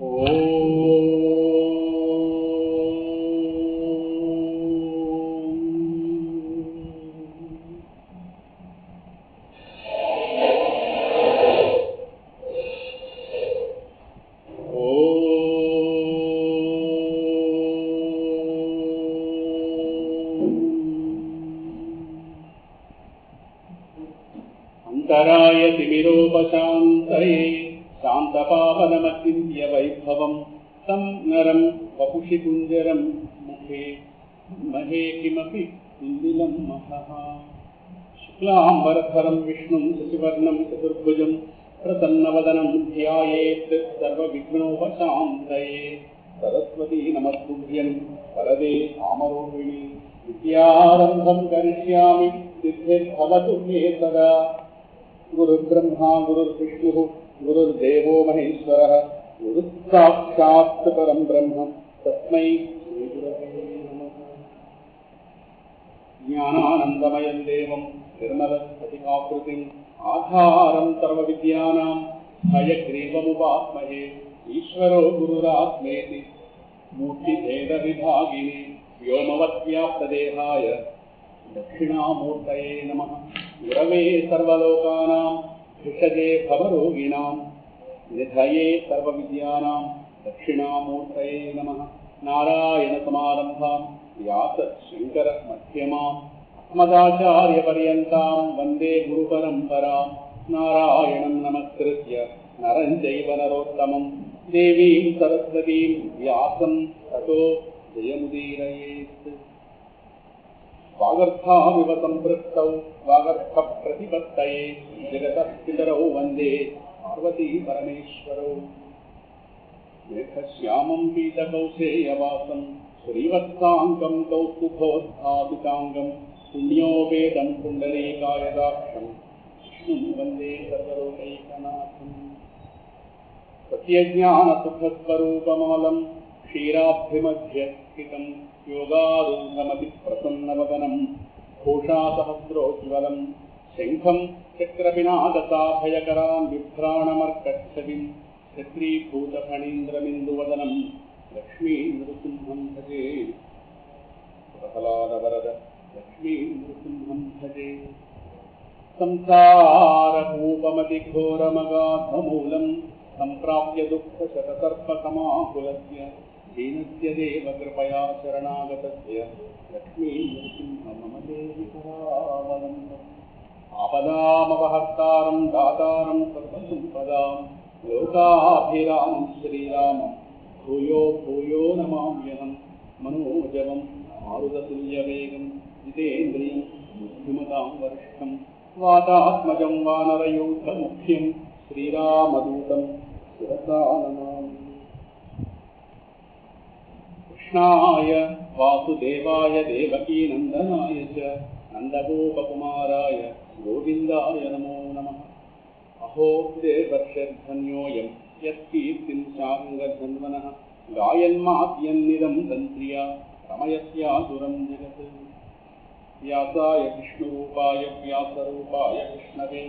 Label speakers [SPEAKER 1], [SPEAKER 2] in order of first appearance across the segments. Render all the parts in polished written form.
[SPEAKER 1] अंतराय तिमिरोपशान्तये शान्तपावनमचिन्त्य वैभवं तं नरं वपुषि कुञ्जरं मुखे महे किमपि कुन्दिलं महः शुक्लाम्बरधरं विष्णुं शशिवर्णं चतुर्भुजं प्रसन्नवदनं ध्यायेत् सर्वविघ्नोपशान्तये सरस्वती नमस्तुभ्यं वरदे आमरोहिणी विद्यारम्भं करिष्यामि सिद्धिर्भवतु मे सदा। गुरुर्ब्रह्मा गुरुर्विष्णुः गुरुर्देवो महेश्वरः गुरुस्साक्षात् परं ब्रह्म तस्मै श्रीगुरवे नमः। ज्ञानानन्दमयं देवं निर्मलस्फटिकाकृतिम् आधारं सर्वविद्यानां हयग्रीवमुपास्महे ईश्वरो गुरुरात्मेति मूर्तिभेदविभागिने व्योमवद्व्याप्तदेहाय दक्षिणामूर्तये नमः। गुरवे सर्वलोकानां भिषजे भवरोगिणां निधये सर्वविद्यानां दक्षिणामूर्तये नमः। नारायणसमारम्भां व्यासशङ्करमध्यमाम् अस्मदाचार्यपर्यन्तां वन्दे गुरुपरम्परां। नारायणं नमस्कृत्य नरं चैव नरोत्तमं देवीं सरस्वतीं व्यासं ततो जयमुदीरयेत्। वागर्थाविव सम्पृक्तौ वागर्थप्रतिपत्तये जगतः पितरौ वन्दे पार्वती परमेश्वरौ। मेघश्यामं पीतकौशेयवासं श्रीवत्साङ्गं कौस्तुभोद्भासिताङ्गं पुण्योपेदं कुण्डलीकायदाक्षं विष्णुं वन्दे सर्वलोकैकनाथम्। सत्यज्ञानसुखस्वरूपमलं क्षीराब्धिमध्य स्थितं योगारूढमतिप्रसन्नवदनं घोषासहस्रोज्ज्वलं शङ्खं चक्रपिनाकसाभयकरां बिभ्राणमर्कच्छविं क्षत्रीभूतफणीन्द्रमिन्दुवदनं लक्ष्मीनृसिंहं भजे। प्रहलादवरद लक्ष्मीनृसिंहं भजे। संसारकूपमतिघोरमगाधमूलं सम्प्राप्य दुःखशतसर्पसमाकुलस्य दीनस्य देवकृपया शरणागतस्य लक्ष्मीनृसिंहं मम देहि करावलम्बम्। आपदामपहर्तारं दातारं सर्वसम्पदां लोकाभिरामं श्रीरामं भूयो भूयो नमाम्यहं। मनोजवं मारुततुल्यवेगं जितेन्द्रियं बुद्धिमतां वरिष्ठं वातात्मजं वानरयूथमुख्यं श्रीरामदूतं शिरसा नमामि। कृष्णाय वासुदेवाय देवकीनन्दनाय च नन्दगोपकुमाराय गोविन्दाय नमो नमः। अहो देवर्षर्धन्योऽयं यत्कीर्तिं शार्ङ्गधन्वनः गायन्माद्यन्निदं तन्त्र्या रमयस्यासुरं जगत्। व्यासाय विष्णुरूपाय व्यासरूपाय विष्णवे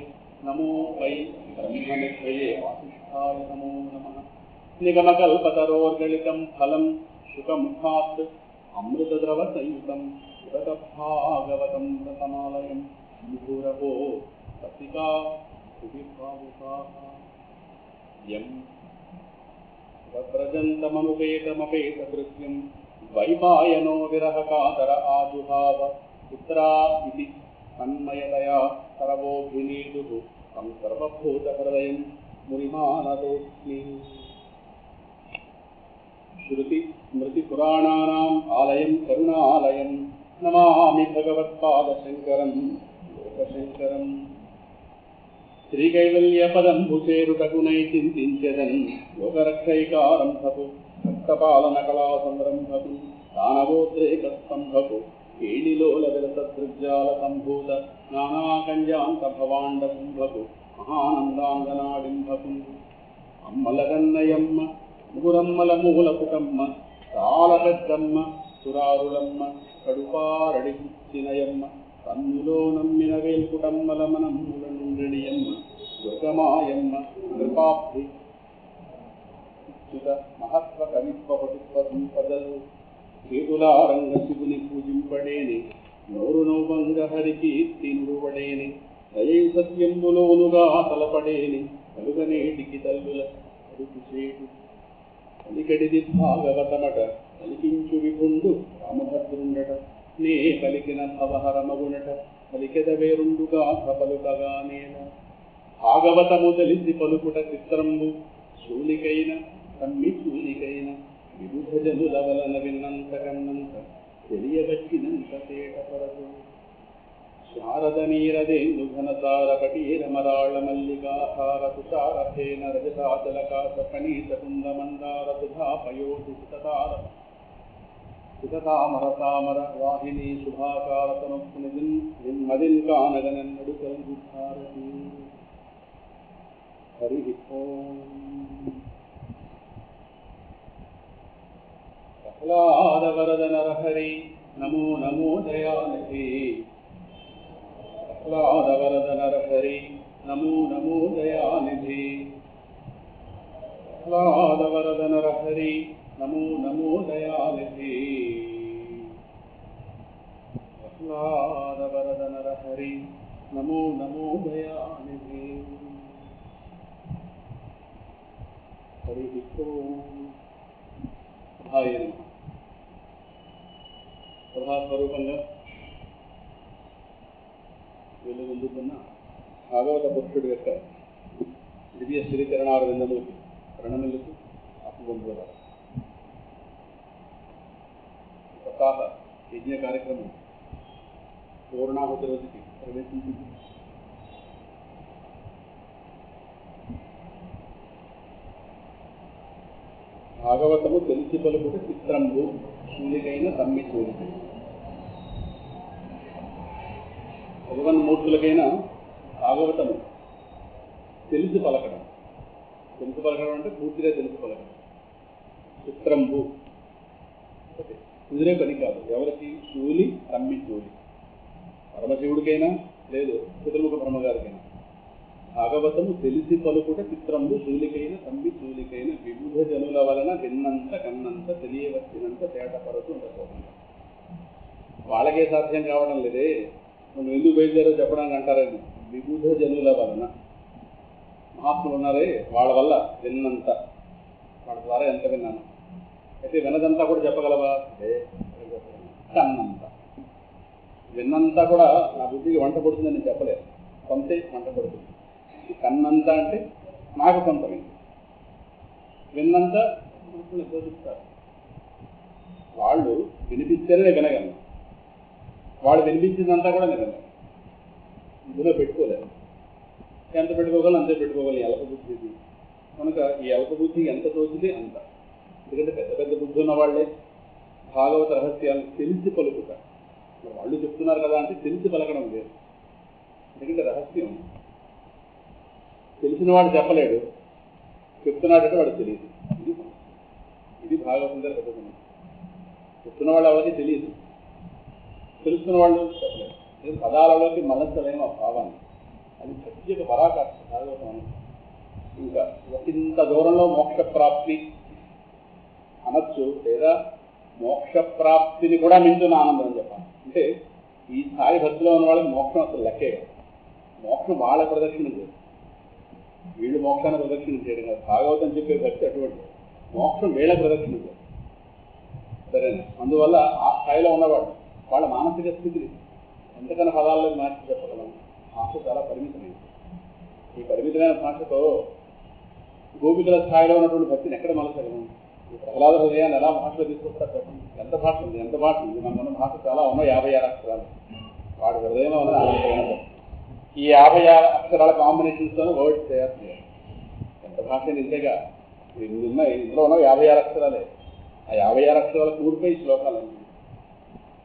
[SPEAKER 1] नमो वै ब्रह्मनिधये वासिष्ठाय नमो नमः। निगमकल्पतरोर्गलितं फलं शुकमुखात् अमृतद्रवसंयुतं भागवतं रतमालयं मुहुरवो रसिका सुविभावुकाः। यं व्रजन्तमनुपेतमपेतकृत्यं द्वैपायनो विरहकातर आजुहाव पुत्रा इति तन्मयतया सर्वोऽभिनेदुः तं सर्वभूतहृदयं मुनिमानतोऽस्मि। श्रुतिस्मृतिपुराणानाम् आलयं करुणालयं नमामि भगवत्पादशङ्करं लोकशङ्करम्। श्रीकैवल्यपदं भुषेरुटगुणैचिन्तिञ्चदन् लोकरक्षैकारम्भतु भक्तपालनकलासंरम्भतु दानवोद्रेकस्तम्भतु केलिलोलविलसदृग्जालसम्भूत नानाकञ्जान्तभवाण्डकुम्भतु महानन्दाङ्गनाडिम्भतु। अम्मलगन्नयम्म ముగురమ్మలమూలపుటమ్మ తాళపెద్దమ్మ సురారులమ్మ కడుపారడి చినయమ్మ కన్నులో నమ్మిన వేల్పుటమ్మల మనమ్ముల నుండియమ్మ దుర్గమాయమ్మ కృపాబ్ధి యుత మహత్వ కవిత్వ పటుత్వ సంపదలు కేతులారంగ శివుని పూజింపడేని నోరు నౌభంగ హరికి తినుడువడేని దయు సత్యంబులోనుగా తలపడేని కలుగనేటికి తల్లుల అడుగుసేటు పలికడిది భాగవతమట పలికించు విపుండు రామభద్రుండట నే పలికిన భవహరమగునట పలికెద వేరుండుగా పలుకగా నేల భాగవతము తెలిసి పలుకుట చిత్రంబు శూలికైన తమ్మి శూలికైన వివిధ జనుల వలన విన్నంత కన్నంత తెలియవచ్చినంత తేటపరదు శారద నీరదేందు ఘనతార పటీర మరాళ మల్లికాహార తుషారథేన రజతాచలకాశ పనీత కుంద మందార సుధా పయోధి సుతతామర తామర వాహిని శుభాకార మదిన్ కానగనన్నడు కలుగుతారతి హరి ఓం ప్రహ్లాద వరద నరహరి నమో నమో దయానిధి ప్రహ్లాద వరద నరహరి నమో నమో దయానిధి ప్రహ్లాద వరద నరహరి నమో నమో దయానిధి ప్రహ్లాద వరద నరహరి నమో నమో దయానిధి హరి ఓం ప్రభాస్వరూపంగా వెలుగొందుతున్న భాగవత పురుషుడు యొక్క దివ్య శ్రీకరణారవిందములకు ప్రణమిల్లుతూ అప్పుబొందుతారు. ప్రతాప యజ్ఞ కార్యక్రమం పూర్ణాహుతి రోజుకి ప్రవేశించింది. భాగవతము తెలిసి పలుకుట చిత్రంబు శూలికైన తమ్మి శూలిక. భగవన్మూర్తులకైనా భాగవతము తెలిసి పలకడం. తెలిసి పలకడం అంటే పూర్తిగా తెలిసి పలకడం. చిత్రంబు కుదిరే పని కాదు. ఎవరికి? శూలి తమ్మి శూలి. పరమశివుడికైనా లేదు చతుర్ముఖ బ్రహ్మగారికైనా భాగవతము తెలిసి పలుకుట చిత్రంబు శూలికైన తమ్మి శూలికైన వివిధ జనుల వలన విన్నంత కన్నంత తెలియవచ్చినంత తేటపరచు ఉండకపోతుంది. వాళ్ళకే సాధ్యం కావడం లేదే, నువ్వు ఎందుకు బయలుదేరో చెప్పడానికి అంటారని. వివిధ జనుల వలన మహాత్ములు ఉన్నారే, వాళ్ళ వల్ల విన్నంత, వాళ్ళ ద్వారా ఎంత విన్నాను. అయితే విన్నదంతా కూడా చెప్పగలవా? కన్నంత. విన్నంతా కూడా నా బుద్ధికి వంట పడుతుందని నేను చెప్పలేదు, కొంతే వంట పడుతుంది. కన్నంత అంటే నాకు కొంతమైంది, విన్నంత బోధిస్తారు. వాళ్ళు వినిపిస్తేనే వినగలను, వాళ్ళు వినిపించిందంతా కూడా నేను ఇందులో పెట్టుకోలేదు. ఎంత పెట్టుకోగలను అంతే పెట్టుకోగలను. అల్ప బుద్ధి కనుక ఈ అల్ప బుద్ధికి ఎంత తోచితే అంత. ఎందుకంటే పెద్ద పెద్ద బుద్ధి ఉన్న వాళ్ళే భాగవత రహస్యాలను తెలిసి పలుకుతారు. వాళ్ళు చెప్తున్నారు కదా అంటే తెలిసి పలకడం లేదు. ఎందుకంటే రహస్యం తెలిసిన వాడు చెప్పలేడు, చెప్తున్నాడంటే వాడు తెలియదు. ఇది భాగవతం దగ్గర పెద్ద సమస్య. చెప్తున్న వాళ్ళు ఎవరికి తెలియదు, తెలుస్తున్న వాళ్ళు చెప్పలేరు. పదాలలోకి మలచలేము ఆ భావాన్ని. అది ప్రత్యేక పరాకాష్ఠ భాగవతం అని. ఇంకా ఇంత దూరంలో మోక్ష ప్రాప్తి అనొచ్చు, లేదా మోక్ష ప్రాప్తిని కూడా మించిన ఆనందం అని చెప్పాలి. అంటే ఈ స్థాయి భక్తిలో ఉన్న వాళ్ళకి మోక్షం అసలు లెక్కే కాదు. మోక్షం వాళ్ళ ప్రదక్షిణ చేయదు, వీళ్ళు మోక్షాన్ని ప్రదక్షిణ చేయడం కాదు. భాగవతం చెప్పే భక్తి అటువంటి మోక్షం వీళ్ళ ప్రదక్షిణ చేయదు. సరేనా? అందువల్ల ఆ స్థాయిలో ఉన్నవాడు వాళ్ళ మానసిక స్థితిని ఎంతకన్నా పదాల్లో మార్చి చెప్పగలం. భాష చాలా పరిమితమైంది. ఈ పరిమితమైన భాషతో గోపికల స్థాయిలో ఉన్నటువంటి భక్తిని ఎక్కడ మలచగలం? ఈ ప్రహ్లాద హృదయాన్ని ఎలా భాషలో తీసుకొస్తారు చెప్పండి. ఎంత భాష ఉంది, ఎంత భాష ఉంది. మనకున్న భాష చాలా ఉన్న 56 అక్షరాలు. వాడి హృదయంలో ఉన్న 40 ఈ 56 అక్షరాల కాంబినేషన్స్తోనే వర్డ్స్ తయారు చేయాలి. ఎంత భాష ఇంతేగా ఇందులో ఉన్న 56 అక్షరాలే. ఆ 56 అక్షరాల కూడిపోయి శ్లోకాలు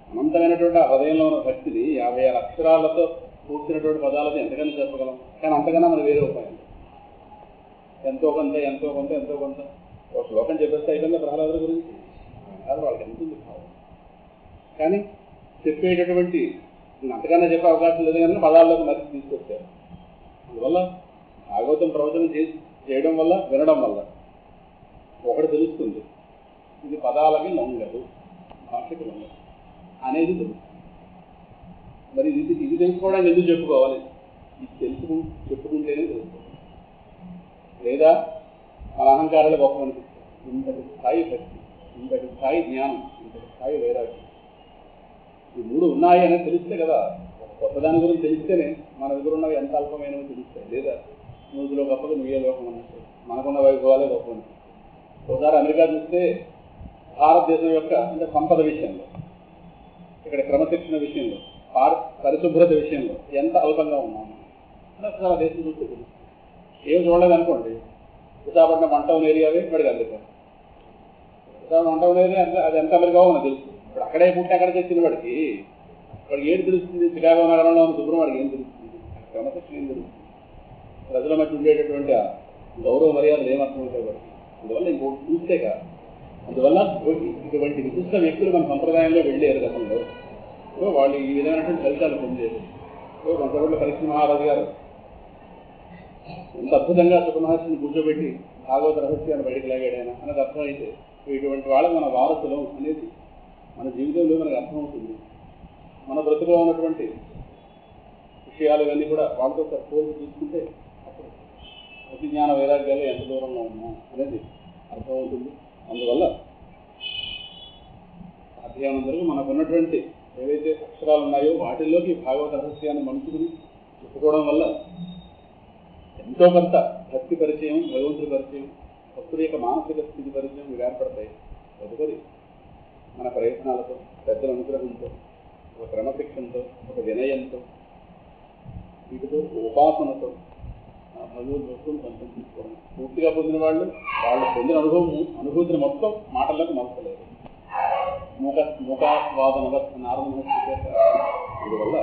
[SPEAKER 1] అనంతమైనటువంటి ఆ హృదయంలో ఉన్న భక్తిని 56 అక్షరాలతో కూర్చున్నటువంటి పదాలతో ఎంతకన్నా చెప్పగలం. కానీ అంతకన్నా మనకు వేరే ఉపాయం. ఎంతో కొంత ఎంతో కొంత ఎంతో కొంత ఒక శ్లోకం చెప్పేస్తే అయిపోయింది ప్రహ్లాదుల గురించి. అది వాళ్ళకి ఎంత ఉంది భావం. కానీ చెప్పేటటువంటి అంతకన్నా చెప్పే అవకాశం లేదు కానీ పదాల్లోకి మరిచి తీసుకొచ్చారు. అందువల్ల భాగవతం ప్రవచనం చేయడం వల్ల, వినడం వల్ల ఒకటి తెలుస్తుంది, ఇది పదాలకి లొంగదు, భాషకి లొంగదు అనేది తెలుస్తుంది. మరి ఇది తెలుసుకోవడానికి ఎందుకు చెప్పుకోవాలి? ఇది చెప్పుకుంటేనే తెలుసుకోవాలి. లేదా మన అహంకారాలు గొప్ప అనిపిస్తుంది. ఇంతటి స్థాయి భక్తి, ఇంతటి స్థాయి జ్ఞానం, ఇంతటి స్థాయి వైరాగ్యం, ఈ మూడు ఉన్నాయి అనేది తెలిస్తే కదా. కొత్త దాని గురించి తెలిస్తేనే మన దగ్గర ఉన్నవి ఎంత అల్పమైనవి తెలుస్తాయి. లేదా నూతిలో గొప్పగా నువ్వే లోకం అన్నట్టు మనకున్న వైభవాలే గొప్ప అనిపిస్తుంది. ఒకసారి అమెరికా చూస్తే భారతదేశం యొక్క అంటే సంపద విషయంలో, ఇక్కడ క్రమశిక్షణ విషయంలో, పరిశుభ్రత విషయంలో ఎంత అల్పంగా ఉన్నాము అని ఒకసారి ఆ దేశం చూస్తే తెలుస్తుంది. ఏం చూడలేదు అనుకోండి, విశాఖపట్నం 1 టౌన్ ఏరియావే ఇప్పటికి అమెరికా. విశాఖపట్నం 1 టౌన్ ఏరియా అది ఎంత అమెరికా మనకు తెలుసు. ఇప్పుడు అక్కడే పుట్టి అక్కడ తెచ్చిన వాడికి ఏం తెలుస్తుంది? చికాగో నగరంలో ఉన్న శుభ్రం వాడికి ఏం తెలుస్తుంది? క్రమశిక్షణ ఏం తెలుస్తుంది? ప్రజల మధ్య ఉండేటటువంటి గౌరవ మర్యాదలు ఏమర్థమవుతాయి వాడికి? అందువల్ల ఇంకోటి చూస్తే కాదు. అందువల్ల ఇటువంటి విశిష్ట వ్యక్తులు మన సంప్రదాయంలో వెళ్ళారు గతంలో. వాళ్ళు ఈ విధమైనటువంటి ఫలితాలు పొందేది. కొంతమంది పరీక్ష మహారాజు గారు ఎంత అద్భుతంగా సుఖమహర్షిని కూర్చోబెట్టి భాగవత రహస్యాన్ని బయటికి లాగాడైనా అన్నది అర్థమైతే ఇటువంటి వాళ్ళకి మన వారసులం అనేది మన జీవితంలో మనకు అర్థమవుతుంది. మన బ్రతుకులో ఉన్నటువంటి విషయాలు ఇవన్నీ కూడా వాళ్ళతో పోల్చి చూసుకుంటే అప్పుడు అతి జ్ఞాన వైరాగ్యాలు ఎంత దూరంలో ఉన్నాం అనేది అర్థమవుతుంది. అందువల్ల అధ్యయనందరూ మనకు ఉన్నటువంటి ఏవైతే అక్షరాలు ఉన్నాయో వాటిల్లోకి భాగవత రహస్యాన్ని మనుషుకుని చెప్పుకోవడం వల్ల ఎంతో కొంత భక్తి పరిచయం, భగవంతుడి పరిచయం, భక్తుడి యొక్క మానసిక స్థితి పరిచయం ఇవి ఏర్పడతాయి. తదుపరి మన ప్రయత్నాలతో, పెద్దల అనుగ్రహంతో, ఒక క్రమశిక్షణతో, ఒక వినయంతో, వీటితో ఉపాసనతో భగవద్ వస్తువును సొంతం తీసుకోవడం. పూర్తిగా పొందిన వాళ్ళు పొందిన అనుభూతిని మొత్తం మాటలకు మలచలేదు. మూకాస్వాదన నారద మహర్షి చేత అందువల్ల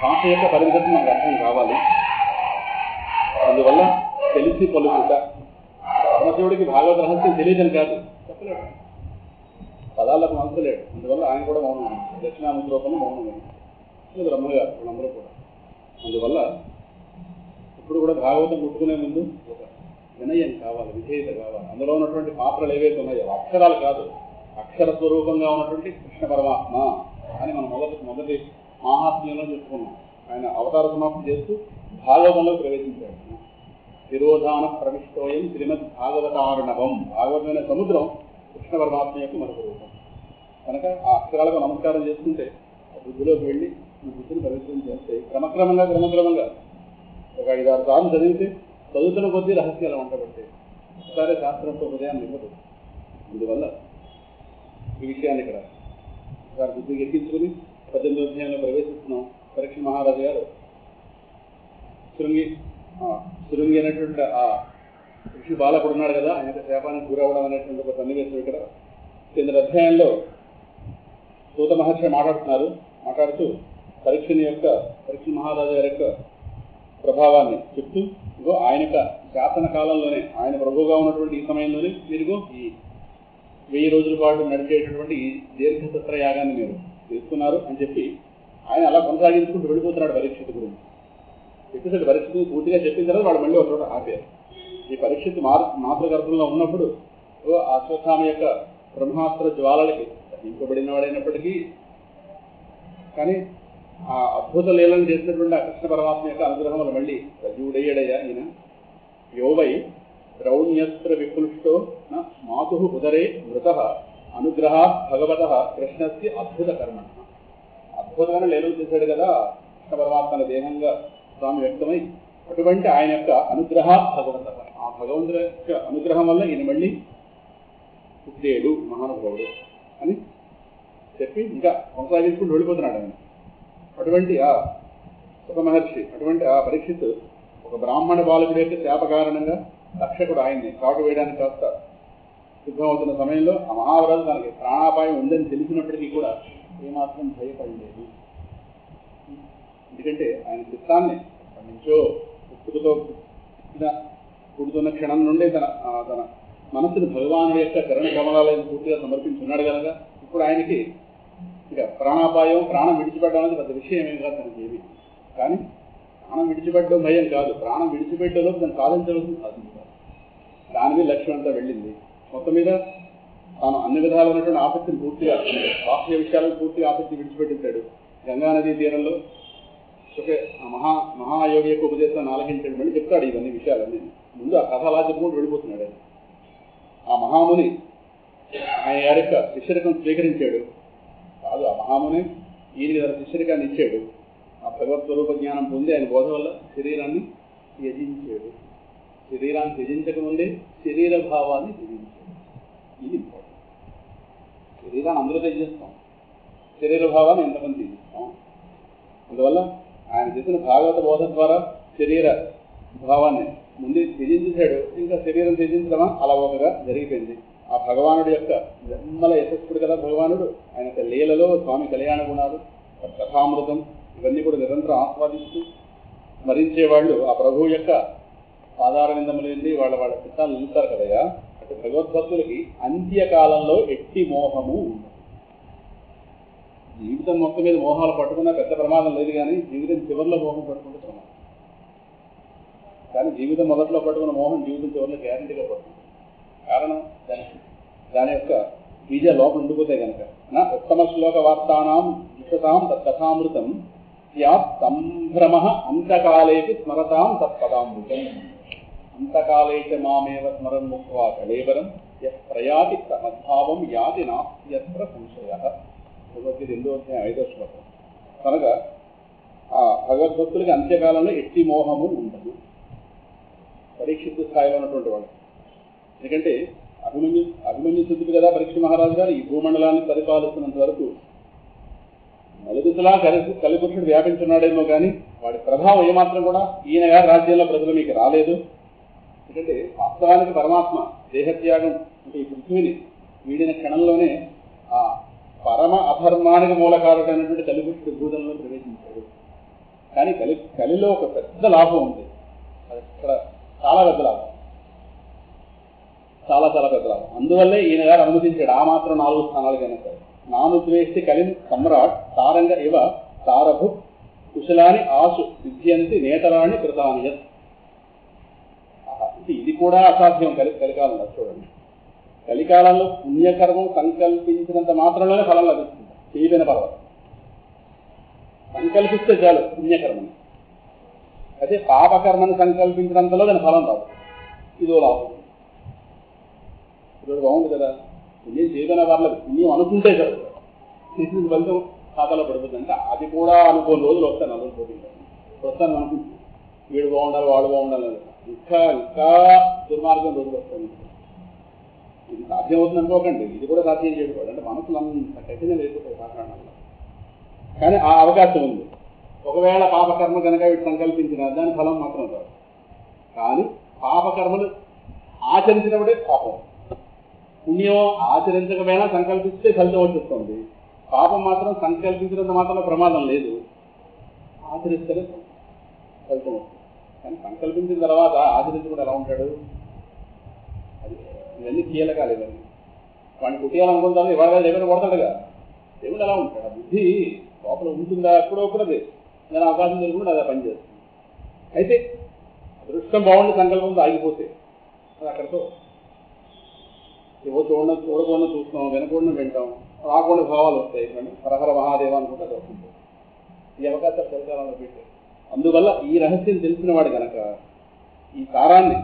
[SPEAKER 1] భాష యొక్క పరిమితి మనకు అర్థం కావాలి. అందువల్ల తెలిసి పలుకుట. పరమశివుడికి భాగవత రహస్యం తెలియదని కాదు, చెప్పలేడు, పదాలకు మలచలేడు. అందువల్ల ఆయన కూడా మౌనం, దక్షిణామూర్తి రూపంలో మౌనం బ్రహ్మగారు వాళ్ళందరూ కూడా. అందువల్ల ఇప్పుడు కూడా భాగవతం ముట్టుకునే ముందు ఒక వినయం కావాలి, విధేయత కావాలి. అందులో ఉన్నటువంటి పాత్రలు ఏవైతే ఉన్నాయో అక్షరాలు కాదు, అక్షర స్వరూపంగా ఉన్నటువంటి కృష్ణ పరమాత్మ అని మనం మొదటి మహాత్మ్యంలో చెప్పుకున్నాం. ఆయన అవతార సమాప్తి చేస్తూ భాగవతంలో ప్రవేశించాడు. విరోధాన ప్రవిష్టోయం శ్రీమద్ భాగవతార్ణవం. భాగవతమైన సముద్రం కృష్ణ పరమాత్మ యొక్క మరొక రూపం కనుక ఆ అక్షరాలకు నమస్కారం చేసుకుంటే బుద్ధిలోకి వెళ్ళి బుద్ధిని పవిత్రం చేస్తే క్రమక్రమంగా ఒక 5-6 సార్లు చదివితే చదువుతున్న కొద్దీ రహస్యాలు వంటబట్టే ఒకసారి శాస్త్రంతో హృదయాన్ని ఇవ్వదు. అందువల్ల ఈ విషయాన్ని ఇక్కడ ఒకసారి బుద్ధికి ఎక్కించుకుని 18వ అధ్యాయంలో ప్రవేశిస్తున్నాం. పరీక్ష మహారాజు గారు శృంగి అనేటువంటి ఆ ఋషి బాలకుడు ఉన్నాడు కదా, ఆయన శాపానికి గురవడం అనేటువంటి ఒక సన్నివేశం ఇక్కడ 8వ అధ్యాయంలో సూత మహర్షి మాట్లాడుతూ పరీక్ష మహారాజు గారి యొక్క ప్రభావాన్ని చెప్తూ, ఇగో ఆయన యొక్క శాసన కాలంలోనే, ఆయన ప్రభువుగా ఉన్నటువంటి ఈ సమయంలోనే మీరుగో ఈ 1000 రోజుల పాటు నడిచేటటువంటి ఈ దీర్ఘసత్ర యాగాన్ని మీరు తీసుకున్నారు అని చెప్పి ఆయన అలా కొనసాగించుకుంటూ వెళ్ళిపోతున్నాడు పరీక్షిత్ గురించి. చెప్పేసరి పరీక్షిత్ పూర్తిగా చెప్పిన తర్వాత వాళ్ళు మళ్ళీ ఒక చోట ఆపారు. ఈ పరీక్షిత్ మాతృగర్భంలో ఉన్నప్పుడు అశ్వత్థామ యొక్క బ్రహ్మాస్త్ర జ్వాలలకి దహింపబడిన వాడైనప్పటికీ కానీ ఆ అద్భుత లీలను చేసినటువంటి ఆ కృష్ణ పరమాత్మ యొక్క అనుగ్రహం వల్ల మళ్ళీ సజీవుడయ్యాడయ్యా ఈయన. యోవై ద్రౌణ్యస్త్ర విపులుష్టో మాతు ఉదరే మృత అనుగ్రహాత్ భగవత కృష్ణస్య అద్భుత కర్మ. అద్భుతమైన లీలలు చేశాడు కదా కృష్ణ పరమాత్మ దేహంగా స్వామి వ్యక్తమై, అటువంటి ఆయన యొక్క అనుగ్రహాత్ భగవత, ఆ భగవంతుడి యొక్క అనుగ్రహం వల్ల ఈయన మళ్ళీ పుట్టేడు మహానుభావుడు అని చెప్పి ఇంకా కొనసాగించుకుంటూ వెళ్ళిపోతున్నాడు ఆయన. అటువంటి ఆ సుఖ మహర్షి, అటువంటి ఆ పరీక్షిత్ ఒక బ్రాహ్మణ బాలకుడి యొక్క శాప కారణంగా రక్షకుడు ఆయన్ని కాటు వేయడానికి కాస్త సిద్ధమవుతున్న సమయంలో ఆ మహావరాజు తనకి ప్రాణాపాయం ఉందని తెలిసినప్పటికీ కూడా ఏమాత్రం భయపడలేదు. ఎందుకంటే ఆయన చిత్తాన్ని అక్కడి నుంచో పుట్టుతున్న క్షణం నుండే తన మనసుని భగవానుడి యొక్క చరణ కమలాలను పూర్తిగా సమర్పించున్నాడు కనుక ఇప్పుడు ఆయనకి ఇక ప్రాణం విడిచిపెట్టడం అనేది పెద్ద విషయం ఏం కాదు తనకి ఏమి. కానీ ప్రాణం విడిచిపెట్టడం భయం కాదు, ప్రాణం విడిచిపెట్టేలోపు దాన్ని సాధించవలసింది సాధించాలి. దాని మీద లక్ష్యం అంతా వెళ్ళింది. మొత్తం మీద తాను అన్ని విధాలు ఉన్నటువంటి ఆసక్తిని పూర్తిగా, బాహ్య విషయాలకు పూర్తిగా ఆసక్తి విడిచిపెట్టించాడు. గంగానదీ తీరంలో మహాయోగి యొక్క ఉపదేశాన్ని ఆలకించాడు. మళ్ళీ చెప్తాడు ఇవన్నీ విషయాలన్నీ. ముందు ఆ కథ అలా చెప్పుకుంటూ వెళ్ళిపోతున్నాడు. ఆ మహాముని ఆయన గారి యొక్క శిష్యరికం స్వీకరించాడు. కాదు, ఆ మహాముని ఈయనకి తన శిష్యరికాన్ని ఇచ్చాడు. ఆ భగవత్స్వరూప జ్ఞానం పొంది ఆయన బోధ వల్ల శరీరాన్ని త్యజించాడు. శరీరాన్ని త్యజించకముందే శరీర భావాన్ని త్యజించాడు. ఇది ఇంపార్టెంట్. శరీరాన్ని అందరూ త్యజిస్తాం, శరీర భావాన్ని ఎంతమంది త్యజిస్తాం. అందువల్ల ఆయన చేసిన భాగవత బోధ ద్వారా శరీర భావాన్ని ముందు త్యజించాడు. ఇంకా శరీరం త్యజించడమా అలా ఒకగా జరిగిపోయింది. ఆ భగవానుడి యొక్క నిర్మల యశస్సుడు కదా భగవానుడు. ఆయన యొక్క లీలలో స్వామి కళ్యాణ గుణాలు, కథామృతం ఇవన్నీ కూడా నిరంతరం ఆస్వాదిస్తూ స్మరించేవాళ్ళు ఆ ప్రభువు యొక్క సాధారణిందములు ఏంటి వాళ్ళ చిత్తాలు నిలుస్తారు కదయ్యా. అటు భగవద్భక్తులకి అంత్యకాలంలో ఎట్టి మోహము ఉండదు. జీవితం మొత్తం మీద మోహాలు పట్టుకున్నా పెద్ద ప్రమాదం లేదు, కానీ జీవితం చివరిలో మోహం పట్టుకుంటే ప్రమాదం. కానీ జీవితం మొదట్లో పట్టుకున్న మోహం జీవితం చివరిలో గ్యారంటీగా పట్టుకుంటుంది. కారణం దాని యొక్క బీజ లోపం ఉండిపోతే కనుక నా ఉత్తమ శ్లోక వార్తానాం విశ్వతాం తత్కథామృతం స్యాత్ సంభ్రమ అంతకాలేకి స్మరతాం తత్పదామృతం అంతకాలేచ మామేవ స్మరం ముక్త్వా కళేబరం ప్రయాతి మద్భావం యాతి నాస్త్యత్ర సంశయ. భగవద్గీత 8వ అధ్యాయం 5వ శ్లోకం. కనుక ఆ భగవద్భక్తులకి అంత్యకాలంలో ఎట్టి మోహము ఉండదు. పరీక్షిత్ స్థాయిలో ఉన్నటువంటి వాళ్ళు. ఎందుకంటే అభిమన్యు సిద్ధుడు కదా పరీక్ష మహారాజు గారు ఈ భూమండలాన్ని పరిపాలిస్తున్నంత వరకు నలుగుతులా కలిపురుషుడు వ్యాపించున్నాడేమో కానీ వాడి ప్రభావం ఏమాత్రం కూడా ఈయన గారి రాజ్యంలో ప్రజలు మీకు రాలేదు. ఎందుకంటే వాస్తవానికి పరమాత్మ దేహత్యాగం అంటే ఈ పృథ్వీని వీడిన క్షణంలోనే ఆ పరమ అధర్మానికి మూలకారుడైనటువంటి కలిపురుషుడు భూతంలో ప్రవేశించాడు. కానీ కలిలో ఒక పెద్ద లాభం ఉంది. అది ఇక్కడ చాలా పెద్ద లాభం, చాలా చాలా పెద్ద లాభం. అందువల్లే ఈయన గారు అనుమతించాడు ఆ మాత్రం 4 స్థానాలు కనుక. నాను ద్వేష్టి కలిం సమ్రాట్ తారంగ ఇవ తారభు కుశలాని ఆసు విద్యంతి నేతరాన్ని కృతాని. ఇది కూడా అసాధ్యం కలికాలంలో. చూడండి, కలికాలంలో పుణ్యకర్మం సంకల్పించినంత మాత్రంలోనే ఫలం లభిస్తుంది. చేయలేని పర్వతం సంకల్పిస్తే చాలు పుణ్యకర్మని. అయితే పాపకర్మను సంకల్పించినంతలో దాని ఫలం రాదు. ఇదో లాభం. ఇప్పుడు బాగుంది కదా, పుణ్యం చేయలేని వాళ్ళకి పుణ్యం అనుకుంటే చాలు చేసిన ఫలితం ఖాతాలో పడిపోతుంది. అంటే అది కూడా అనుకోని రోజులు వస్తాను. నలుగురు పోతుంది వస్తాను అనుకుంటుంది. వీడు బాగుండాలి వాడు బాగుండాలి, ఇంకా ఇంకా దుర్మార్గం రోజులు వస్తాయి. ఇది సాధ్యం అవుతుంది అనుకోకండి, ఇది కూడా సాధ్యం చేయకూడదు. అంటే మనసులు అంత కఠిన లేకపోతే మాట్లాడాలి. కానీ ఆ అవకాశం ఉంది. ఒకవేళ పాపకర్మ కనుక వీటి సంకల్పించిన దాని ఫలం మాత్రం రాదు. కానీ పాపకర్మలు ఆచరించినప్పుడే పాపం, పుణ్యం ఆచరించకపోయినా సంకల్పిస్తే ఫలితం వచ్చేస్తుంది. పాపం మాత్రం సంకల్పించినంత మాత్రం ప్రమాదం లేదు, ఆచరిస్తేనే ఫలితం వస్తుంది. కానీ సంకల్పించిన తర్వాత ఆచరించకుండా ఎలా ఉంటాడు? అది ఇవన్నీ కీలకాలు. ఇవన్నీ వాడిని కుట్టియాలనుకుంటాను, ఇవాళ దేవుని కొడతాడుగా. దేవుడు ఎలా ఉంటాడు? ఆ బుద్ధి లోపల ఉంటుందా? ఎప్పుడో ఒకటి నేను అవకాశం తెలుసుకుంటే అదే పనిచేస్తుంది. అయితే అదృష్టం బాగుండి సంకల్పంతో ఆగిపోతే అది అక్కడితో ఏవో చూడకుండా చూస్తాం, వినకుండా వింటాం, రాకుండా భావాలు వస్తాయి. హరహర మహాదేవ అనుకుంటే అది వస్తుంది. ఈ అవకాశాలు కలికాలంలో పెట్టారు. అందువల్ల ఈ రహస్యం తెలిసిన వాడు కనుక ఈ సారాన్ని,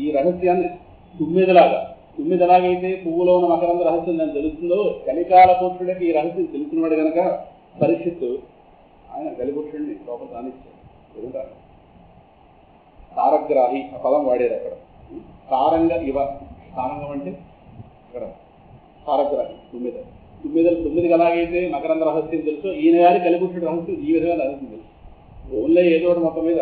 [SPEAKER 1] ఈ రహస్యాన్ని తుమ్మిదలాగైతే పువ్వులో ఉన్న మకరంద రహస్యం దాన్ని తెలుస్తుందో, కలికాల పురుషుడికి ఈ రహస్యం తెలిసిన వాడు కనుక పరీక్షిత్తు ఆయన కలిపురుషుడిని లోపల రానిచ్చాడు. ఎదుగుతాడు తారగ్రాహి ఆ పదం వాడేది అక్కడ. తారంగ ఇవ, తారంగం అంటే ఇక్కడ తారగ్రాహి. 9 ఎలాగైతే మకరంద రహస్యం తెలుసో ఈయన గారి కలిపురుషుడి రహస్యం ఈ విధంగా రహస్యం తెలుసు. ఓన్లీ ఏదో ఒకటి మొత్తం మీద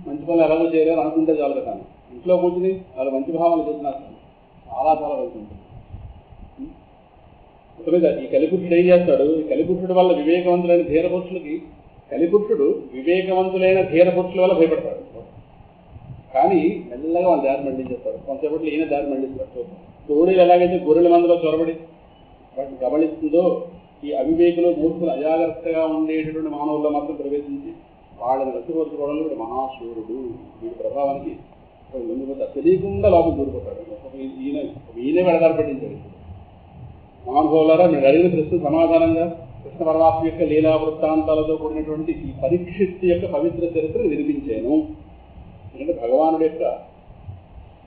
[SPEAKER 1] మంచి పనులు ఎలాగో చేయలేరు అనుకుంటే చాలు కదా. ఇంట్లో కూర్చుని వాళ్ళు మంచి భావాలు చేస్తున్నారు, చాలా చాలా వెళ్తుంటుంది. మొత్తం మీద ఈ కలిపురుషుడు ఏం చేస్తాడు? ఈ కలిపురుషుడు వల్ల వివేకవంతులైన ధీరపురుషులకి, కలిపురుషుడు వివేకవంతులైన ధీరపురుషుల వల్ల భయపడతాడు. కానీ మెల్లగా వాళ్ళు దారి మండించేస్తారు. కొంతసేపట్లో ఈయన దారి మండిస్తారు. తోడేలు ఎలాగైతే గొర్రెల మందులో చొరబడి వాటిని గమనిస్తుందో, ఈ అవివేకులు మూర్ఖులు అజాగ్రత్తగా ఉండేటటువంటి మానవుల్లో మాత్రం ప్రవేశించి వాళ్ళని రసిపరుచుకోవడంలో వీడు మహాశూరుడు, వీడి ప్రభావానికి ముందుపోతాడు, తెలియకుండా లోపల దూరిపోతాడు. ఈయనే వెడదారి పెట్టించాడు. మహానుభావులారా, మీరు అడిగిన ప్రశ్న సమాధానంగా కృష్ణ పరమాత్మ యొక్క లీలా వృత్తాంతాలతో కూడినటువంటి ఈ పరీక్షిత్ యొక్క పవిత్ర చరిత్ర వినిపించాను. ఎందుకంటే భగవానుడి యొక్క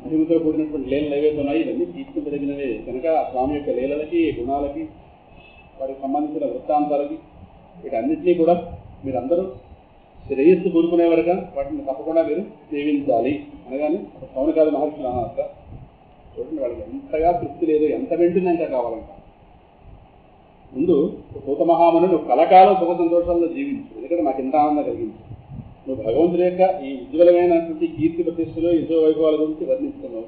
[SPEAKER 1] మహిమతో కూడినటువంటి లీలలు ఏవైతే ఉన్నాయి ఇవన్నీ తీసుకుదగినవే కనుక స్వామి యొక్క లీలలకి, గుణాలకి, వాటికి సంబంధించిన వృత్తాంతాలకి, వీటన్నిటినీ కూడా మీరందరూ శ్రేయస్సు కోరుకునే వరకు వాటిని తప్పకుండా మీరు సేవించాలి అనగానే సౌనకాది మహర్షులు అన్నాక చూడండి, వాళ్ళకి ఎంతగా తృప్తి లేదు, ఎంత వెంటనే ఇంకా కావాలంట. ముందు సూత మహాముని నువ్వు కలకాలం సుఖ సంతోషాల్లో జీవించు, ఎందుకంటే నాకు ఎంత ఆనందం కలిగించు. నువ్వు భగవంతుడి యొక్క ఈ ఉజ్వలమైనటువంటి కీర్తి ప్రతిష్టలు, యశో వైభవాల గురించి వర్ణిస్తున్నావు.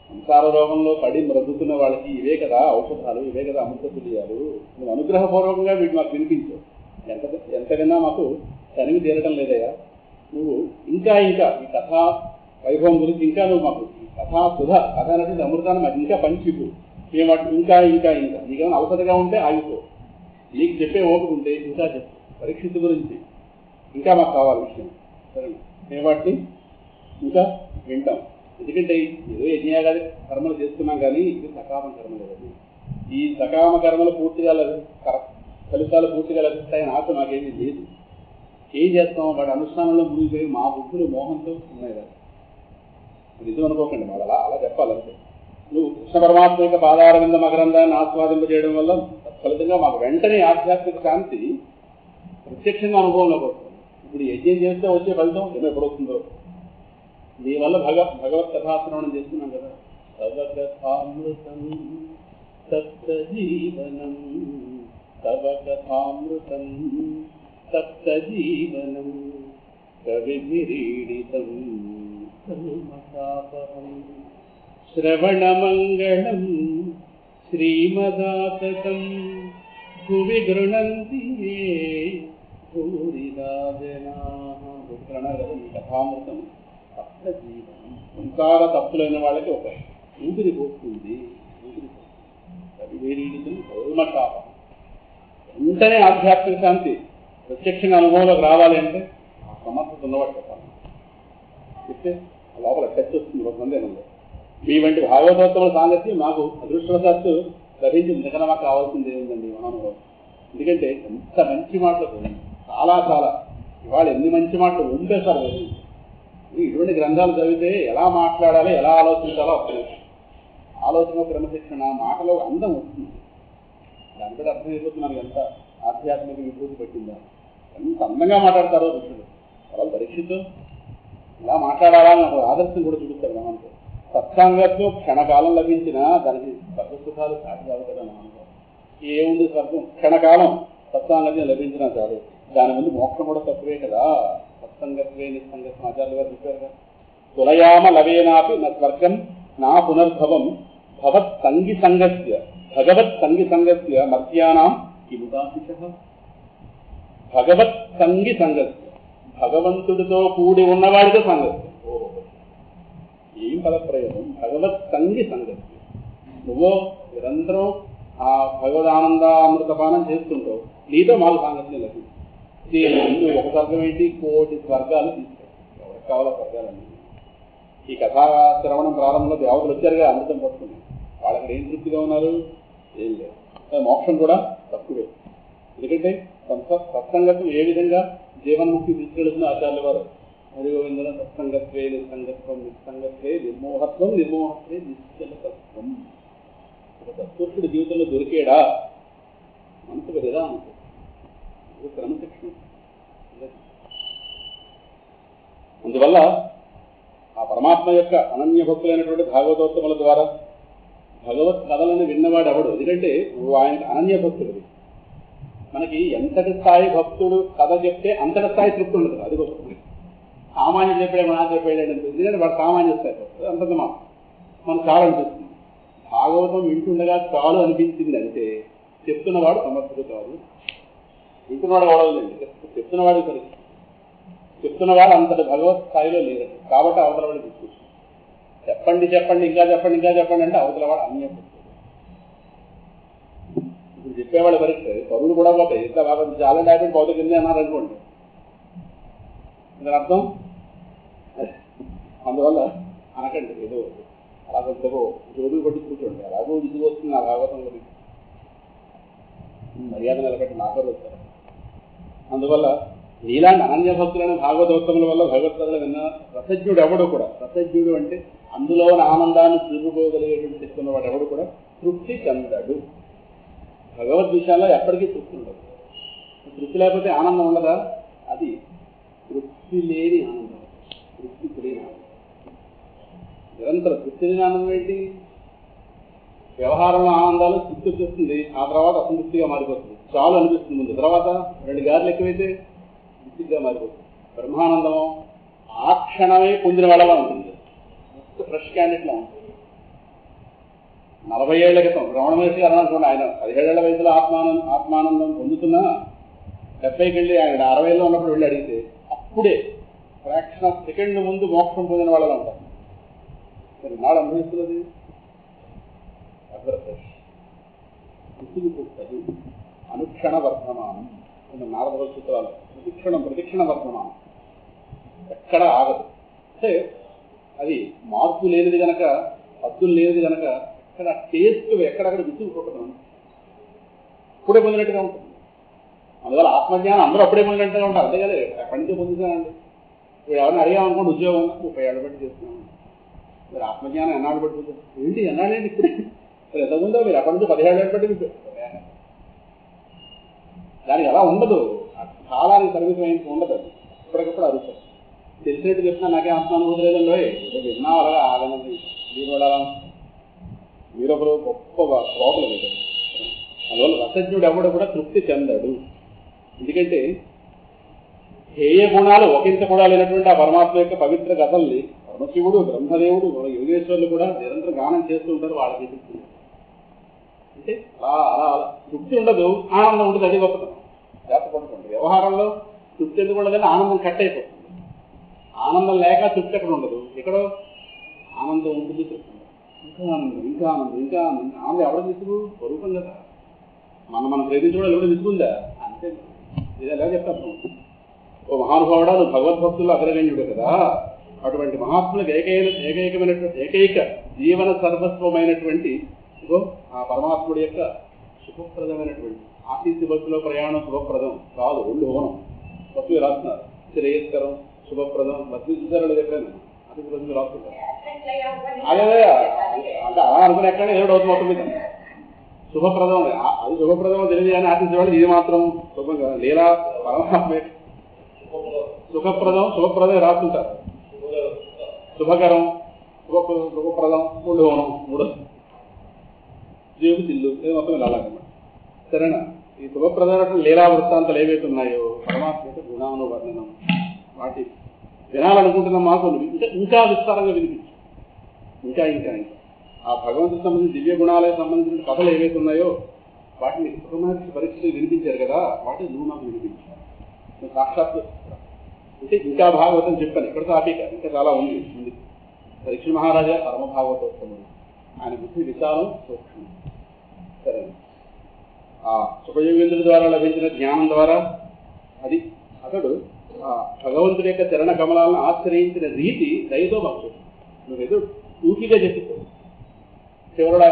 [SPEAKER 1] సంసార రోగంలో పడి బ్రతుకుతున్న వాళ్ళకి ఇవే కదా ఔషధాలు, ఇవే కదా అమృత తుల్యాలు. నువ్వు అనుగ్రహపూర్వకంగా వీటి మాకు వినిపించావు. ఎంత విన్నా మాకు తనివి తీరటం లేదయ్యా. నువ్వు ఇంకా ఈ కథా వైభవం గురించి ఇంకా నువ్వు మాకు కథా కథ అనేటువంటి అమృతాన్ని మాకు ఇంకా పంచిపు. మేము వాటిని ఇంకా నీకేమైనా అవసరంగా ఉంటే ఆగిపో, నీకు చెప్పే ఓపిక ఉంటే ఇంకా చెప్పు. పరీక్షిత్ గురించి ఇంకా మాకు కావాలి విషయం, సరే మేము వాటిని ఇంకా వింటాం. ఎందుకంటే ఏదో యజ్ఞయాగాది కర్మలు చేస్తున్నాం కానీ ఇది సకామ కర్మలు కదా. ఈ సకామ కర్మలు పూర్తిగా ఫలితాలు పూర్తిగా లభిస్తాయని ఆశ మాకేమీ లేదు. ఏం చేస్తాం, వాడి అనుష్ఠానంలో మునిగిపోయి మా బుద్ధులు మోహంతో ఉన్నాయి కదా. నిజం అనుకోకండి, వాళ్ళు అలా చెప్పాలంటే. నువ్వు కృష్ణ పరమాత్మ యొక్క పాదారవింద మకరందాన్ని ఆస్వాదింపజేయడం వల్ల ఫలితంగా మాకు వెంటనే ఆధ్యాత్మిక శాంతి ప్రత్యక్షంగా అనుభవంలోకి వస్తుంది. ఇప్పుడు యజ్ఞం చేస్తే వచ్చే ఫలితం ఎప్పుడు వస్తుందో. దీనివల్ల భగవత్ కథాశ్రవణం చేస్తున్నాం కదా. సవకథామృతం సప్తజీవనం, సవకథామృతం సప్తజీవనం, కవిభిరీడితం కల్మషాపహం, శ్రవణమంగళం శ్రీమదాతకం భువి గృణంతి భూరిదా జనాః. కథామృతం సప్తజీవనం, సంసార తప్పులైన వాళ్ళకి ఒక ఊపిరి పోతుంది. కవిభిరీడితం కల్మషాపహం. వెంటనే ఆధ్యాత్మిక శాంతి ప్రత్యక్షంగా అనుభవంలోకి రావాలి అంటే ఆ సమర్థత ఉన్నవాడు చెప్పాలి. చెప్తే లోపల టచ్ వస్తుంది. కొంతమంది మీ వంటి భాగవతోత్తముల సాంగత్యం మాకు అదృష్టవశాత్తు లభించింది. నిజంగా మాకు కావాల్సింది ఏముందండి మహానుభావం. ఎందుకంటే ఎంత మంచి మాటలు, చాలా ఇవాళ ఎన్ని మంచి మాటలు ఉంపేశారు కదా. ఇటువంటి గ్రంథాలు చదివితే ఎలా మాట్లాడాలి, ఎలా ఆలోచించాలో అప్పుడు ఆలోచన, క్రమశిక్షణ, మాటలో అందం వస్తుంది. దాని కూడా అర్థమైపోతున్నారు ఎంత ఆధ్యాత్మిక విభూతి పట్టిందా, ఎంత అందంగా మాట్లాడతారో ఋషులు. వాళ్ళు పరీక్షితూ ఇలా మాట్లాడాలని ఒక ఆదర్శం కూడా చూపిస్తారు. మనకు సత్సంగత్వం క్షణకాలం లభించినా దానికి స్వర్గసుఖాలు సాటి కాదు కదా. మనకు ఏముంది స్వర్గం, క్షణకాలం సత్సాంగత్యం లభించినా చాలు. దాని ముందు మోక్షం కూడా తక్కువే కదా. సత్సంగత్వే నిస్సంగత్వం ఆచార్యులు గారు చెప్పారు కదా. తులయామ లవేనాపి నా స్వర్గం నా పునర్భవం భగవత్ సంగి సంగస్య మర్త్యానాం కిముదాశిష. భగవత్ సంగి సంగస్య, భగవంతుడితో కూడి ఉన్నవాడితో సంగస్యం. ఏం పదప్రయోగం, భగవత్ సంగి సంగస్య. నువ్వు నిరంతరం ఆ భగవదానందామృతపానం చేస్తుంటావు, నీతో మాకు సాంగత్యం లభించింది. నువ్వు ఒక స్వర్గం ఏంటి, కోటి స్వర్గాలు తీసుకుంటావు. ఎవరికి కావాలో స్వర్గాలన్నీ. ఈ కథాశ్రవణం ప్రారంభంలో దేవతలు వచ్చారుగా అమృతం పట్టుకుని, వాళ్ళకి ఏం తృప్తిగా ఉన్నారు, ఏం లేదు. మోక్షం కూడా తక్కువే. ఎందుకంటే సత్సంగత్వం ఏ విధంగా జీవన్ముక్తి తీసుకెళ్తున్న ఆచార్యుల వారు హరిగోవిందుల సత్సంగత్వే నిస్సంగత్వం నిస్సంగత్వే నిర్మోహత్వం నిర్మోహత్వే నిశ్చలతత్వం. ఒక సత్పురుషుడి జీవితంలో దొరికేడా మనసుకు లేదా అనుకో క్రమశిక్షణ. అందువల్ల ఆ పరమాత్మ యొక్క అనన్య భక్తులైనటువంటి భాగవతోత్తముల ద్వారా భగవత్ కథలను విన్నవాడు ఎవడు. ఎందుకంటే నువ్వు ఆయన అనన్య భక్తుడు. మనకి ఎంతటి స్థాయి భక్తుడు కథ చెప్తే అంతటి స్థాయి తృప్తి ఉండదు. అది గొప్ప. సామాన్యుడు చెప్పాడే మన చెప్పాడు ఎందుకంటే వాడు సామాన్య స్థాయి భక్తుడు, అంతంత మనకు చాలా అనిపిస్తుంది. భాగవతం వింటుండగా చాలు అనిపించింది అంటే చెప్తున్నవాడు సమర్థుడు కాదు, వింటున్నవాడు వాడలేండి. చెప్తున్నవాడు పరిస్థితి, చెప్తున్నవాడు అంతటి భగవత్ స్థాయిలో లేరు. కాబట్టి అవతల వాడు తీసుకొచ్చింది. చెప్పండి ఇంకా చెప్పండి అంటే అవతల వాడు అన్య భక్తుడు. ఇప్పుడు చెప్పేవాళ్ళు పరీక్ష పరువులు కూడా పోతాయి. ఎంత బాగా చాలా డాక్టర్ పౌత కింద అన్నారు అనుకోండి. దాని అర్థం అందువల్ల అనకండి ఏదో అలా కొంచెం జోబులు కొట్టి కూర్చోండి, అలాగో విసుగు వస్తుంది నా భాగవతం గురించి, మర్యాద నిలబెట్టి నాకరు వస్తారు. అందువల్ల నీలాంటి అనన్య భక్తులైన భాగవతోత్తముల వల్ల భగవత్కథలు విన్న రసజ్ఞుడు ఎవడు కూడా, రసజ్ఞుడు అంటే అందులోని ఆనందాన్ని చూపుకోగలిగేటువంటి శక్తి ఉన్నవాడు ఎవడు కూడా తృప్తి చెందడు. భగవద్ విషయాల్లో ఎప్పటికీ తృప్తి ఉండదు. తృప్తి లేకపోతే ఆనందం ఉండదా? అది తృప్తి లేని ఆనందం, తృప్తి లేని ఆనందం. నిరంతర తృప్తి లేని ఆనందం ఏంటి? వ్యవహారంలో ఆనందాలు తృప్తి వచ్చేస్తుంది, ఆ తర్వాత అసంతృప్తిగా మారిపోతుంది. చాలు అనిపిస్తుంది ముందు, తర్వాత 2 గారెలు ఎక్కువైతే తృప్తిగా మారిపోతుంది. బ్రహ్మానందము ఆ క్షణమే పొందిన వాళ్ళలా ఉంటుంది, ఫ్రెష్ క్యాండిడేట్లా ఉంటుంది. 40 ఏళ్ల క్రితం రమణ మహర్షి గారు అనుకోండి, ఆయన 17 ఏళ్ల వయసులో ఆత్మానందం పొందుతున్నా 70కి వెళ్ళి ఆయన 60 ఉన్నప్పుడు వెళ్ళి అడిగితే అప్పుడే ఫ్రాక్షన్ ఆఫ్ సెకండ్ ముందు మోక్షం పొందిన వాళ్ళలా ఉంటారు. మరి నాడు అనుభవిస్తున్నది అనుక్షణ వర్ధమానం. నారద సూత్రాలు ప్రతిక్షణ వర్ధమానం, ఎక్కడ ఆగదు. అంటే అది మార్పు లేనిది కనుక, హద్దులు లేనిది కనుక ఎక్కడ టేస్ట్ ఎక్కడక్కడ విసుగుకుంటున్నాం, అప్పుడే పొందినట్టుగా ఉంటుంది. అందువల్ల ఆత్మజ్ఞానం అందరూ అప్పుడే పొందినట్టుగా ఉంటారు. అంతే కదా, ఎక్కడి నుంచో పొందుతానండి. ఇప్పుడు ఎవరిని అడిగామనుకోండి, ఉద్యోగం 30 ఏళ్ళ బట్టి చేస్తున్నాను, మీరు ఆత్మజ్ఞానం ఎన్నాళ్ళు పట్టుకుంటారు ఏంటి, ఎన్నాళ్ళేంటి ఇప్పుడే, మరి ఎంతముందో మీరు అక్కడి నుంచి 17 ఏళ్ళ బట్టి దానికి అలా ఉండదు. కాలానికి పరిమితం ఉండదు, అది ఇప్పటికప్పుడు అడుగుతారు. తెలిసినట్టు చెప్తున్నా నాకే ఆత్మానుభూతి లేదండి, విన్నా అలాగా ఆగనండి. మీరొకరు గొప్ప ప్రాబ్లం ఇది. అందువల్ల రసజ్ఞుడు ఎవడు కూడా తృప్తి చెందడు. ఎందుకంటే హేయ గుణాలు ఒకంత కూడా లేనటువంటి ఆ పరమాత్మ యొక్క పవిత్ర కథల్ని పరమశివుడు, బ్రహ్మదేవుడు, యోగేశ్వరులు కూడా నిరంతరం గానం చేస్తూ ఉంటారు. వాళ్ళకి అంటే అలా తృప్తి ఉండదు, ఆనందం ఉండదు. అది గొప్పతనం. జాగ్రత్త పడుకోండి. వ్యవహారంలో తృప్తి ఎందుకు ఉండదని ఆనందం కట్ అయిపోతుంది. ఆనందం లేక తృప్తి ఎక్కడ ఉండదు, ఎక్కడో ఆనందం ఉంటుంది, తృప్తి ఉండదు. ఇంకా ఆనందం, ఇంకా ఆనందం, ఇంకా ఆనందం. ఆనందం ఎవడో విసుగు స్వరూపం కదా, మనం ప్రేమించడం ఎవడో విసుగుందా? అంతే. ఇది ఎలా చెప్తాను, ఓ మహానుభావుడా, నువ్వు భగవద్భక్తుల్లో అగ్రగణ్యుడు కదా, అటువంటి మహాత్ములకు ఏకైక జీవన సర్వస్వమైనటువంటి ఆ పరమాత్ముడి యొక్క శుభప్రదమైనటువంటి ఆశీస్సు భక్తిలో ప్రయాణం శుభప్రదం కాదు, 2 హోనం భక్తులు రాస్తున్నారు. శ్రేయస్కరం, శుభప్రదం, భక్తి చూసారో చెప్పాను, అది భక్తులు రాస్తున్నారు. అదే అంటే అలా అనుకుని ఎక్కడ ఏదో అవుతుంది మొత్తం మీద శుభప్రదం, అది శుభప్రదం తెలియదు కానీ ఆశించేవాళ్ళు ఇది మాత్రం శుభం కదా. లీలా పరమాత్మ శుభప్రదం రాస్తుంటారు. శుభకరం, శుభప్రదం, 3 హోనం, 3 జీవుకు తిల్లు, ఇది మొత్తం వెళ్ళాలన్నమాట. సరేనా? ఈ శుభప్రదమైన లీలా వృత్తాంతాలు ఏవైతే ఉన్నాయో పరమాత్మ యొక్క గుణానువర్ణనం, వాటి వినాలనుకుంటున్న మాకు ఇంకా విస్తారంగా వినిపించు. ఇంకా ఆ భగవంతుడికి సంబంధించిన దివ్య గుణాలకు సంబంధించిన కథలు ఏవైతే ఉన్నాయో వాటిని సుఖమహర్షి పరీక్షలు వినిపించారు కదా, వాటిని నువ్వు నాకు వినిపించావు. సాక్షాత్ అంటే ఇంకా భాగవతం చెప్పాను, ఇక్కడ టాపిక్ ఇంకా చాలా ఉంది. పరీక్ష మహారాజా పరమ భాగవతోత్తముడు, ఆయన బుద్ధి విశాలం, సూక్ష్మం. సరే, ఆ సుఖయోగేంద్రుడి ద్వారా లభించిన జ్ఞానం ద్వారా అది అతడు ఆ భగవంతుడి యొక్క చరణ కమలాలను ఆశ్రయించిన రీతి దయతో భక్తుడు. నువ్వేదో ఊకిగా చెప్పిస్తావు, చివరుడు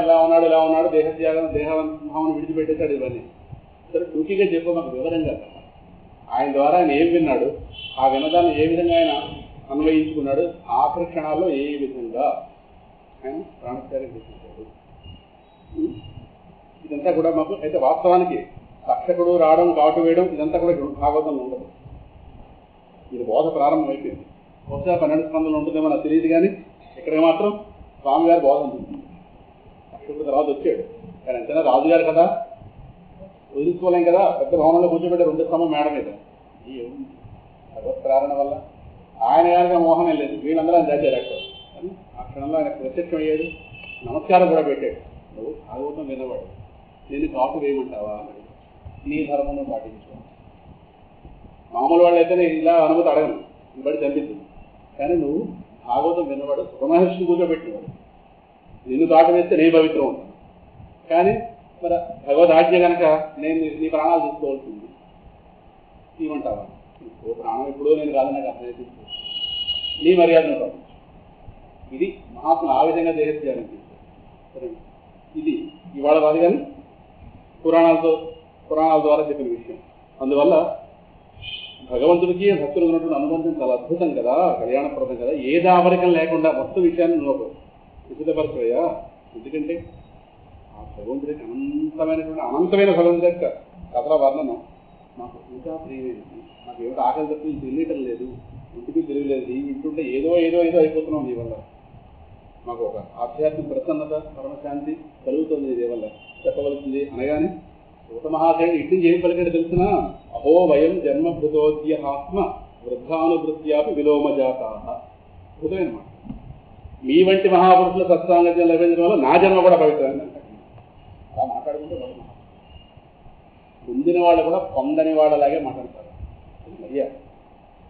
[SPEAKER 1] ఇలా ఉన్నాడు, దేహత్యాగం, దేహభావన విడిచిపెట్టేశాడు, ఇవన్నీ సరే టూకీగా చెప్పు, మాకు వివరంగా. ఆయన ద్వారా ఆయన ఏం విన్నాడు, ఆ వినదాన్ని ఏ విధంగా ఆయన అన్వయించుకున్నాడు, ఆఖరి క్షణాల్లో ఏ విధంగా ఆయన ప్రాణత్యాగం చేసేశాడు. ఇదంతా కూడా మాకు అయితే వాస్తవానికి రక్షకుడు రావడం, కాటు వేయడం ఇదంతా కూడా భాగవతంలో ఉండదు. ఇది బోధ ప్రారంభమైపోయింది. బహుశా 12 స్కంధంలో ఉంటుందేమో నాకు తెలియదు, కానీ ఇక్కడ మాత్రం స్వామివారి బోధ ఉంటుంది. రక్షకుడు తర్వాత వచ్చాడు, కానీ ఎంతైనా రాజుగారు కదా, వదులుకోలేం కదా, పెద్ద భవనంలో కూర్చోబెట్టే 2 స్తంభం మేడ మీద. ఈ భగవత్ ప్రేరణ వల్ల ఆయన గారిగా మోహమే లేదు, వీళ్ళందరూ ఆయన దాచారు అక్కడ. ఆ క్షణంలో ఆయన ప్రత్యక్షం అయ్యాడు, నమస్కారం కూడా పెట్టాడు. నువ్వు భాగవతం వినవాడు, నేను కాటు వేయమంటావా, నీ ధర్మను పాటించు. మామూలు వాళ్ళు అయితేనే ఇలా అనుమతి అడగను, బడి చంపిస్తుంది. కానీ నువ్వు భాగవతం విన్నవాడు, సుఖమహర్షిని కూర్చోబెట్టినవాడు, నిన్ను కాటు వేస్తే నేను పవిత్రం ఉంటాను. కానీ మరి భగవద్ ఆజ్ఞ కనుక నేను నీ ప్రాణాలు తీసుకోవాల్సింది, ఇవ్వమంటావా? ఓ ప్రాణం ఎప్పుడో నేను కాదని నాకు అర్థమైతే నీ మర్యాదను కావచ్చు. ఇది మహాత్ములు ఆ విధంగా దేహత్యాగం చేశారు. ఇది ఇవాళ కాదు కానీ పురాణాల ద్వారా చెప్పిన విషయం. అందువల్ల భగవంతుడికి భక్తులకు ఉన్నటువంటి అనుబంధం చాలా అద్భుతం కదా, కళ్యాణప్రదం కదా. ఏ దాపరికం లేకుండా మొత్తం విషయాన్ని నువ్వు విశుద్ధపరచవయ్యా. ఎందుకంటే ఆ భగవంతుడికి అనంతమైన భగవంతుడి యొక్క కథల వర్ణనం మాకు ఇంకా ప్రియమైనది. మాకు ఏమిటి ఆకలి తప్పి తెలియటం లేదు, ఇంటికి తెలియలేదు. ఈ వింటుంటే ఏదో ఏదో ఏదో అయిపోతున్నాం నీ వల్ల. మాకు ఒక ఆధ్యాత్మిక ప్రసన్నత, పరమశాంతి కలుగుతుంది నీ వల్ల చెప్పవలసింది అనగానే సూత మహాశయుడు ఇటు ఏం పలికాడు తెలిసిన, అహో వయం జన్మభృతోద్యహాత్మ వృద్ధానుభృత్యాపి విలోమజాతా. అద్భుతమైన మాట. మీ వంటి మహాపురుషుల సత్సాంగత్యం లభించడం వల్ల నా జన్మ కూడా పవిత్రంగా అలా మాట్లాడుకుంటే పొందిన వాళ్ళు కూడా పొందని వాళ్ళలాగే మాట్లాడతారు. అయ్యా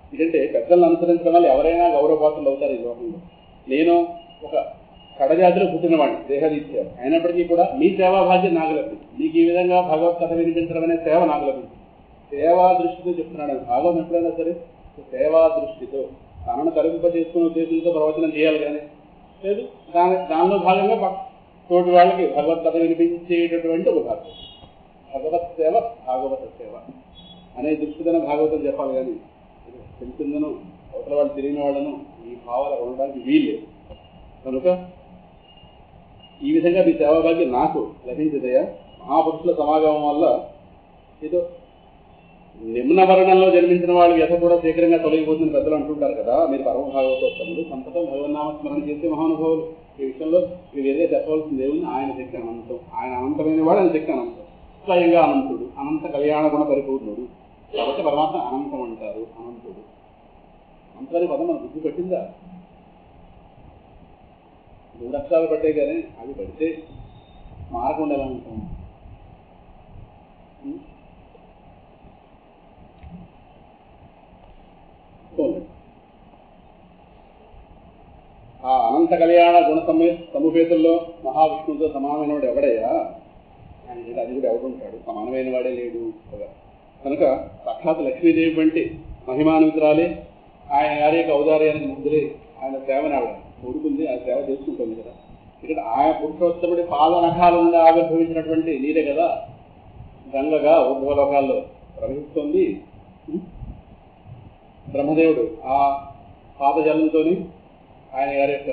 [SPEAKER 1] ఎందుకంటే పెద్దలను అనుసరించడం వల్ల ఎవరైనా గౌరవపాత్రలు అవుతారు ఈ లోకంలో. నేను ఒక కడజాతిలో పుట్టినవాడిని దేహరీత్యా అయినప్పటికీ కూడా మీ సేవా భాగ్యం నాకు లభించింది. మీకు ఈ విధంగా భగవత్కథ వినిపించడం అనే సేవ నాకు లభించింది. సేవా దృష్టితో చెప్తున్నాడు. భాగవతం ఎప్పుడైనా సరే సేవా దృష్టితో తనను తరింపజేసుకునే ఉద్దేశంతో ప్రవచనం చేయాలి కానీ లేదు. దానిలో భాగంగా తోటి వాళ్ళకి భగవత్కథ వినిపించేటటువంటి ఒక భాగం భగవత్ సేవ, భాగవత సేవ అనే దృష్టితోనే భాగవతం చెప్పాలి కానీ తెలిసిందను అవతల వాళ్ళు తెలియని వాళ్ళను ఈ భావాలు ఉండడానికి వీల్లేదు. కనుక ఈ విధంగా మీ సేవాభాగ్యం నాకు లభించదయా. మహాపురుషుల సమాగమం వల్ల ఏదో నిమ్న వర్ణంలో జన్మించిన వాళ్ళు ఎత కూడా శీఘ్రంగా తొలగిపోతున్న పెద్దలు అంటుంటారు కదా. మీరు పరమ భాగవతోత్తములు, సంతతం భగవన్నామస్మరణ చేసే మహానుభావులు. ఈ విషయంలో మీరు ఏదో చెప్పవలసిన దేవుని ఆయన శక్తి అనంతం. ఆయన అనంతమైన వాడు, ఆయన శక్తి అనంతం, స్వయంగా అనంతుడు, అనంత కళ్యాణ గుణ పరిపూర్ణుడు. కాబట్టి పరమాత్మ అనంతం అంటారు. అనంతుడు అంతని పదం మన బుద్ధి పట్టిందా? 2 అక్షరాలు పట్టాయి కానీ అవి పడితే మారకుండా ఎలా ఉంటాం? ఆ అనంత కళ్యాణ గుణ సముపేతుల్లో మహావిష్ణువుతో సమానమైన వాడు ఎవడయ్యా? ఆయన అది కూడా ఎవడుంటాడు? సమానమైన వాడే లేడు కదా. కనుక సాక్షాత్ లక్ష్మీదేవి వంటి మహిమానుమిత్రాలే ఆయన గారి యొక్క ఔదార్యానికి ముగ్గురే ఆయన సేవని ఆవిడ కొడుకుంది, ఆ సేవ చేసుకుంటుంది కదా. ఇక్కడ ఆయన పురుషోత్తముడి పాదనఖాల నుండి ఆవిర్భవించినటువంటి నీరే కదా గంగగా ఊర్ధ్వలోకాల్లో ప్రవహిస్తోంది. బ్రహ్మదేవుడు ఆ పాదజలంతో ఆయన గారి యొక్క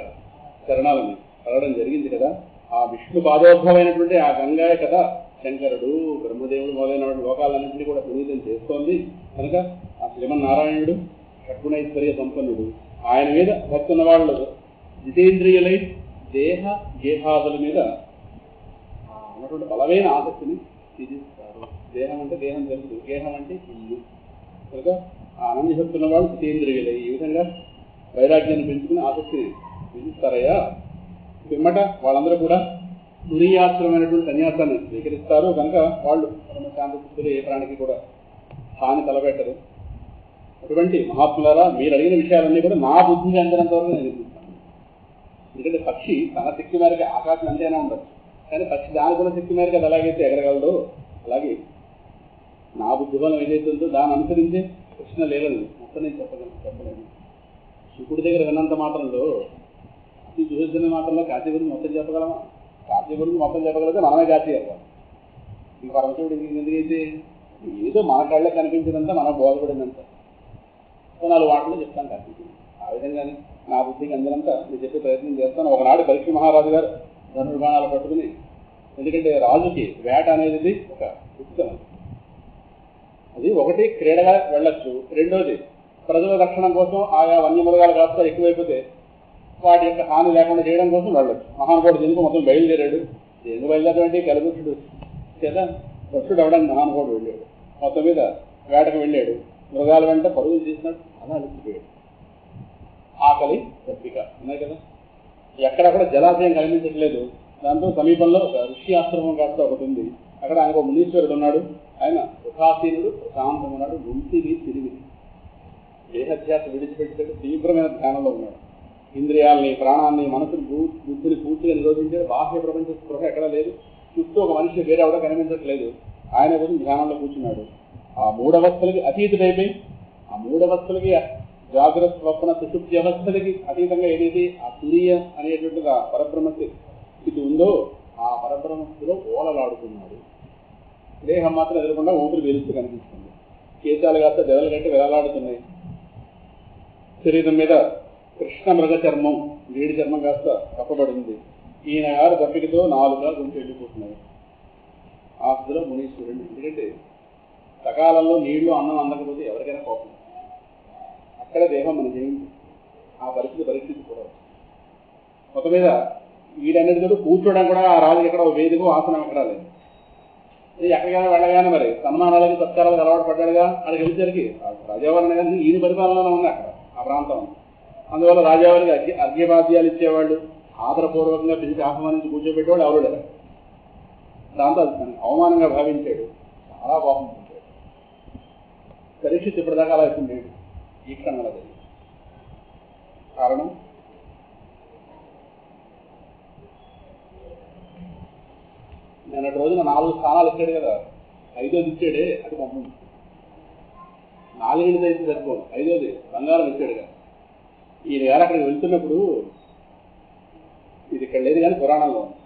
[SPEAKER 1] చరణాలను కలవడం జరిగింది కదా. ఆ విష్ణు పాదోద్భవమైనటువంటి ఆ గంగాయ కదా శంకరుడు, బ్రహ్మదేవుడు మొదలైన లోకాలన్నింటినీ కూడా పునీతం చేస్తోంది. కనుక ఆ శ్రీమన్నారాయణుడు షడ్గుణైశ్వర్య సంపన్నుడు. ఆయన మీద భక్తి ఉన్న వాళ్ళు జితేంద్రియులై దేహ గేహాదుల మీద ఉన్నటువంటి బలమైన ఆసక్తిని తీర్చిస్తారు. దేహం అంటే దేహం తెలుసు, గేహం అంటే ఇల్లు. కనుక ఆ ఆనంద శక్తి ఉన్న వాళ్ళు జితేంద్రియులై ఈ విధంగా వైరాగ్యాన్ని పెంచుకుని ఆసక్తిని విధిస్తారయ్యా. పిమ్మట వాళ్ళందరూ కూడా తురీయాశ్రమైనటువంటి సన్యాసాన్ని స్వీకరిస్తారు. కనుక వాళ్ళు శాంతచిత్తులు ఏ ప్రాణికి కూడా హాని తలపెట్టరు. అటువంటి మహాత్ములారా, మీరు అడిగిన విషయాలన్నీ కూడా నా బుద్ధికి అందినంత వరకు నేను వినిపిస్తాను. ఎందుకంటే పక్షి తన శక్తి మేరకు ఆకాశం అంతేనా ఉండదు, కానీ పక్షి దాని కూడా శక్తి మేరకు అది ఎలాగైతే ఎగరగలదో అలాగే నా బుద్ధి బలం ఏదైతే ఉందో దాన్ని అనుసరించే కృష్ణ లీలని మొత్తం నేను చెప్పలేను. శుకుడి దగ్గర విన్నంత మాత్రంలో అతి దుర్జన మాత్రంలో కాశీ గురించి మొత్తం చెప్పగలమా? కాశీ గురించి మొత్తం చెప్పగలిగితే మనమే కాశీ అవ్వాలి. ఈ పరమశివుడు ఎందుకైతే ఏదో మన కళ్ళకి కనిపించినంత మన బోధపడినంత 4 వాటిలో చెప్తాను కాశీ. ఆ విధంగానే నా బుద్ధికి అందినంత నేను చెప్పే ప్రయత్నం చేస్తాను. ఒకనాడు పరీక్ష మహారాజు గారు ధనుర్బాణాలు పట్టుకుని, ఎందుకంటే రాజుకి వేట అనేది ఒక ఉత్సవం, అది ఒకటి క్రీడగా వెళ్ళొచ్చు, రెండోది ప్రజల రక్షణ కోసం ఆయా వన్యమృగాలు కాస్త ఎక్కువైపోతే వాటి యొక్క హాని లేకుండా చేయడం కోసం వెళ్ళొచ్చు. మహానుభావుడు దీనికి మొత్తం బయలుదేరాడు. ఎందుకు బయలుదేరడం? కలబుద్ధుడు చేత భక్తుడు అవడానికి మహానుభావుడు వెళ్ళాడు. మొత్తం మీద వేటకు వెళ్ళాడు. మృగాల వెంట పరుగులు చేసినాడు. అలా అలిసిపోయాడు. ఆకలి దప్పిక ఉన్నాయి కదా. ఎక్కడక్కడ జలాశయం కనిపించట్లేదు. దాంతో సమీపంలో ఒక ఋషి ఆశ్రమం కాస్త ఒకటి ఉంది. అక్కడ ఆయన ఒక మునీశ్వరుడు ఉన్నాడు. ఆయన సుఖాసీనుడు, ప్రశాంతంగా ఉన్నాడు. గుంటివి తిరిగి దేహధ్యాస విడిచిపెట్టాడు. తీవ్రమైన ధ్యానంలో ఉన్నాడు. ఇంద్రియాలని, ప్రాణాన్ని, మనసుని, బుద్ధిని పూర్తిగా నిరోధించాడు. బాహ్య ప్రపంచ స్పృహ ఎక్కడా లేదు. చుట్టూ ఒక మనిషి వేరే ఎవడో కనిపించట్లేదు. ఆయన కోసం ధ్యానంలో కూర్చున్నాడు. ఆ 3 అవస్థలకి అతీతుడైపోయి, ఆ 3 అవస్థలకి జాగ్రత్త స్వప్న సుషుప్తి వ్యవస్థలకి అతీతంగా ఏదైతే ఆ తురియం అనేటువంటిది ఆ పరబ్రహ్మ స్థితి ఉందో ఆ పరబ్రహ్మ స్థితిలో ఓలలాడుతున్నాడు. దేహం మాత్రం ఎదురకుండా ఊపిరి పీలుస్తూ కనిపిస్తుంది. కేశాలు కాస్త దెదలు కట్టి వెలలాడుతున్నాయి. శరీరం మీద కృష్ణ మృగ చర్మం, వేడి చర్మం కాస్త కప్పబడింది. ఈయన గారు తప్పికతో 4 గుంచి వెళ్ళిపోతున్నాయి. ఆ స్థితిలో మునీశ్వరుడు. ఎందుకంటే సకాలంలో నీళ్లు అన్నం అందకపోతే ఎవరికైనా కోపం. అక్కడ దేహం మనం చేయింది. ఆ పరిస్థితి కూడా మొత్తం మీద వీడన్నిటితో కూర్చోవడం కూడా ఆ రాజు ఎక్కడ వేదికో ఆసనం ఎక్కడా లేదు. ఎక్కడికైనా వెళ్ళగానే మరి సన్మానాలకి సత్కారాలకు అలవాటు పడ్డాడుగా. అక్కడికి వెళ్ళేసరికి రాజావారిని కానీ ఈయన పరిపాలనలో ఉంది అక్కడ ఆ ప్రాంతం. అందువల్ల రాజావారికి అర్ఘ్యపాద్యాలు ఇచ్చేవాళ్ళు, ఆదరపూర్వకంగా పిలిచి ఆహ్వానించి కూర్చోబెట్టేవాళ్ళు ఎవరు లేరు. దాంతో అది అవమానంగా భావించాడు. చాలా బాగుంటాడు. పరీక్ష ఇప్పటిదాకా అలా అయిపోయింది. ఈ క్షణం అలా జరిగింది. కారణం నిన్నటి రోజున 4 స్థానాలు ఇచ్చాడు కదా, 5వ ఇచ్చాడే అది పంపం. 4 అయితే సరిపోదు, 5వది బంగారం ఇచ్చాడు కదా. ఈయన గారు అక్కడికి వెళ్తున్నప్పుడు ఇది ఇక్కడ లేదు కానీ పురాణంలో ఉంది.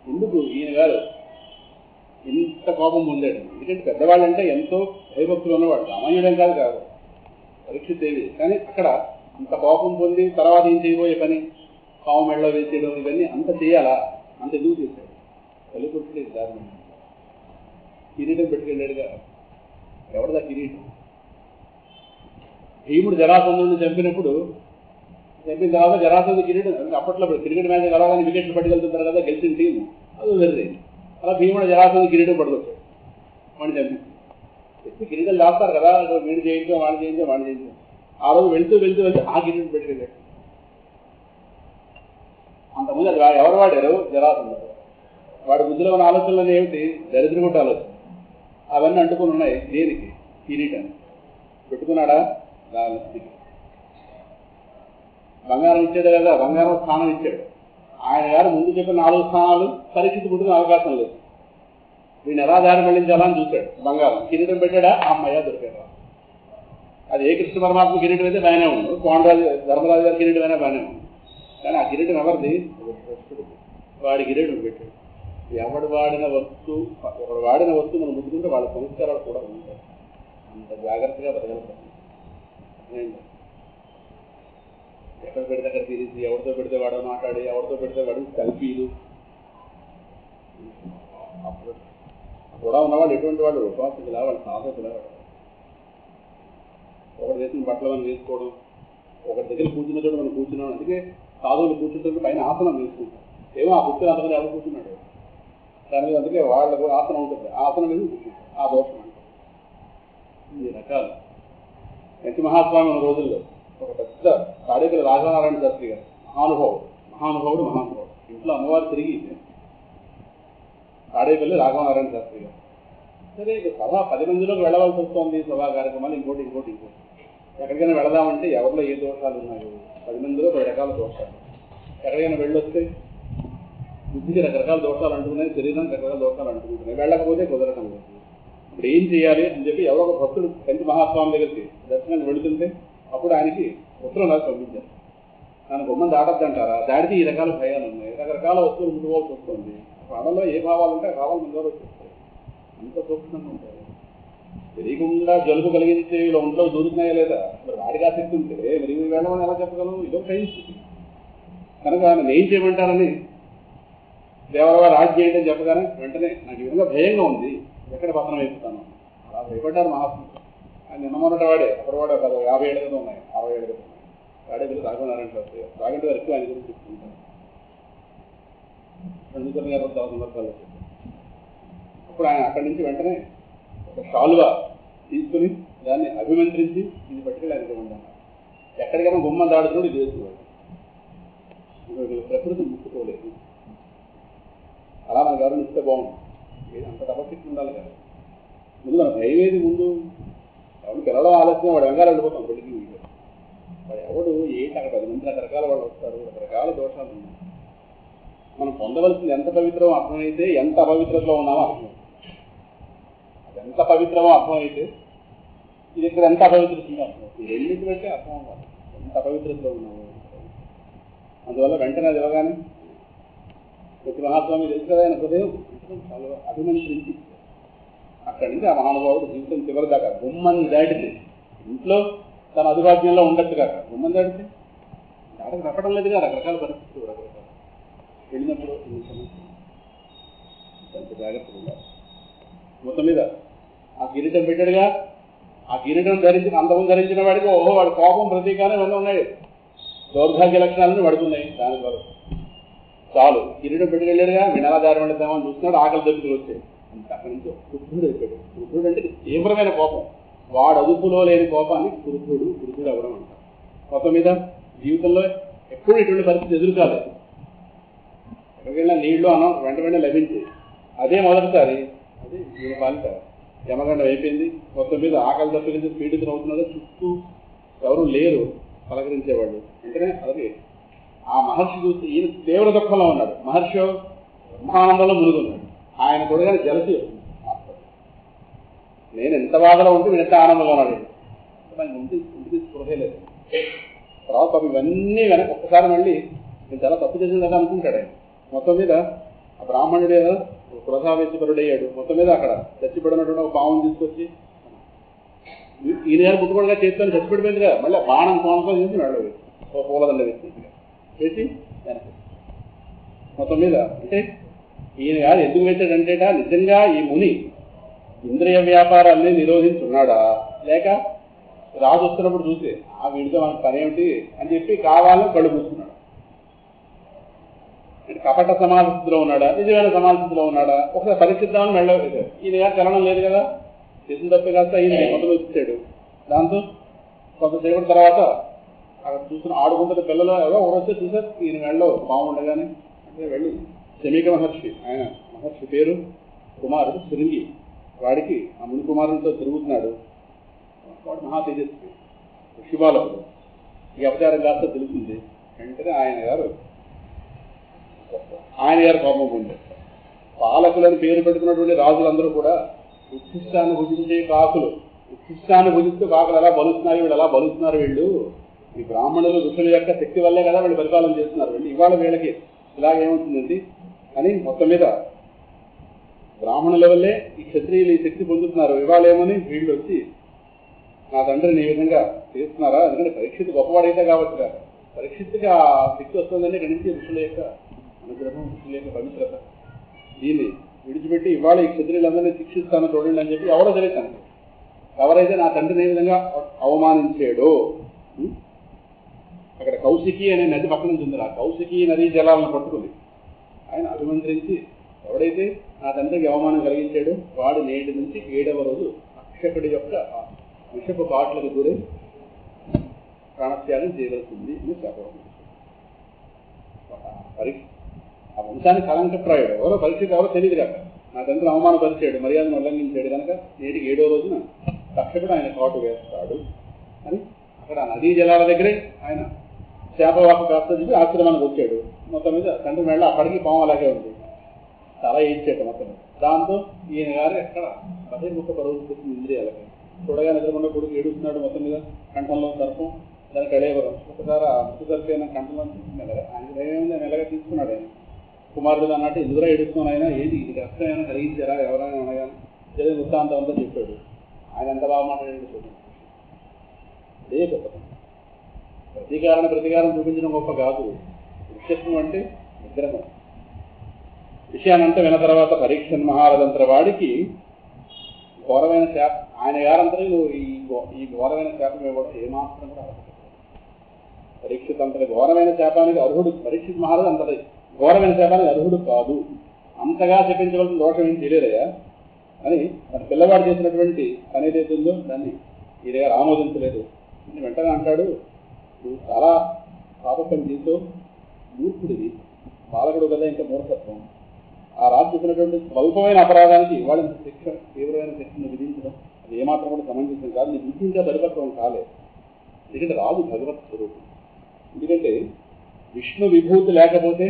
[SPEAKER 1] ఎందుకు ఈయన గారు ఇంత కోపం పొందాడు? ఎందుకంటే పెద్దవాళ్ళంటే ఎంతో భయభక్తులు ఉన్నవాడు, సామాన్యుడేం కాదు పరీక్షితేవి. కానీ అక్కడ అంత కోపం పొంది తర్వాత ఏం చేయబోయే పని, పాము మెడలో వేసేయడం ఇవన్నీ అంత చేయాలా? అంత ఎందుకు చేశాడు? తల్లిపురుషుడు దారుణం. కిరీటం పెట్టుకెళ్ళాడుగా. ఎవరిదా కిరీటం? భీముడు జరాసంధుడిని చంపిన తర్వాత జరాసంధుడు కిరీటం. అప్పట్లో క్రికెట్ మ్యాచ్ గెలవాలని వికెట్లు పట్టుకెళ్తుంటారు కదా, గెలిచిన టీం అది వెర్రి. అలా భీముడు జరాసంధుడు కిరీటం పట్టుకొచ్చాడు. వాడిని చంపి కిరీటం దాస్తారు కదా, వీడు చేయించో వాడిని చేయించో. ఆ రోజు వెళ్తూ ఆ కిరీటం పెట్టుకెళ్ళాడు. అంతకుముందు అది ఎవరు వాడారు? జరాసంధుడు. వాడి బుద్ధిలో ఉన్న ఆలోచనలు ఏమిటి? దరిద్రగుట్ట ఆలోచన. అవన్నీ అంటుకుని ఉన్నాయి. దేనికి? కిరీటాన్ని పెట్టుకున్నాడా? బంగారం ఇచ్చాడు కదా, బంగారం స్థానం ఇచ్చాడు. ఆయన గారు ముందు చెప్పిన 4 స్థానాలు పరిస్థితి పుట్టుకునే అవకాశం లేదు. వీడిని ఎలా దారి మళ్లించాలని చూశాడు. బంగారం కిరీటం పెట్టాడా? అమ్మయ్య దొరికాడు. అది ఏ కృష్ణ పరమాత్మ కిరీటం అయితే బాగానే ఉంది, కోనరాజు ధర్మరాజు గారి కిరీటం అయినా బాగానే ఉంది. కానీ ఆ కిరీటం ఎవరిది? వాడి కిరీటం పెట్టాడు. ఒకడు వాడిన వస్తువు మనం ముట్టుకుంటే వాళ్ళ సంస్కారాలు కూడా ఉంటాయి. అంత జాగ్రత్తగా బతకగలుగుతాం. ఎక్కడ పెడితే అక్కడ తిరిగి, ఎవరితో పెడితే వాడో మాట్లాడి, ఎవరితో పెడితే వాడు కల్పీలు. అప్పుడు కూడా ఉన్నవాళ్ళు ఎటువంటి వాళ్ళు? ఉపాసకులా, వాళ్ళు సాధకులా. ఒకటి వేసిన బట్టలు మనం వేసుకోవడం, ఒకటి దగ్గర కూర్చున్న చోటు మనం కూర్చున్నాం. అందుకే సాధువులు కూర్చుంటే పైన ఆసనం వేసుకుంటాం. ఏమో ఆ కూర్చుని అంతమంది ఎవరు కూర్చున్నాడు దాని మీద. అందుకే వాళ్ళకు ఆసనం ఉంటుంది. ఆసనం మీద కూర్చుంటాం. ఆ దోషం అంటే ఇన్ని రకాలు. ఎంటి మహాస్వామి ఉన్న రోజుల్లో ఒక పెద్ద తాడేపల్లి రాఘవనారాయణ శాస్త్రి గారు మహానుభావుడు. ఇంట్లో అమ్మవారు తిరిగి తాడేపల్లి రాఘవనారాయణ శాస్త్రి గారు. సరే సభ 10 మందిలోకి వెళ్ళవలసి వస్తుంది. సభా కార్యక్రమాలు ఇంకోటి. ఎక్కడికైనా వెళదామంటే ఎవరిలో ఏ దోషాలు ఉన్నాయో 10 మందిలో 10 రకాల దోషాలు. ఎక్కడికైనా వెళ్ళొస్తే బుద్ధికి రకరకాల దోషాలు అంటున్నాయి, శరీరానికి రకరకాల దోషాలు అంటుకుంటున్నాయి. వెళ్ళకపోతే కుదరటం లేదు. ఇప్పుడు ఏం చేయాలి అని చెప్పి ఎవరో ఒక భక్తుడు కంచి మహాస్వామి దగ్గరికి దర్శనానికి వెళుతుంటే అప్పుడు ఆయనకి ఉత్తరం నాకు పంపించారు. నన్ను బొమ్మను దాటద్దంటారా? దాడితే ఈ రకాల భయాలు ఉన్నాయి, రకరకాల వస్తువులు ముందుకోవాల్సి వస్తుంది. వాళ్ళలో ఏ భావాలు ఉంటే ఆ భావాలు ముందుగా వచ్చేస్తాయి. అంత సూక్ష్మంగా ఉంటాయి. తెలియకుండా జలుబు కలిగించే ఇలా ఒంట్లో దూరుతున్నాయా లేదా? మరి వాడికి ఆసక్తి ఉంటే మరి వెళ్ళమని ఎలా చెప్పగలవు? ఇదో పరిస్థితి. కనుక నన్ను ఏం చేయమంటారని దేవరవారు రాజు చేయండి అని చెప్పగానే వెంటనే నాకు ఈ విధంగా భయంగా ఉంది, ఎక్కడ పత్రం వేస్తాను అలా భయపడ్డారు మహాత్ములు. ఆయన నిన్న మొన్నటి వాడే అప్పటివాడు 50 ఏళ్ళ కదా ఉన్నాయి, 60 ఏళ్ళ కదా ఉన్నాయి. వాడే పిల్లలు రాఘవనారాయణ శాస్త్రి రాగంటి గారు ఎక్కువ ఆయన గురించి చెప్తుంటారు. చంద్రశేఖర్ గారు 1,000 సంవత్సరాలు. అప్పుడు ఆయన అక్కడి నుంచి వెంటనే ఒక షాలుగా తీసుకుని దాన్ని అభిమంత్రించి ఇది పట్టుకెళ్ళి ఆయన ఇవ్వండి. ఎక్కడికైనా గుమ్మ దాడుతున్నాడు ఇది వేసుకున్నాడు. ప్రకృతి ముట్టుకోలేదు. అలా మన గౌరవిస్తే బాగుంటుంది. అంత తపశక్తి ఉండాలి కదా. ముందు మన భయం ఏది? ముందు ఎవరు పిల్లడం ఆలస్యం వాడు వెంగారు వెళ్ళిపోతాం పెళ్లికి. వాడు ఎవడు ఏంటి అక్కడ 10 మంది రకరకాల వాళ్ళు వస్తారు, రకరకాల దోషాలు ఉన్నాయి. మనం పొందవలసింది ఎంత పవిత్రమో అర్థమైతే ఎంత అపవిత్రతలో ఉన్నామో అర్థం. అది ఎంత పవిత్రమో అర్థమైతే ఇది ఇక్కడ ఎంత అపవిత్రతంగా ఈ రెండింటి బట్టి అర్థం అవ్వాలి ఎంత అపవిత్రతలో ఉన్నాము. అందువల్ల వెంటనే అది ఇవ్వగానే ప్రతి మహాస్వామి తెలుసు కదా ఆయన హృదయం చాలా అభిమంత్రించి అక్కడి నుంచి ఆ మహానుభావుడు జీవితం చివరి దాకా గుమ్మని దాటితే ఇంట్లో తన అదుభాగ్యంలో ఉండొచ్చు కాక గుమ్మని దాటితే దాటకు తప్పడం లేదుగా రకరకాల పరిస్థితులు రకరకాల వెళ్ళినప్పుడు ఎంత జాగ్రత్తగా ఉండాలి. మొత్తం మీద ఆ కిరీటం పెట్టాడుగా, ఆ కిరీటం ధరించిన అందం ధరించిన వాడికి ఓహో వాడి కోపం ప్రతీకారం ఇవన్నీ ఉన్నాయి, దౌర్భాగ్య లక్షణాలను పడుతున్నాయి. దాని ద్వారా చాలు కిరీటం పెట్టుకెళ్ళాడుగా వినాదారి వండుతామని చూస్తున్నాడు, ఆకలి దెబ్బతులు వచ్చాయి. అంత అక్కడి నుంచి వృద్ధుడు అయిపోయాడు. వృద్ధుడు అంటే తీవ్రమైన కోపం, వాడు అదుపులో లేని కోపాన్ని వృద్ధుడు అవ్వడం అంటారు. మొత్తం మీద జీవితంలో ఎప్పుడు ఇటువంటి పరిస్థితి ఎదురు కాలేదు. ఎక్కడికి వెళ్ళినా నీళ్లు అన్నం వెంట వెంటనే లభించేది. అదే మొదటిసారి అది దీని పాలిట యమగండం అయిపోయింది. మొత్తం మీద ఆకలి దప్పిలించి పీడితులు అవుతున్నారు, చుట్టూ ఎవరు లేరు పలకరించేవాళ్ళు. వెంటనే అది ఆ మహర్షి చూసి ఈయన తీవ్ర దుఃఖంలో ఉన్నాడు, మహర్షి బ్రహ్మానందంలో మునుగున్నాడు. ఆయన చూడగానే జలసి నేను ఎంత బాధలో ఉంటే నేను ఎంత ఆనందంలో ఉన్నాడు. ఇంటికి స్పృహే లేదు. తర్వాత పాపం ఇవన్నీ వెనక ఒక్కసారి మళ్ళీ నేను చాలా తప్పు చేసింది కదా అనుకుంటాడు ఆయన. మొత్తం మీద ఆ బ్రాహ్మణుడే క్రోధావేశపరుడయ్యాడు. మొత్తం మీద అక్కడ చచ్చిపడినటువంటి ఒక పావును తీసుకొచ్చి ఈయన గారు పుట్టుబడిగా చేస్తాను చచ్చిపడిపోయిందిగా, మళ్ళీ బాణం కోణంతో చేసి వెళ్ళదు ఒక పూలదండ వేసి వెనక. మొత్తం మీద అంటే ఈయన గారు ఎందుకు వేశాడంటేట నిజంగా ఈ ముని ఇంద్రియ వ్యాపారాన్ని నిరోధించున్నాడా, లేక రాజు వస్తున్నప్పుడు చూసి ఆ వీడితో మనకు పని ఏమిటి అని చెప్పి కావాలని కళ్ళు పూసుకున్నాడు. కపట సమాధిలో ఉన్నాడా, నిజమైన సమాధిలో ఉన్నాడా ఒకసారి పరీక్షిద్దామని వెళ్ళలేదు. ఈయన గారు చలనం లేదు కదా, చేసిన తప్పే కాస్త ఈయన మొదలు వచ్చాడు. దాంతో కొంతసేపటి తర్వాత అక్కడ చూసిన ఆడుకుంటున్న పిల్లలు ఎవరో ఒకరోజు చూసారు ఈయన వెళ్ళలో బాగుండగానే. అంటే వెళ్ళి శమీక మహర్షి, ఆయన మహర్షి పేరు కుమారుడు శృంగి, వాడికి ఆ ముని కుమారులతో తిరుగుతున్నాడు. వాడు మహా తేజస్వి శివాలకుడు. ఈ అపచారం కాస్త తెలిసింది. వెంటనే ఆయన గారు కోపం ఉంది. పాలకులని పేరు పెట్టుకున్నటువంటి రాజులందరూ కూడా ఉత్కృష్టాన్ని భుజించే కాకులు, ఉత్కృష్టాన్ని భుజిస్తూ కాకులు ఎలా బలుస్తున్నారు, వీళ్ళు ఎలా బలుస్తున్నారు, వీళ్ళు ఈ బ్రాహ్మణులు ఋషుల యొక్క శక్తి వల్లే కదా వీళ్ళు పరిపాలన చేస్తున్నారు, వీళ్ళు ఇవాళ వీళ్ళకి ఇలాగేమవుతుందండి అని మొత్తం మీద బ్రాహ్మణుల వల్లే ఈ క్షత్రియులు ఈ శక్తి పొందుతున్నారు, ఇవాళ ఏమని వీళ్ళు వచ్చి నా తండ్రిని ఈ విధంగా చేస్తున్నారా, ఎందుకంటే పరీక్షిత్ గొప్పవాడైతే కాబట్టి పరీక్షిత్తుకి ఆ శక్తి వస్తుందని ఇక్కడి నుంచి ఋషుల యొక్క అనుగ్రహం, ఋషుల యొక్క పవిత్రత, దీన్ని విడిచిపెట్టి ఇవాళ ఈ క్షత్రియులందరినీ శిక్షిస్తాను చూడండి అని చెప్పి ఎవరో తెలియదు. ఎవరైతే నా తండ్రిని ఏ విధంగా అవమానించాడో, అక్కడ కౌశికి అనే నది పక్కన నుంచి ఉంది, ఆ కౌశికి నదీ జలాలను పట్టుకుని ఆయన అభిమంత్రించి ఎవడైతే నా తండ్రికి అవమానం కలిగించాడో వాడు నేటి నుంచి 7వ రోజు అక్షకుడి యొక్క విషపు పాటలకు గురై ప్రాణత్యాగం చేయవలసింది అని చెప్పడం. పరీక్ష ఆ వంశానికి కలంకప్రాయుడు ఎవరో పరీక్షకు ఎవరో తెలియదు కాక నా తండ్రి అవమానపరిచాడు, మర్యాదను ఉల్లంఘించాడు కనుక నేటికి 7వ రోజున తక్షకుడు ఆయన కాటు వేస్తాడు అని అక్కడ నదీ జలాల దగ్గరే ఆయన శాపవాకు కాస్త చెప్పి ఆశ్రమానికి వచ్చాడు. మొత్తం మీద తండ్రి మేళ అప్పటికి పాము అలాగే ఉంది, చాలా ఏడ్చాడు మొత్తం. దాంతో ఈయన గారు ఎక్కడ బహిర్ముఖ పరువు ఇంద్రియాలకి చూడగా నిద్రకుండా కొడుకు ఏడుస్తున్నాడు. మొత్తం మీద కంఠంలో సర్పం, దానికి అడేవరం ఒకసారి ఆ ముక్కు సరిపోయిన కంఠంలో మెల్లగా ఆయన ఏమైంది మెల్లగా తీసుకున్నాడు. ఆయన కుమారుడు అన్నట్టు ఎదురా ఏడుస్తున్నాను, ఆయన ఏది ఇది కష్టమైనా కలిగించారా ఎవరైనా అనగానే జరిగిన వృత్తాంతం అంతా చెప్పాడు. ఆయన ఎంత బాగా మాట్లాడాడు చూడండి. అదే గొప్పతనం. ప్రతీకారం చూపించడం గొప్ప కాదు, వృక్షత్వం అంటే విగ్రహం. విషయానంతా విన్న తర్వాత పరీక్షన్ మహారథంత్ర వాడికి ఘోరమైన శాప, ఆయన గారంతా ఈ ఘోరమైన శాపం ఇవ్వడం ఏమాత్రం కూడా అర్హత. పరీక్షిత్ అంతటి ఘోరమైన శాపానికి అర్హుడు, పరీక్షిత్ మహారాజు అంతటి ఘోరమైన శాపానికి అర్హుడు కాదు, అంతగా చెప్పించవలసిన దోషం ఏం తెలియదయా అని మన పిల్లవాడు చేసినటువంటి పని ఏదైతుందో దాన్ని ఈ దగ్గర ఆమోదించలేదు అని వెంటనే అంటాడు. నువ్వు చాలా పాపం చేస్తూ మూర్ఖుడివి, బాలకుడు కదా, ఇంకా మూర్ఖత్వం. ఆ రాజు చెప్పినటువంటి స్వల్పమైన అపరాధానికి ఇవాళ శిక్ష, తీవ్రమైన శిక్షను విధించడం అది ఏమాత్రం కూడా సమంజసం కాదు. నీ బుద్ధి ఇంకా పరిపక్వం కాలేదు. ఎందుకంటే రాజు భగవత్ స్వరూపం. ఎందుకంటే విష్ణు విభూతి లేకపోతే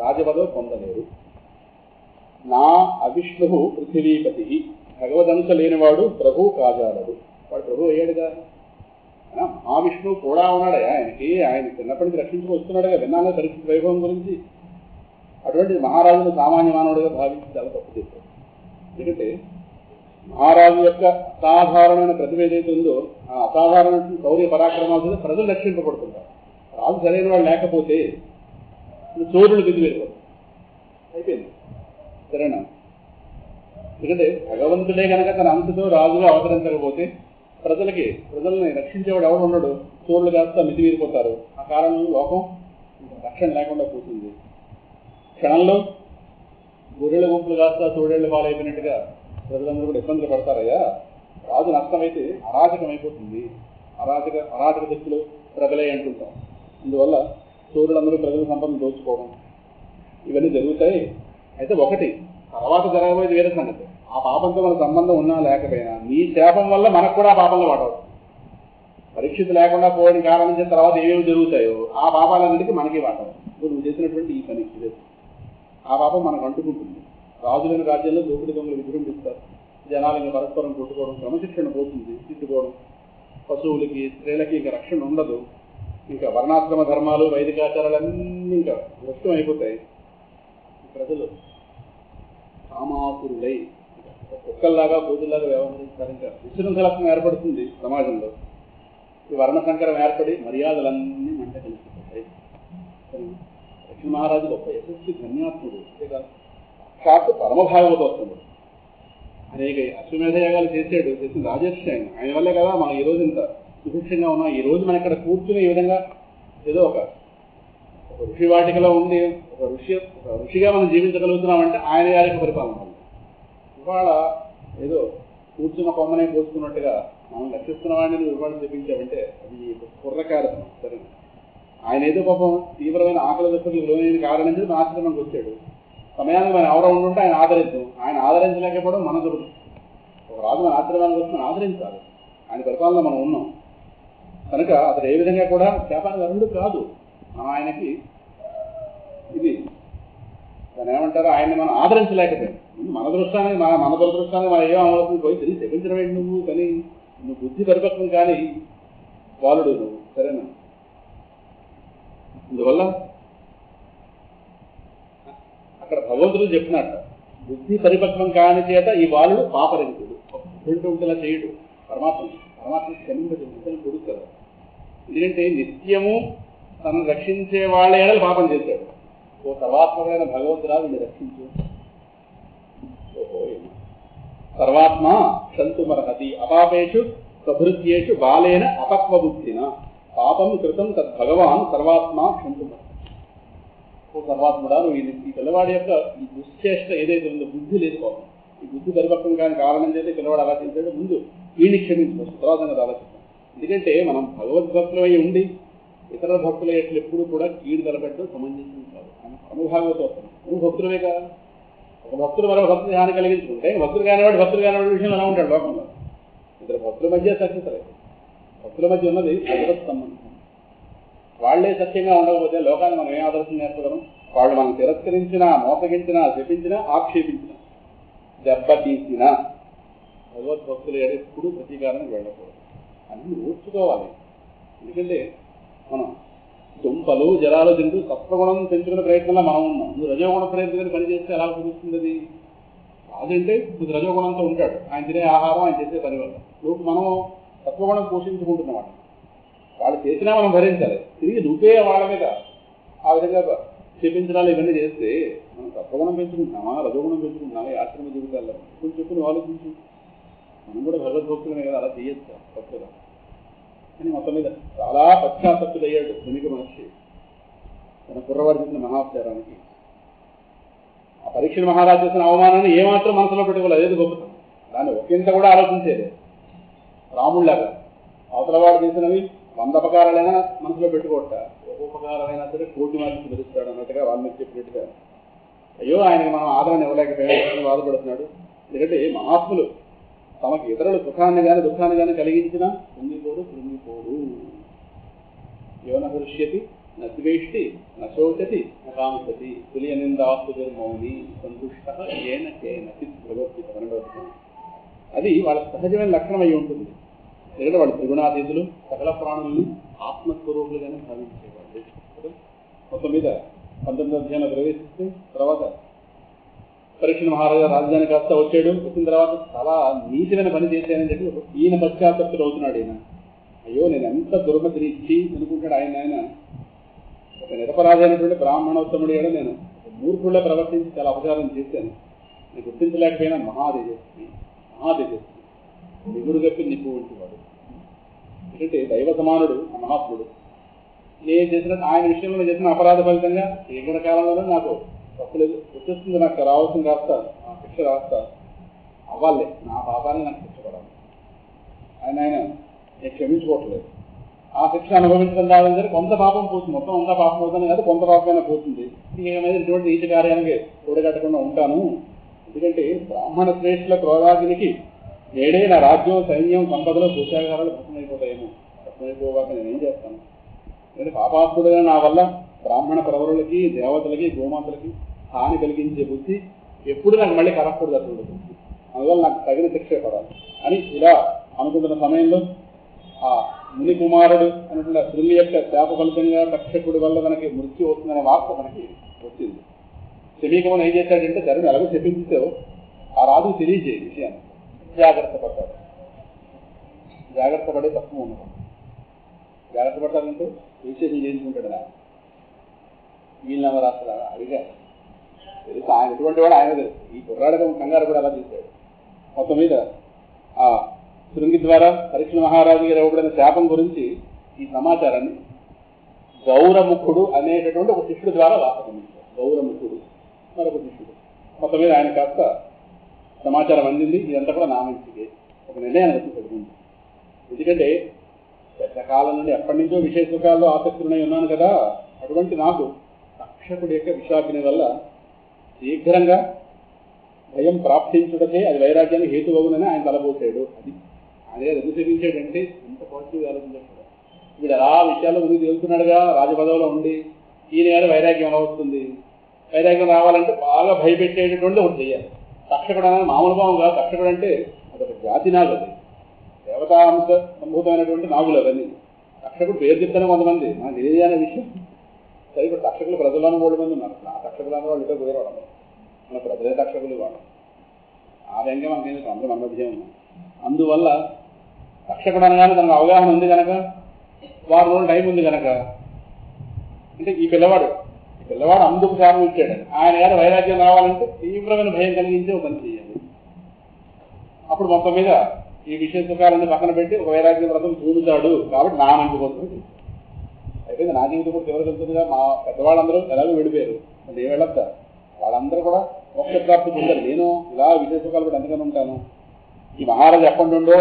[SPEAKER 1] రాజపదవి పొందలేరు. నా అవిష్ణు పృథివీపతి, భగవదంశ లేనివాడు ప్రభు కాజాలడు. వాడు ప్రభు అయ్యాడుగా. మహావిష్ణువు కూడా ఉన్నాడు, ఆయన చిన్నప్పటి నుంచి రక్షించుకు వస్తున్నాడుగా. విన్నాగా పరిస్థితి వైభవం గురించి. అటువంటి మహారాజును సామాన్య మానవుడిగా భావించి చాలా తప్పు చేశారు. ఎందుకంటే మహారాజు యొక్క అసాధారణమైన ప్రతిభ ఏదైతే ఉందో ఆ అసాధారణ శౌర్య పరాక్రమాలు ప్రజలు రక్షింపబడుతుంటారు. రాజు సరైన వాళ్ళు లేకపోతే చోరులు దిగి వెళ్ళిపోతారు, అయిపోయింది. సరేనా? ఎందుకంటే భగవంతుడే కనుక తన అంశతో రాజుగా అవతరించకపోతే ప్రజల్ని రక్షించేవాడు ఎవడు ఉన్నాడు? చోరులు కాస్త మితిమీరిపోతారు. ఆ కారణంలో లోకం రక్షణ లేకుండా పోతుంది. క్షణంలో గొర్రెల గుంపులు కాస్త తోడేళ్లు పాలైపోయినట్టుగా ప్రజలందరూ కూడా ఇబ్బందులు పడతారయ్యా. రాజు నష్టమైతే అరాజకం అయిపోతుంది. అరాజక శక్తులు ప్రజలే అంటుంటాం. అందువల్ల చోరులందరూ ప్రజల సంపదను దోచుకోవడం ఇవన్నీ జరుగుతాయి. అయితే ఒకటి తర్వాత జరగబోయేది వేరే సంగతి. ఆ పాపంతో మన సంబంధం ఉన్నా లేకపోయినా నీ శాపం వల్ల మనకు కూడా ఆ పాపంలో పడవచ్చు. పరీక్షిత లేకుండా పోయిన కారణం చేసిన తర్వాత ఏమేమి జరుగుతాయో ఆ పాపాలన్నిటికీ మనకి వాటం. నువ్వు చేసినటువంటి ఈ పని ఇదే ఆ పాపం మనకు అంటుకుంటుంది. రాజులైన రాజ్యాల్లో దోపిడి దొంగలు విజృంభిస్తారు. జనాలు ఇంకా పరస్పరం కొట్టుకోవడం, క్రమశిక్షణ పోతుంది, తిట్టుకోవడం, పశువులకి స్త్రీలకి ఇంకా రక్షణ ఉండదు. ఇంకా వర్ణాశ్రమ ధర్మాలు వైదికాచారాలన్నీ ఇంకా నష్టం అయిపోతాయి. ప్రజలు కామాపురులై కుక్కల్లాగా కోతుల్లాగా వ్యవహరిస్తారు. ఇంకా విశృంఖల లక్షణం ఏర్పడుతుంది సమాజంలో. ఈ వర్ణ సంకరం ఏర్పడి మర్యాదలన్నీ మంట కలిసిపోతాయి. లక్ష్మీ మహారాజు గొప్ప యశస్వి ధన్యాత్ముడు, అంతేకాదు సాక్షాత్తు పరమభాగవతోత్తముడు. అనేక అశ్వమేధయాగాలు చేసిన రాజర్షి ఆయన వల్లే కదా మనం ఈ రోజు ఇంత సుభిక్షంగా ఉన్నాం. ఈ రోజు మనం ఇక్కడ కూర్చుని ఈ విధంగా ఏదో ఒక ఋషి వాటికలో ఉండి ఒక ఋషిగా మనం జీవించగలుగుతున్నామంటే ఆయన గారి పరిపాలన వల్ల. ఇవాళ ఏదో కూర్చున్న కొమ్మనే కోసుకున్నట్టుగా మనం లక్షిస్తున్న వాడిని ఇవాళ చెప్పించామంటే అది కుర్రకారతనం. సరే, ఆయన ఏదో పాపం తీవ్రమైన ఆకలి దశకు లోనైన కారణం చేసి మన ఆశ్రమానికి వచ్చాడు. సమయానికి మనం ఎవరో ఉండుంటే ఆయన ఆదరిద్దాం. ఆయన ఆదరించలేకపోవడం మన దురదృష్టం. ఒక రాజు మన ఆశ్రమానికి వచ్చి మనం ఆదరించాలి. ఆయన పరిపాలన మనం ఉన్నాం కనుక అతడు ఏ విధంగా కూడా శాపానికి అరుడు కాదు. ఆయనకి ఇది దాన్ని ఏమంటారు, ఆయన్ని మనం ఆదరించలేకపోయాం. మన దురదృష్టాన్ని మనం ఏమవుతుంది పోయి తెలిసి చెప్పించడం ఏంటి నువ్వు, కానీ నువ్వు బుద్ధి పరిపక్వం కానీ బాలుడు నువ్వు. సరేనా? అందువల్ల అక్కడ భగవంతుడు చెప్పినట్ట బుద్ధి పరిపక్వం కాని చేత ఈ బాలుడు పాపరించుడు, ఉంటేలా చేయుడు. పరమాత్మ క్షమింపజేసి కొడుకు కదా. ఎందుకంటే నిత్యము తనను రక్షించే వాళ్ళ ఏడలు పాపం చేశాడు. ఓ సర్వాత్మకమైన భగవంతుడా వీళ్ళు రక్షించు. ఓహో సర్వాత్మ క్షంతుమర్హతి అపాపేషు ప్రభృత్యేషు బాలేన అపక్వబుద్ధిన పాపం కృతం తద్భగవాన్ సర్వాత్మ క్షంతుమర్హతి. ఓ సర్వాత్ముడా నువ్వు ఈ పిల్లవాడి యొక్క ఈ దుశ్చేష్ట ఏదైతే ఉందో బుద్ధి లేదు పాపం. ఈ బుద్ధి పరిపక్వం కాని కారణం చేస్తే పిల్లవాడు అలా చేశాడు. ముందు వీడిని క్షమించుకోవచ్చు, తర్వాత ఆలోచిస్తాం. ఎందుకంటే మనం భగవద్భక్తులు అయి ఉండి ఇతర భక్తుల ఎట్లు ఎప్పుడు కూడా కీడు తలపెట్టడం సమంజసం కాదు. అనుభాగవతోత్తం నువ్వు భక్తులవే కదా. ఒక భక్తులు మరో భక్తులు హాని కలిగించుకుంటే భక్తులు కానివాడు విషయంలో ఎలా ఉంటాడు లోకంలో. ఇద్దరు భక్తుల మధ్య సత్యతలేదు. భక్తుల మధ్య ఉన్నది భగవత్ సంబంధం. వాళ్లే సత్యంగా ఉండకపోతే లోకాన్ని మనం ఏ ఆదర్శం నేర్పగలం? వాళ్ళు మనం తిరస్కరించినా, మోసగించినా, శపించినా, ఆక్షేపించినా, దెబ్బతీసినా భగవద్భక్తులు ఎప్పుడు ప్రతీకారానికి వెళ్ళకూడదు. అన్ని ఓర్చుకోవాలి. ఎందుకంటే మనం దుంపలు జలాలు తింటూ సత్వగుణం పెంచుకునే ప్రయత్నంలో మనం ఉన్నాం. నువ్వు రజోగుణ ప్రయత్నం పనిచేస్తే ఎలా కుదురుతుంది అది? అదంటే నువ్వు రజోగుణంతో ఉంటాడు. ఆయన తినే ఆహారం, ఆయన చేసే పని వల్ల నువ్వు మనం సత్వగుణం పోషించుకుంటున్నమాట. వాళ్ళు చేసినా మనం భరించాలి. తిరిగి నువ్వే వాళ్ళ మీద ఆ విధంగా క్షేపించడాలు ఇవన్నీ చేస్తే మనం సత్వగుణం పెంచుకుంటున్నామా, రజోగుణం పెంచుకుంటున్నామా ఈ ఆశ్రమ జీవితాల్లో? కొంచెం చెప్పు నువ్వు ఆలోచించు. మనం కూడా భగవద్భక్తులమే కదా, అలా చేయొచ్చు తప్పుగా. కానీ మొత్తం మీద చాలా పశ్చాత్తప్తుడయ్యాడు ధనిక మహర్షి తన కుర్రవాడు చేసిన మహాపచారానికి. ఆ పరీక్ష మహారాజు చేసిన అవమానాన్ని ఏమాత్రం మనసులో పెట్టుకోలేదు. అదేది గొప్పతనం. దాన్ని ఒకంత కూడా ఆలోచించేది. రాముళ్లాగా అవతలవాడు చేసినవి 100 అపకారాలైనా మనసులో పెట్టుకోవట, ఉపకారాలైనా సరే కోటి మార్కులు తెలుస్తాడు అన్నట్టుగా వాల్మీకి చెప్పినట్టుగా. అయ్యో ఆయనకి మనం ఆదరణ ఇవ్వలేకపోయాడు, బాధపడుతున్నాడు. ఎందుకంటే మహాత్ములు తమకు ఇతరులు సుఖాన్ని కానీ దుఃఖాన్ని కానీ కలిగించినా కృంగిపోడు. యోన హృష్యతి నద్వేష్టి నశోచతి నకాంక్షతి తుల్య నిందాస్తు మౌని సంతుష్ట ఏన కేనచిత్ భగవద్గీత. అది వాళ్ళ సహజమైన లక్షణం అయి ఉంటుంది. ఎందుకంటే వాళ్ళు త్రిగుణాతీతులు, సకల ప్రాణుల్ని ఆత్మస్వరూపులుగానే భావించేవాళ్ళు. మొత్తం మీద 19వ అధ్యాయంలో ప్రవేశిస్తే తర్వాత పరీక్ష మహారాజా రాజధాని కాస్త వచ్చాడు. వచ్చిన తర్వాత చాలా నీచమైన పని చేశానని చెప్పి ఈయన పశ్చాత్తప్తుడు అవుతున్నాడు. ఈయన అయ్యో నేను ఎంత దుర్మతిని ఇచ్చి అనుకుంటాడు. ఆయన ఒక నిరపరాధైనటువంటి బ్రాహ్మణోత్తముడు ఏడో నేను మూర్ఖుల్లో ప్రవర్తించి చాలా అపచారం చేశాను. నేను గుర్తించలేకపోయినా మహాతేజస్వి నిగురు గప్పి నిప్పు వంటి వాడు. ఎందుకంటే దైవ సమానుడు ఆ మహాత్ముడు. నేను చేసిన ఆయన విషయంలో చేసిన అపరాధ ఫలితంగా శీఘ్ర కాలంలో నాకు తప్పులేదు వచ్చేస్తుంది. నాకు రావాల్సిన కాస్త ఆ శిక్ష రాస్తా అవ్వాలి, నా పాపాన్ని నాకు శిక్ష పడాలి. ఆయన నేను క్షమించుకోవట్లేదు. ఆ శిక్ష అనుభవించడం కాదని సరే కొంత పాపం పోతుంది, మొత్తం అంతా పాపం అవుతుంది కాదు, కొంత పాపమైనా పోతుంది. మీద ఇటువంటి నీచ కార్యానికి కూడగట్టకుండా ఉంటాను. ఎందుకంటే బ్రాహ్మణ శ్రేష్ఠుల క్రోధాగ్నికి నేడే నా రాజ్యం, సైన్యం, సంపదలో పూజాగారాలు భస్మైపోతాయేమో. భస్మైపోవాక నేనేం చేస్తాను? ఎందుకంటే పాపాత్ముడుగా నా వల్ల బ్రాహ్మణ ప్రవరులకి, దేవతలకి, గోమాతలకి హాని కలిగించే బుద్ధి ఎప్పుడు నాకు మళ్ళీ కరగకూడదు. అటువంటి అందువల్ల నాకు తగిన శిక్ష పడాలి అని ఇలా అనుకుంటున్న సమయంలో ఆ ముని కుమారుడు అనుకున్న శృంగి యొక్క శాప ఫలితంగా తక్షకుడి వల్ల మనకి మృత్యు వస్తుందనే వార్త మనకి వచ్చింది. శమీకమని ఏం చేశాడంటే ధరణి ఎలాగో చెప్పించో ఆ రాజు తెలియజేయ విషయాన్ని జాగ్రత్త పడతాడు. జాగ్రత్త పడే తక్కువ ఉండదు. జాగ్రత్త పడతాడంటే విశేషం చేయించుకుంటాడు. ఆయన వీళ్ళ రాష్ట్ర అడిగారు తెలుసు, ఆయన ఎటువంటి వాడు ఆయన తెలుసు. ఈ కుర్రాడకం కంగారు కూడా అలా చేశాడు. మొత్తం మీద ఆ శృంగి ద్వారా పరీక్ష మహారాజు గారు ఇవ్వబడిన శాపం గురించి ఈ సమాచారాన్ని గౌరముఖుడు అనేటటువంటి ఒక శిష్యుడు ద్వారా వాస్తవించారు. గౌరముఖుడు మరొక శిష్యుడు. మొత్తం మీద ఆయన కాస్త సమాచారం అందింది. ఇదంతా కూడా నా మంచిగా ఒక నిర్ణయాన్ని వచ్చి పెడుతుంది. ఎందుకంటే పెద్ద కాలం నుండి ఎప్పటి నుంచో విషయ సుఖాల్లో ఆసక్తులై ఉన్నాను కదా, అటువంటి నాకు తక్షకుడి యొక్క విషాగ్ని వల్ల శీఘ్రంగా భయం ప్రాప్తించుటకే అది వైరాగ్యాన్ని హేతువగునని ఆయన తలపోసాడు. అది అదే ఎందుకు చూపించాడంటే ఇంత పాజిటివ్ ఆలోచించాడు. వీడు ఎలా విషయాల్లో ముందుకు తెలుస్తున్నాడుగా రాజపదవిలో ఉండి, ఈయన గారు వైరాగ్యం ఎలా వస్తుంది? వైరాగ్యం రావాలంటే బాగా భయపెట్టేటటువంటి ఒకటి చేయాలి. తక్షకుడు అనేది మామూలు భావం కాదు. తక్షకుడు అంటే అదొక జాతి నాగు, అది దేవతాంశ సంభూతమైనటువంటి నాగులు అవన్నీ. తక్షకుడు పేరు చెప్తానే కొంతమంది మనకు తెలియజేయనే విషయం. సరే ఇప్పుడు తక్షకులు ప్రజలను 3 మంది ఉన్నారు. ఆ తక్షకులు అన్న వాళ్ళు ఇద్దరు కుదరవాడు, మన ప్రజలే తక్షకులు వాడు. ఆ వ్యంగ్యం మనకి అందరూ మన మధ్య ఉన్నాం. అందువల్ల తక్షకుడు అనగానే తనకు అవగాహన ఉంది కనుక, 6 రోజులు టైం ఉంది కనుక, అంటే ఈ పిల్లవాడు అందుకు శాపం ఇచ్చాడని ఆయన గారు వైరాగ్యం రావాలంటే తీవ్రమైన భయం కలిగించే ఒక పని చేయాలి. అప్పుడు మొత్తం మీద ఈ విషయ సుఖాలన్నీ పక్కన పెట్టి ఒక వైరాగ్య వ్రతం చూపుతాడు. కాబట్టి నా మంచి కోసం అయిపోయింది. నా జీవితం కూడా చివరికి వెళ్తుందిగా. మా పెద్దవాళ్ళందరూ ఎలాగో విడిపోయారు, నేను వెళ్ళొద్దా? వాళ్ళందరూ కూడా మోక్ష ప్రాప్తి పొందారు. నేను ఇలా విషయ సుఖాలు కూడా ఎందుకని ఉంటాను? ఈ మహారాజు ఎప్పటిండో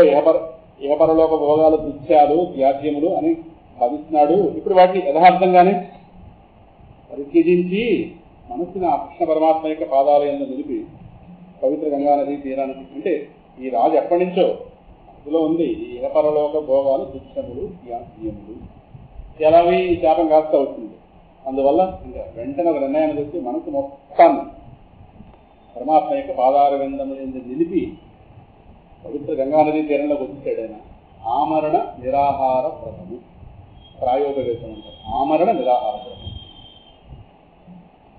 [SPEAKER 1] ఏపరలోక భోగాలు తుచ్చాలు త్యాజ్యములు అని భావిస్తున్నాడు. ఇప్పుడు వాటిని యథార్థంగానే పరిత్యజించి మనస్సుని ఆ కృష్ణ పరమాత్మ యొక్క పాదాలయంలో నిలిపి పవిత్ర గంగానది తీరానికి, అంటే ఈ రాజు ఎప్పటి నుంచో అందులో ఉంది ఈ ఏపరలోక భోగాలు తుచ్చములు త్యాజ్యములు, ఎలావి ఈ శాపం కాస్త అవుతుంది. అందువల్ల ఇంకా వెంటనే ఒక నిర్ణయానికి వచ్చి మనసు మొత్తాన్ని పరమాత్మ యొక్క పాదాల విందములు నిలిపి పవిత్ర గంగానది తీరంలోకి వచ్చేసాడు. ఆయన ఆమరణ నిరాహార వ్రతము ప్రాయోపవేశం అంటారు. ఆమరణ నిరాహార వ్రతం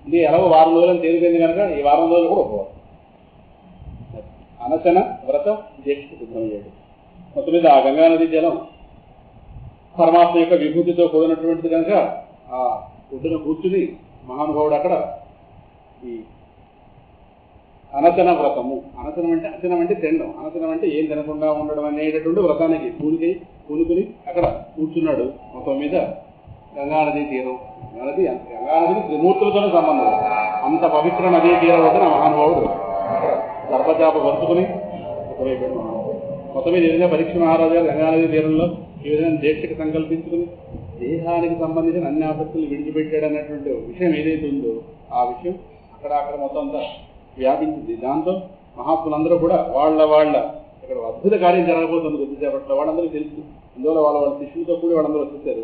[SPEAKER 1] ఇది ఎలాగో 4 రోజులను తేలిపోయింది కనుక ఈ 4 రోజులు కూడా ఉపవాసం. అనశన వ్రతం దీక్షకు సిద్ధమయ్యాడు. మొత్తం మీద ఆ గంగానది జలం పరమాత్మ యొక్క విభూతితో కూడినటువంటిది కనుక ఆ ఒడ్డున కూర్చుని మహానుభావుడు అక్కడ ఈ అనశన వ్రతము, అశనం అంటే తినడం, అనశనం అంటే ఏం తినకుండా ఉండడం అనేటటువంటి వ్రతానికి పూనుకుని అక్కడ కూర్చున్నాడు. మొత్తం మీద గంగానది తీరం. గంగానదికి త్రిమూర్తులతోనే సంబంధం. అంత పవిత్ర నదీ తీరం వద్ద మహానుభావుడు సర్పచాప వరుచుకుని ఉపయోగపడి మొత్తం మీద ఈ విధంగా పరీక్ష మహారాజు గారు గంగానది తీరంలో ఈ విధంగా దీక్షకు సంకల్పించుకుని దేహానికి సంబంధించిన అన్ని ఆసక్తులు విడిచిపెట్టాడు అన్నటువంటి విషయం ఏదైతే ఉందో ఆ విషయం అక్కడ మొత్తం అంతా వ్యాపించింది. దాంతో మహాత్ములందరూ కూడా వాళ్ళ ఇక్కడ అద్భుత కార్యం జరగబోతుంది కొద్దిసేపట్లో వాళ్ళందరూ తెలుసు. అందువల్ల వాళ్ళ శిష్యులతో కూడా వాళ్ళందరూ వచ్చేసారు.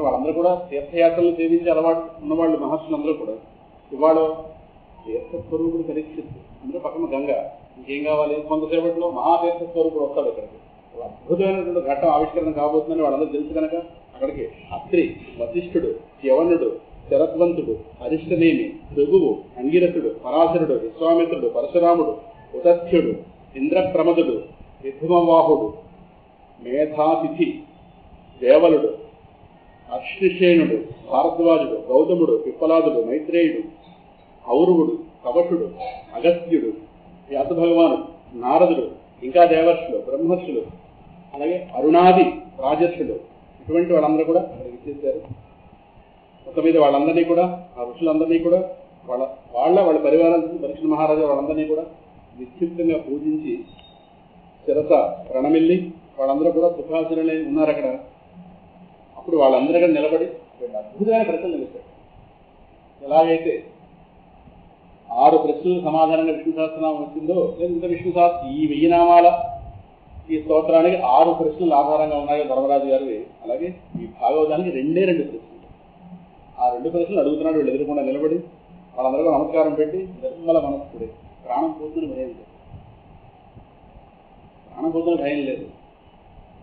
[SPEAKER 1] వాళ్ళందరూ కూడా తీర్థయాత్రలు సేవించే అలవాటు ఉన్నవాళ్ళు మహర్షులందరూ కూడా ఇవాళ తీర్థస్వరూపుడు పరీక్షిస్తు అందరూ పక్కన గంగ ఇంకేం కావాలి? కొంతసేపట్లో మహాతీర్థస్వరూపుడు వస్తాడు ఇక్కడికి. అద్భుతమైనటువంటి ఘట్టం ఆవిష్కరణ కాబోతుందని వాళ్ళందరూ తెలుసు కనుక అక్కడికి అత్రి, వశిష్ఠుడు, యవనుడు, శరద్వంతుడు, అరిష్టనేమి, భృగువు, అంగిరసుడు, పరాశరుడు, విశ్వామిత్రుడు, పరశురాముడు, ఉతథ్యుడు, ఇంద్రప్రమదుడు, విధుమవాహుడు, మేధాతిథి, దేవలుడు, అశ్విషేణుడు, భారద్వాజుడు, గౌతముడు, పిప్పలాదుడు, మైత్రేయుడు, ఔరవుడు, కవటుడు, అగస్త్యుడు, వ్యాస భగవానుడు, నారదుడు, ఇంకా దేవర్షులు, బ్రహ్మర్షులు, అలాగే అరుణాది రాజర్షులు, ఇటువంటి వాళ్ళందరూ కూడా అక్కడికి ఇచ్చేశారు. మొత్తం మీద వాళ్ళందరినీ కూడా, ఆ ఋషులందరినీ కూడా వాళ్ళ పరివారాన్ని పరీక్ష మహారాజు వాళ్ళందరినీ కూడా నిశ్చితంగా పూజించి శిరస ప్రణమిల్లి వాళ్ళందరూ కూడా సుఖాసురులై ఉన్నారు అక్కడ. అప్పుడు వాళ్ళందరూ కూడా నిలబడి అద్భుతమైన ప్రశ్నలు నిలిచారు. ఎలాగైతే 6 ప్రశ్నలకు సమాధానంగా విష్ణు సహస్రనామం వచ్చిందో, లేదా విష్ణు సహస్ర ఈ 1000 నామాల ఈ స్తోత్రానికి 6 ప్రశ్నలు ఆధారంగా ఉన్నాయో ధర్మరాజు గారు, అలాగే ఈ భాగవతానికి 2 ప్రశ్నలు. ఆ 2 ప్రశ్నలు అడుగుతున్నాడు. వీళ్ళు ఎదురుకుండా నిలబడి వాళ్ళందరూ నమస్కారం పెట్టి, నిర్మల మనస్కుడే, ప్రాణం పోతున్న భయం లేదు, ప్రాణం పోతున్న భయం లేదు,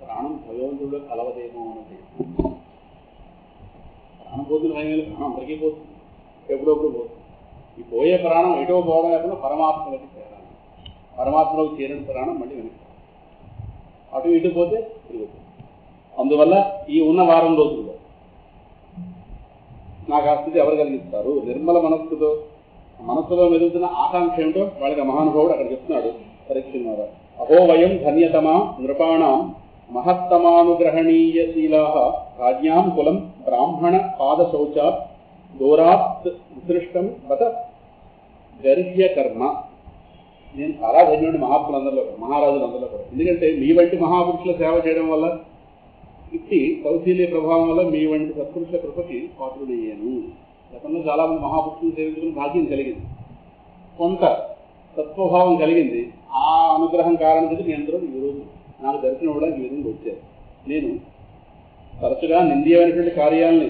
[SPEAKER 1] ప్రాణం భగవంతుడు కలవదేమో అన్నది. ప్రాణం పోతున్న భయం లేదు, ప్రాణం అందరికీ పోతుంది, ఎప్పుడప్పుడు పోతుంది. ఈ పోయే ప్రాణం ఎటో పోవడం లేకుండా పరమాత్మలోకి చేరాలి. పరమాత్మలోకి చేరిన ప్రాణం మళ్ళీ వెనక్కి అటు ఇటు పోతే తిరుగుతుంది. అందువల్ల ఈ ఉన్న వారం రోజుల్లో నాకు ఆ స్థితి ఎవరు కలిగిస్తారు? నిర్మల మనస్సులో మెదులుతున్న ఆకాంక్ష ఏమిటో వాళ్ళకి మహానుభావుడు అక్కడ చెప్తున్నాడు. పరీక్ష అహో వయం ధన్యతమా నృపాణం మహత్తమానుగ్రహణీయశీలా రాజ్యాం కులం బ్రాహ్మణ పాద శౌచాత్ దూరాత్ ఉత్కృష్టం బత గర్హ్య కర్మ. నేను చాలా ధన్యుడి మహాత్ములందరిలో, మహారాజులందరిలో కూడా. ఎందుకంటే మీ వంటి మహాపురుషుల సేవ చేయడం వల్ల, ఇట్టి కౌశల్య ప్రభావం వల్ల మీ వంటి సత్పురుషుల కృపకి పాత్రుడయ్యాను. గతంలో చాలా మంది మహాపురుషులను సేవించుకుని భాగ్యం కలిగింది, కొంత సత్వభావం కలిగింది. ఆ అనుగ్రహం కారణంగా మీ అందరూ ఈరోజు నాకు దర్శనం ఇవ్వడానికి ఈ విధంగా వచ్చారు. నేను తరచుగా నిందీయమైనటువంటి కార్యాలని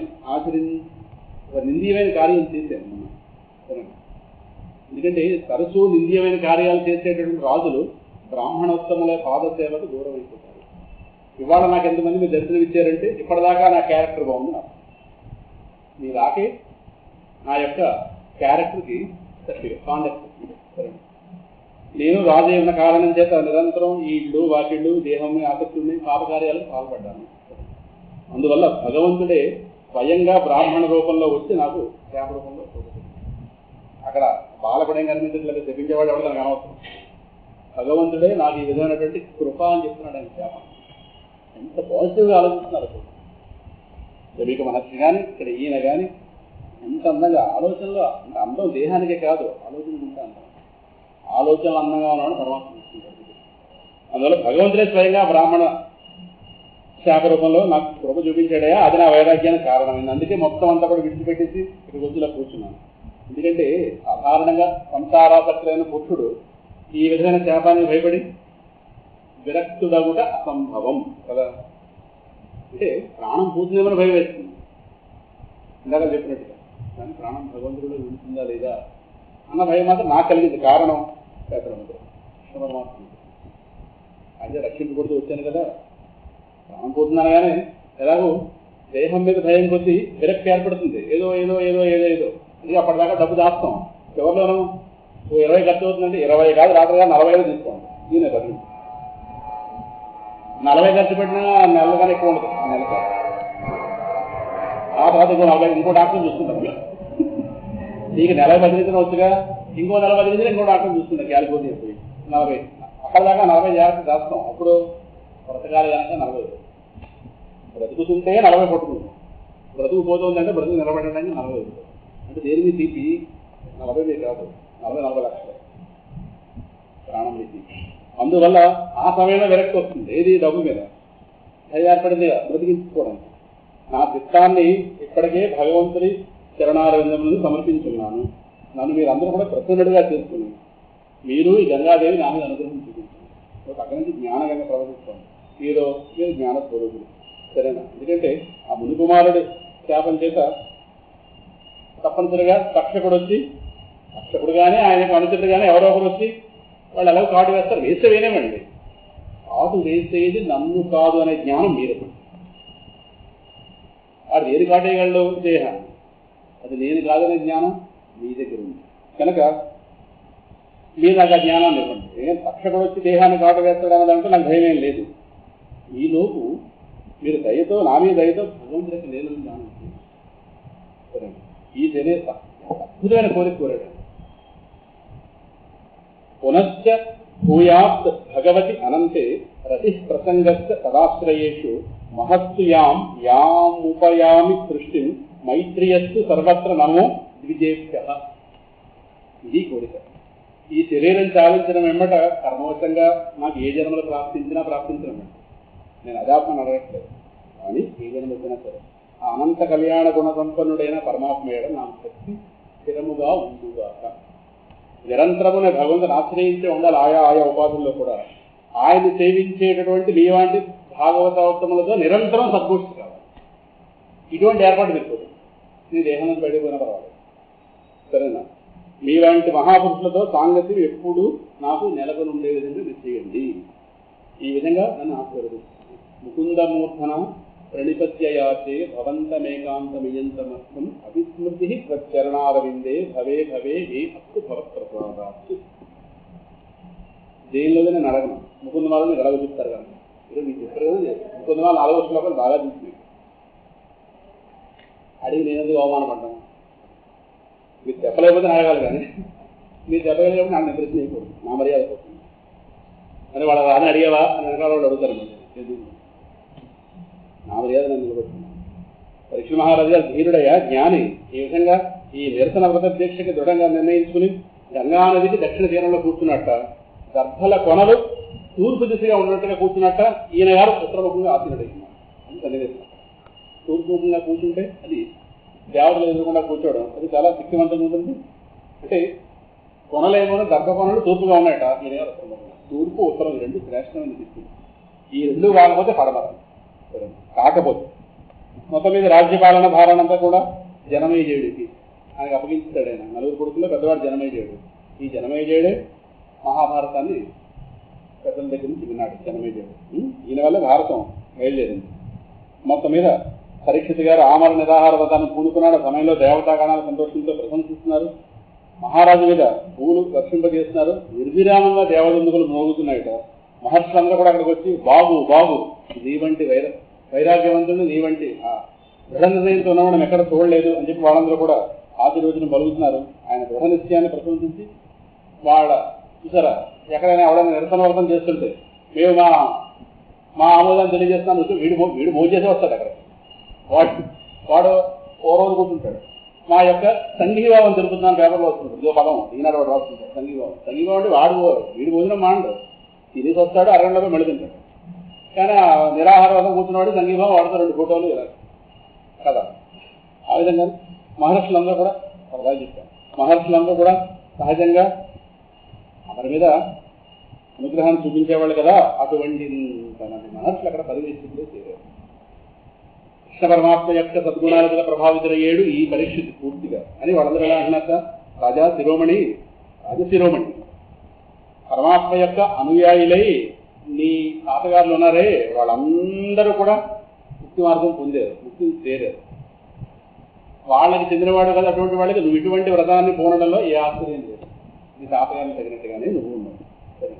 [SPEAKER 1] నిందీయమైన కార్యం చేశాను. ఎందుకంటే తరచూ నిందీయమైన కార్యాలు చేసేటటువంటి రాజులు బ్రాహ్మణోత్తముల పాదసేవకు దూరం అయిపోతారు. ఇవాళ నాకు ఎంతమంది మీరు దర్శనం ఇచ్చారంటే, ఇప్పటిదాకా నా క్యారెక్టర్ బాగుంది, మీ రాకే నా యొక్క క్యారెక్టర్కి కాండక్ట్. నేను రాజు ఉన్న కారణం చేత నిరంతరం ఈ ఇళ్ళు వాకిళ్ళు దేహం ఆసక్తి ఉన్నాయి, పాపకార్యాలకు పాల్పడ్డాను. అందువల్ల భగవంతుడే స్వయంగా బ్రాహ్మణ రూపంలో వచ్చి నాకు శాప రూపంలో అక్కడ బాలపడేం కనిపించట్లేదు, చెప్పించేవాడు ఎవరు నాకు అనవసరం. భగవంతుడే నాకు ఈ విధమైనటువంటి కృప అని చెప్తున్నాడు. ఆయన శాపం ఎంత పాజిటివ్గా ఆలోచిస్తున్నారు. మీకు మహర్షి కానీ ఇక్కడ ఈయన కానీ ఎంత అందంగా ఆలోచనలో, అందం దేహానికే కాదు ఆలోచన ఉంటే అందం, ఆలోచనలు అందంగా ఉన్నాడు పరమాత్మ చూసుకుంటాడు. అందువల్ల భగవంతుడే స్వయంగా బ్రాహ్మణ శాఖ రూపంలో నాకు కృప చూపించాడయా, అది నా వైరాగ్యానికి కారణమైంది. అందుకే మొత్తం అంతా కూడా విడిచిపెట్టేసి ఇక్కడికి వచ్చి ఇలా కూర్చున్నాను. ఎందుకంటే సాధారణంగా సంసారాసక్తులైన పురుషుడు ఈ విధమైన శాపాన్ని భయపడి విరక్తుడగుట అసంభవం కదా. అంటే ప్రాణం పూర్తిమని భయం వేస్తుంది ఇందాక చెప్పినట్టుగా, కానీ ప్రాణం భగవంతుడిలో విడుతుందా లేదా అన్న భయం మాత్రం నాకు కలిగింది. కారణం పరమాత్మ అయితే రక్షించకూడదు వచ్చాను కదా. ప్రాణం పోతున్నాను కానీ ఎలాగో దేహం మీద భయం కొద్దీ విరక్తి ఏర్పడుతుంది. ఏదో ఏదో ఏదో ఏదో ఏదో ఇది అప్పటిదాకా డబ్బు దాస్తాం. ఎవరిలోనూ 20 ఖర్చు అవుతుందంటే 20 కాదు, రాత్రిగా 40 తీసుకోండి. దీనే బదులు 40 ఖర్చు పెట్టినా నెలగానే ఎక్కువ ఉంటుంది. నెలకు ఆ తర్వాత ఇంకో డాక్టర్ చూసుకుంటాం. నీకు 40 బదిలించిన వచ్చుగా ఇంకో 40 బదిలించిన ఇంకో డాక్టర్ చూసుకుంటాం. క్యాలిఫోర్నియా అయిపోయి 40 అప్పటిదాకా 40 జాగ్రత్త దాస్తాం. అప్పుడు బ్రతకాలి కనుక 40 బ్రతుకుతుంటే 40 పట్టుకుంటాం. బ్రతుకు పోతుందంటే బ్రతుకు నిలబడడానికి 40 అంటే దేని మీద తీపి 40 కాదు, 40 లక్షలు ప్రాణం మీద తీపి. అందువల్ల ఆ సమయంలో విరక్తి వస్తుంది. ఏది డబ్బు మీద అది ఏర్పడింది బ్రతికించుకోవడానికి. నా చిత్తాన్ని ఇప్పటికే భగవంతుడి చరణారవిందములను సమర్పించున్నాను. నన్ను మీరు అందరూ కూడా ప్రసన్నుడిగా చేసుకున్నాను. మీరు ఈ గంగాదేవి నా మీద అనుగ్రహం చూపించాను. అక్కడి నుంచి జ్ఞానగంగా ప్రవహిస్తాను. మీరు జ్ఞాన స్వరూపుడు సరేనా. ఎందుకంటే ఆ ముని కుమారుడి శాపం చేత తప్పనిసరిగా తక్షకుడు వచ్చి, తక్షకుడు కానీ ఆయనకు అనుచరుడు కానీ ఎవరో ఒకరు వచ్చి వాళ్ళు ఎలాగో కాటు వేస్తారు. వేస్తే వేనేమండి కాటు వేసేది నన్ను కాదు అనే జ్ఞానం మీరు. వాడు ఏది కాటేయగలడు? దేహాన్ని. అది నేను కాదనే జ్ఞానం మీ దగ్గర ఉంది కనుక మీరు నాకు ఆ జ్ఞానాన్ని ఇవ్వండి. తక్షకుడు వచ్చి దేహాన్ని కాటు వేస్తాడు అన్నదంటే నాకు భయం ఏం లేదు. ఈలోపు మీరు దయతో, నా మీద దయతో భగవంతుడికి లేని జ్ఞానం ఈ తెలియ అద్భుతమైన కోరిక కోరాడు. పునశ్చ భూయాత్ భగవతి అనంతే రతి ప్రసంగస్య తదాశ్రయేషు మహత్తు యాముపయామి సృష్టిం మైత్రియస్సు సర్వత్ర నమో ద్విజేభ్యః. ఇది కోరిక. ఈ శరీరం చాలించడం వెంబట కర్మవశంగా నాకు ఏ జన్మలు ప్రాప్తించడం నేను అదాత్మను అడగట్లేదు. కానీ ఏ జన్మ వచ్చినా సరే ఆ అనంత కళ్యాణ గుణ సంపన్నుడైన పరమాత్మ ఏడ నా శక్తి స్థిరముగా ఉండుగాక. నిరంతరమున భగవంతుని ఆశ్రయించే ఉండాలి. ఆయా ఉపాధుల్లో కూడా ఆయన సేవించేటటువంటి మీ వంటి భాగవతోత్తములతో నిరంతరం సద్గోష్ఠి కావాలి. ఇటువంటి ఏర్పాటు పెట్టుకోండి. నీ దేహం నుంచి బయటకు పోయినా పర్వాలేదు, సరేనా? మీలాంటి మహాపురుషులతో సాంగత్యం ఎప్పుడు నాకు నెలకొని ఉండే విధంగా మీరు చేయండి. ఈ విధంగా నన్ను ఆశీర్వదించండి. ముకుందమూర్ధన ప్రణిపత్యయాచే భవంతమేకాంతమియంతమర్థం అవిస్మృతి ప్రచరణారవిందే భవే భవే ఏ అస్తు భవత్ప్రసాదాత్తు. దేనిలో నేను అడగను. ముకుంద వాళ్ళు మీరు ఎలాగో చూస్తారు కానీ మీరు మీకు చెప్పారు. ముకుంద వాళ్ళు 4 వర్షాల లోపల బాగా చూసి అడిగి నేనెందుకు అవమానపడ్డాను? మీరు చెప్పలేకపోతే అడగాలి, కానీ మీరు చెప్పగలిగినప్పుడు నాకు ప్రశ్న అయిపోతుంది, నా మర్యాద పోతుంది. అని వాళ్ళ రాని అడిగావా అని వెనకాల వాళ్ళు అడుగుతారు. నా మర్యాద నన్ను నిలబెట్టుకున్నాను. పరీక్ష మహారాజు గారు ధీరుడయ్యా, జ్ఞాని. ఈ విధంగా ఈ నిరసన వ్రత దీక్షకి దృఢంగా నిర్ణయించుకుని గంగా నదికి దక్షిణ తీరంలో కూర్చున్నట్ట, గర్భల కొనలు తూర్పు దిశగా ఉన్నట్టుగా కూర్చున్నట్ట ఈయన గారు ఉత్తరముఖంగా ఆసీనుడైంది. అని సన్నివేశం. తూర్పుముఖంగా కూర్చుంటే అది దేవతలు ఎదురకుండా కూర్చోవడం అది చాలా శక్తివంతంగా ఉంటుంది. అంటే కొనలేమో గర్భ కొనలు తూర్పుగా ఉన్నాయట, ఈయన గారు ఉత్తరముఖంగా. తూర్పు ఉత్తరం రెండు శ్రేష్టమైన దిక్కు. ఈ రెండు కాకపోతే పడమర. కాకపోతే మొత్తం మీద రాజ్యపాలన భారానంతా కూడా జనమేజయుడికి ఆయనకు అప్పగించాడు. ఆయన 4 కొడుకుల్లో పెద్దవాడు జనమేజయుడు. ఈ జనమేజయుడే మహాభారతాన్ని పెద్దల దగ్గర నుంచి విన్నాడు. జనమేజయుడు ఈయన వల్ల భారతం బయలుదేరింది. మొత్తం మీద పరీక్షిత్ గారు ఆమర నిరాహార వ్రతాన్ని పూనుకున్నాడు. సమయంలో దేవతాగణాలు సంతోషంతో ప్రశంసిస్తున్నారు. మహారాజు మీద పూలు వర్షింపజేస్తున్నారు. నిర్విరామంగా దేవదందుకులు మోగుతున్నాయట. మహర్షులందరూ కూడా అక్కడికి వచ్చి బాబు బాబు నీ వంటి వైరాగ్యవంతుడు, నీ వంటి దృఢ నిర్ణయంతో ఉన్నవాడు ఎక్కడ చూడలేదు అని చెప్పి వాళ్ళందరూ కూడా ఆది రోజున బలుగుతున్నారు. ఆయన దృఢ నిశ్చయాన్ని ప్రశంసించి వాళ్ళ చూసారా ఎక్కడైనా ఎవడైనా నిరసన వ్రతం చేస్తుంటే మేము మా ఆమోదాన్ని తెలియజేస్తున్నాను. వీడు మోజు చేసి వస్తాడు. అక్కడ వాడు ఓ రోజు కూర్చుంటాడు. మా యొక్క సంఘీభావం తెలుపుతున్నాను పేపర్లో వస్తుంటాడు. ఇదో పదం ఈనాడు వాడు రాస్తుంటాడు. సంఘీభావం అంటే వీడు భోజనం మాండు తినేసి వస్తాడు, అరగంటలో మళ్ళీ తింటాడు. కానీ ఆ నిరాహార వ్రతం కూర్చున్నవాడు సంఘీభావం వాడుతూ 2 ఫోటోలు ఇలా కదా. ఆ విధంగా మహర్షులందరూ కూడా సరదాగా చెప్పారు. మహర్షులందరూ కూడా సహజంగా అతని మీద అనుగ్రహాన్ని చూపించేవాళ్ళు కదా. అటువంటి మహర్షులు అక్కడ పరివేశించే చేరారు. కృష్ణ పరమాత్మ యొక్క సద్గుణాల మీద ప్రభావితులయ్యాడు ఈ పరీక్షిత్ పూర్తిగా అని వాళ్ళందరూ ఎలా అంటున్నాక రాజశిరోమణి పరమాత్మ యొక్క అనుయాయులై నీ తాతగారులు ఉన్నారే వాళ్ళందరూ కూడా ముక్తి మార్గం పొందారు, ముక్తిని చేరారు. వాళ్ళకి చెందినవాడు కదా. అటువంటి వాళ్ళకి నువ్వు ఇటువంటి వ్రతాన్ని పోనడంలో ఏ ఆశ్చర్యం లేదు. నీ తాతగారిని తగినట్టుగానే నువ్వు ఉన్నావు. సరే,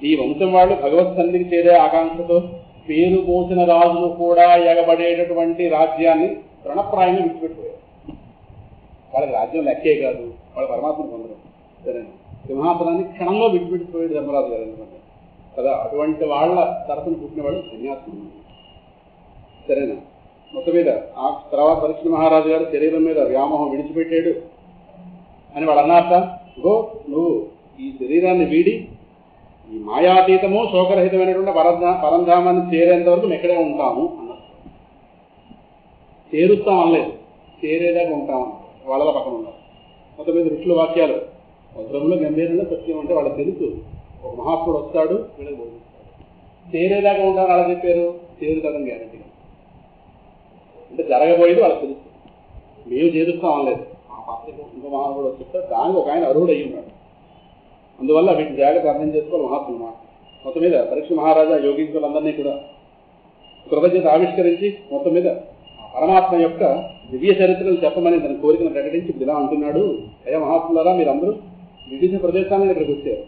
[SPEAKER 1] ఈ వంశం వాళ్ళు భగవత్ సన్నిధికి చేరే ఆకాంక్షతో పేరు మోసిన రాజులు కూడా ఎగబడేటటువంటి రాజ్యాన్ని తృణప్రాయంగా విడిచిపెట్టిపోయారు. వాళ్ళకి రాజ్యం లెక్కే కాదు, వాళ్ళ పరమాత్మను పొందడం. సరేనా, సింహాసనాన్ని క్షణంలో విడిచిపెట్టిపోయాడు ధర్మరాజు గారు. ఎందుకంటే కదా అటువంటి వాళ్ళ తరఫున పుట్టిన వాళ్ళు సన్యాసం. సరేనా, మొత్తం మీద ఆ తర్వాత పరీక్ష మహారాజు గారు శరీరం మీద వ్యామోహం విడిచిపెట్టాడు అని వాళ్ళు అన్నారట. ఇగో నువ్వు ఈ శరీరాన్ని వీడి ఈ మాయాతీతము శోకరహితమైనటువంటి పరంధామాన్ని చేరేంత వరకు మేము ఎక్కడే ఉంటాము అన్నారు. చేరుస్తాం అనలేదు, చేరేదాకా ఉంటామన్నారు. వాళ్ళ పక్కన ఉన్నారు. మొత్తం మీద ఋషుల వాక్యాలు వజ్రంలో గంభీరంలో సత్యం అంటే వాళ్ళకి తెలుసు. ఒక మహాత్ముడు వస్తాడు, వీళ్ళకి బోధిస్తాడు. చేరేదాకా ఉంటామని అలా చెప్పారు. చేరుతాదని గ్యారంటీగా అంటే జరగబోయేది వాళ్ళకి తెలుసు. మేము చేరుస్తాం అనలేదు. ఆ పాత్రకు ఇంకో మహాత్ముడు వస్తాడు. దానికి ఒక ఆయన అర్హుడు అయ్యి ఉన్నాడు. అందువల్ల వీటిని జాగ్రత్త అర్థం చేసుకోవాలి మహాత్ములు మాట. మొత్తం మీద పరీక్ష మహారాజా యోగించులందరినీ కూడా కృతజ్ఞత ఆవిష్కరించి మొత్తం మీద పరమాత్మ యొక్క దివ్య చరిత్రను చెప్పమని తన కోరికను ప్రకటించి ఇలా అంటున్నాడు, అయ్యా మహాత్ములారా, మీరందరూ వివిధ ప్రదేశాలను ఇక్కడికి వచ్చారు.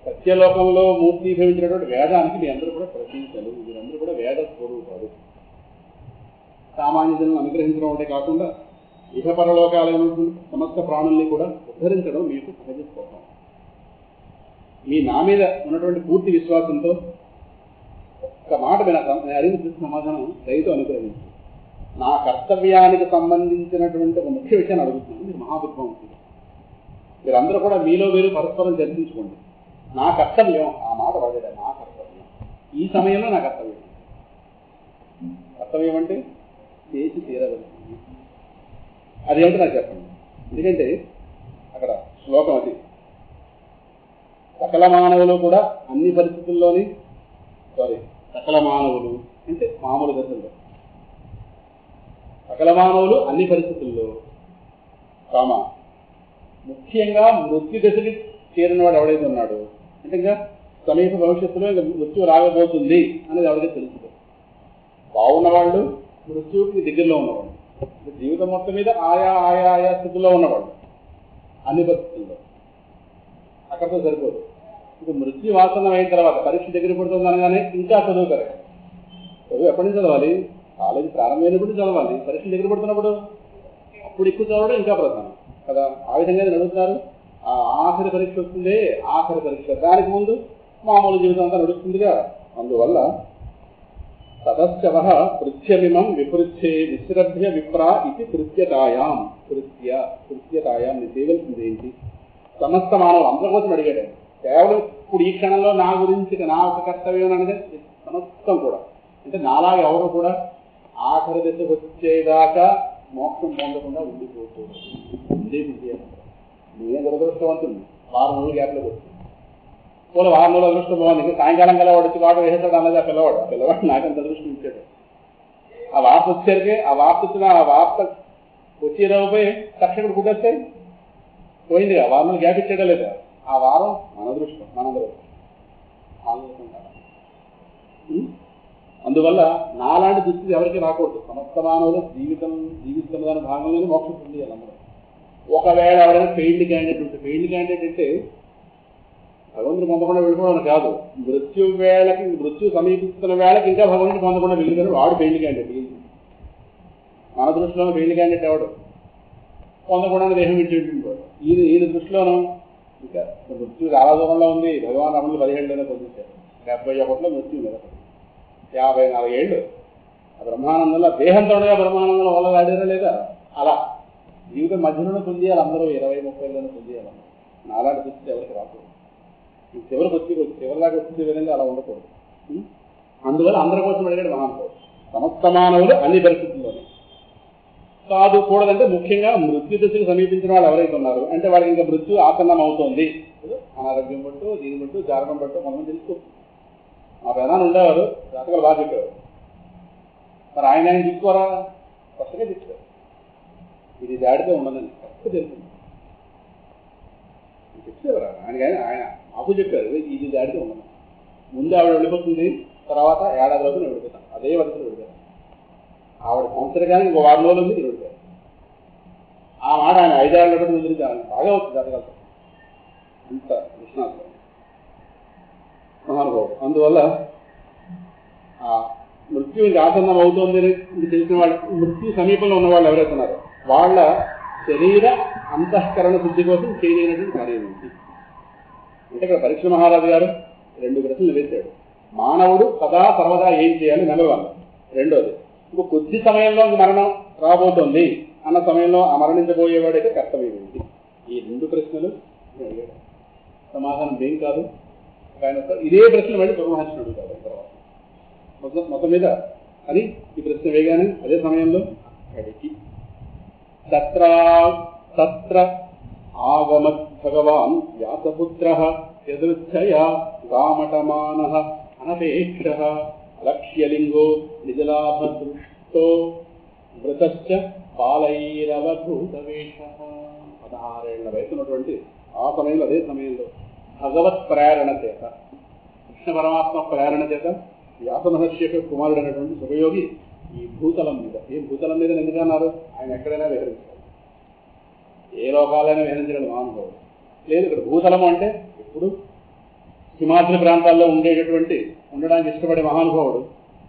[SPEAKER 1] సత్యలోకంలో మూర్తీభవించినటువంటి వేదానికి మీ అందరూ కూడా ప్రశంసలు, మీరందరూ కూడా వేద స్వరూపాలు. సామాన్య జనులను అనుగ్రహించడం ఒకటే కాకుండా ఇహపరలోకాలైనటువంటి సమస్త ప్రాణుల్ని కూడా ఉద్ధరించడం మీకు సహజ స్వభావం. మీ నా మీద ఉన్నటువంటి పూర్తి విశ్వాసంతో ఒక్క మాట నేను అడిగిన సమాధానం దయతో అనుగ్రహించి నా కర్తవ్యానికి సంబంధించినటువంటి ఒక ముఖ్య విషయాన్ని అడుగుతున్నాను. మీరు మహావిద్వాంసులు, మీరందరూ కూడా మీలో మీరు పరస్పరం చర్చించుకోండి. నా కర్తవ్యం, ఆ మాట వాడాడు, నా కర్తవ్యం ఈ సమయంలో నా కర్తవ్యం. కర్తవ్యం అంటే చేసి తీరవలసింది. అదేమిటో నాకు చెప్పండి. ఎందుకంటే అక్కడ శ్లోకం అది, సకల మానవులు కూడా అన్ని పరిస్థితుల్లోని సకల మానవులు అంటే మామూలు దశల్లో, సకల మానవులు అన్ని పరిస్థితుల్లో ముఖ్యంగా మృత్యు దశకి చేరిన వాడు ఎవడైతే ఉన్నాడు అంటే ఇంకా సమీప భవిష్యత్తులో ఇంకా మృత్యు రాగబోతుంది అనేది ఎవరికైతే తెలుస్తుంది. బాగున్నవాళ్ళు మృత్యుకి దగ్గరలో ఉన్నవాళ్ళు, జీవితం మొత్తం మీద ఆయా స్థితిలో ఉన్నవాళ్ళు అన్ని పరిస్థితుల్లో. అక్కడితో సరిపోదు. ఇంకా మృత్యు వాసనం అయిన తర్వాత పరీక్ష దగ్గర పడుతుంది అనగానే ఇంకా చదువు కరెక్ట్. చదువు ఎప్పటి నుంచి చదవాలి? కాలేజీ ప్రారంభమైనప్పుడు చదవాలి. పరీక్ష దగ్గర పడుతున్నప్పుడు అప్పుడు ఎక్కువ చదవడం ఇంకా ప్రధానం కదా. ఆ విధంగా నడుస్తున్నారు. ఆ ఆఖరి పరీక్ష వస్తుంది, ఆఖరి పరీక్ష, దానికి ముందు మామూలు జీవితం అంతా నడుస్తుందిగా. అందువల్ల తతశ్చవ కృత్యమిమం విపృచ్ఛే విశ్రభ్య విప్రా ఇది కృత్యతాయాం. కృత్యతాయాం నేను చేయవలసింది ఏంటి? సమస్త మానవులు అందరి కోసం అడిగాడు. కేవలం ఇప్పుడు ఈ క్షణంలో నా గురించి నా ఒక కర్తవ్యం అనేది సమస్తం కూడా అంటే నాలా ఎవరు కూడా ఆఖరి దశకు వచ్చేదాకా మోక్షం పొందకుండా ఉండిపోకూడదు. నేనే దురదృష్టవంతుంది. 6 నెలలు గ్యాప్లోకి వస్తుంది. పోలే 6 నెలలు అదృష్టం బాగుంది. ఇంకా సాయంకాలం కల్లా వాడు వచ్చి వాడు వేసేస్తాడు అన్నది ఆ పిల్లవాడు నాకంత అదృష్టం ఇచ్చాడు. ఆ వార్త వచ్చేసరికి ఆ వార్త వచ్చిన ఆ వార్త వచ్చేరావుపోయి తక్షణుడు కుట్టేస్తే పోయిందిగా. 6 నెలలు గ్యాప్ ఇచ్చేయడం లేదా? ఆ వారం మన అదృష్టం, మనందరూ అందువల్ల నాలాంటి దుస్థితి ఎవరికి రాకూడదు. సమస్త మానవులు జీవిస్తున్న దాని భాగంలోనే మోక్షం పొందేయాలి అందరూ. ఒకవేళ ఎవరైనా పెయిల్డ్ క్యాండిడేట్ ఉంటే, పెయిల్డ్ క్యాండిడేట్ అంటే భగవంతుడు పొందకుండా వెళ్ళిపోవడం కాదు, మృత్యు సమీపిస్తున్న వేళకి ఇంకా భగవంతుడు పొందకుండా వెళ్ళిపోయాడు వాడు పెయిల్డ్ క్యాండిడేట్. మన దృష్టిలో పెయిల్డ్ క్యాండిడేట్ ఎవడు? పొందకుండా దేహం విడిచిపెట్టిపోయాడు. ఈయన దృష్టిలోనూ ఇంకా మృత్యు చాలా దూరంలో ఉంది. భగవాన్ రమణులు 17 పొందించారు. 71లో మృత్యు మీద 54 ఏళ్ళు ఆ బ్రహ్మానందంలో దేహంతో బ్రహ్మానందంలో వల్ల ఆడారా లేదా? అలా జీవితం మధ్యలోనే పొందేయాలి అందరూ. 20-30 పొందేయాలి. నాలాంటి దృష్టి ఎవరికి రాకూడదు. చివరిలాగా వచ్చే విధంగా అలా ఉండకూడదు. అందువల్ల అందరి కోసం అడిగాడు మహానుభావుడు. సమస్త మానవులు అన్ని పరిస్థితుల్లోనే కాదు కూడదంటే ముఖ్యంగా మృత్యు దశకు సమీపించిన వాళ్ళు ఎవరైతే ఉన్నారు అంటే వాళ్ళకి ఇంకా మృత్యు ఆసన్నం అవుతోంది. అనారోగ్యం పట్టు, దీని పట్టు, జాతకం పట్టు మనం తెలుసుకో. మా ప్రధాని ఉండేవారు, జాతకాలు బాగా చెప్పేవారు. మరి ఆయన తీసుకోరా? కొత్తగా తీసుకోరు. ఇది దాడితే ఉండదని కొత్త తెలుస్తుంది చెప్పేవారు ఆయన అప్పు చెప్పారు. ఇది దాడితే ఉండదు. ముందు ఆవిడ వెళ్ళిపోతుంది, తర్వాత ఏడాది రోజులు నేను వెళ్ళిపోతాను. అదే వరుసలో వెళ్ళిపోతాను. ఆవిడ సంవత్సరకానికి ఇంకో 6 రోజులు ఉంది వెళ్ళిపోతాను. ఆ మాట ఆయన 5 ఏళ్ళ బట్టి ముందు బాగా వచ్చింది జాతకాలతో అంత కృష్ణాత్మ మహానుభావుడు. అందువల్ల ఆ మృత్యు ఆసన్నం అవుతోంది తెలిసిన వాళ్ళు, మృత్యు సమీపంలో ఉన్న వాళ్ళు ఎవరైతే ఉన్నారో వాళ్ళ శరీర అంతఃకరణ శుద్ధి కోసం చేయలేనటువంటి కార్యం ఏంటి అంటే ఇక్కడ పరీక్ష మహారాజు గారు 2 ప్రశ్నలు వేశాడు. మానవుడు సదా సర్వదా ఏం చేయాలి? నెంబర్ 1. రెండోది, ఇంకో కొద్ది సమయంలో మరణం రాబోతోంది అన్న సమయంలో ఆ మరణించబోయేవాడైతే కర్తవ్యం ఏంటి? ఈ 2 ప్రశ్నలు అడిగాడు. సమాధానం ఏం కాదు. ఇదే ప్రశ్న మళ్ళీ బ్రహ్మహర్షిని అడుగుతాడు తర్వాత మొత్తం మీద అని ఈ ప్రశ్న వేగానే అదే సమయంలో అడిగి తత్ర ఆగమత్ భగవాన్ వ్యాసపుత్రః యదృచ్ఛయా గామటమానః అనపేక్షః లక్ష్యలింగో నిజలాభదృష్టో వృతశ్చ పాలైరవభూతవేషః. 16 ఏళ్ల వయసు ఉన్నటువంటి ఆ సమయంలో అదే సమయంలో భగవత్ ప్రేరణ చేత కృష్ణ పరమాత్మ ప్రేరణ చేత వ్యాస మహర్షి యొక్క కుమారుడు అనేటువంటి సుఖయోగి ఈ భూతలం మీద, ఏ భూతలం మీద ఎందుకన్నారు? ఆయన ఎక్కడైనా విహరించాలి, ఏ లోకాలైనా విహరించగల మహానుభావుడు. లేదు ఇక్కడ భూతలము అంటే ఇప్పుడు హిమాచల ప్రాంతాల్లో ఉండడానికి ఇష్టపడే మహానుభావుడు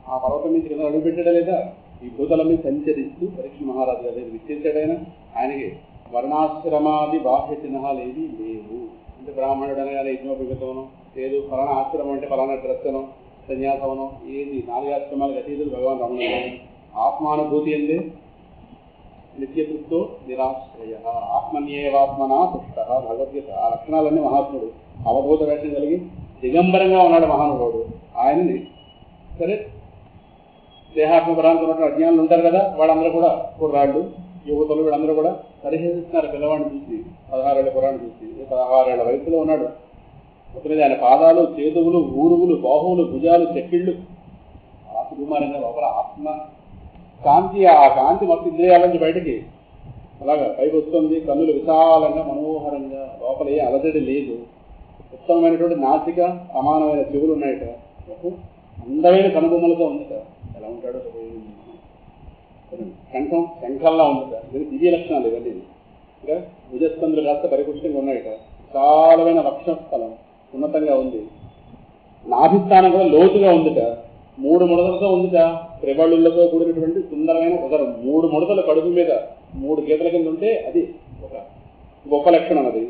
[SPEAKER 1] ఆ పర్వతం నుంచి కింద అడుగుపెట్టడం లేదా? ఈ భూతలం మీద సంచరిస్తూ పరీక్ష మహారాజు గారు విచ్చేసాడైనా ఆయనకి వర్ణాశ్రమాది బాహ్య చిహ్నాలు ఏవి లేవు. అంటే బ్రాహ్మణుడు అనగానే యజ్ఞోపవితమనో, లేదు ఫలానా ఆశ్రమం అంటే ఫలానా డ్రస్సనో సన్యాసమనో, ఏది 4 ఆశ్రమాలకు అతీతులు భగవాన్ రమణ. ఆత్మానుభూతి అందే నిత్యతృప్తో నిరాశ్రయ, ఆత్మన్యేవాత్మనా తుష్ట. భగవద్గీత ఆ లక్షణాలన్నీ మహాత్ముడు అవధూత వేషం కలిగి దిగంబరంగా ఉన్నాడు మహానుభావుడు. ఆయనని సరే దేహాత్మపరాంతం ఉన్నటువంటి అజ్ఞానులు ఉంటారు కదా, వాళ్ళందరూ కూడా కుర్రాళ్ళు యువతులు వీళ్ళందరూ కూడా పరిహరిస్తున్నారు పిల్లవాడిని చూసి. 16 ఏళ్ల కుర్రాడిని చూసి, 16 ఏళ్ల వయసులో ఉన్నాడు. మొత్తం మీద ఆయన పాదాలు, చేతువులు, ఊరువులు, బాహువులు, భుజాలు, చెక్కిళ్ళు సుకుమారంగా లోపల ఆత్మ కాంతి, ఆ కాంతి మొత్తం ఇంద్రియాల నుంచి బయటకి అలాగా పైకి వస్తుంది. కన్నులు విశాలంగా మనోహరంగా, లోపల ఏ అలజడి లేదు. ఉత్తమమైనటువంటి నాసిక, సమానమైన చెవులు ఉన్నాయట, అందమైన కనుబొమ్మలతో ఉందట. ఎలా ఉంటాడో కంఠం శంఖంలా ఉందట. దివ్య లక్షణాలు ఇవన్నీ. ఇంకా భుజస్కందులు కాస్త పరిపుష్టంగా ఉన్నాయట. విశాలమైన వక్షస్థలం ఉన్నతంగా ఉంది. నాభిస్థానం కూడా లోతుగా ఉందిట. 3 ముడతలతో ఉందిట. త్రిబళ్ళులతో కూడినటువంటి సుందరమైన ఉదరం. 3 ముడతలు కడుపు మీద 3 గీతల కింద ఉంటే అది ఒక గొప్ప లక్షణం. అది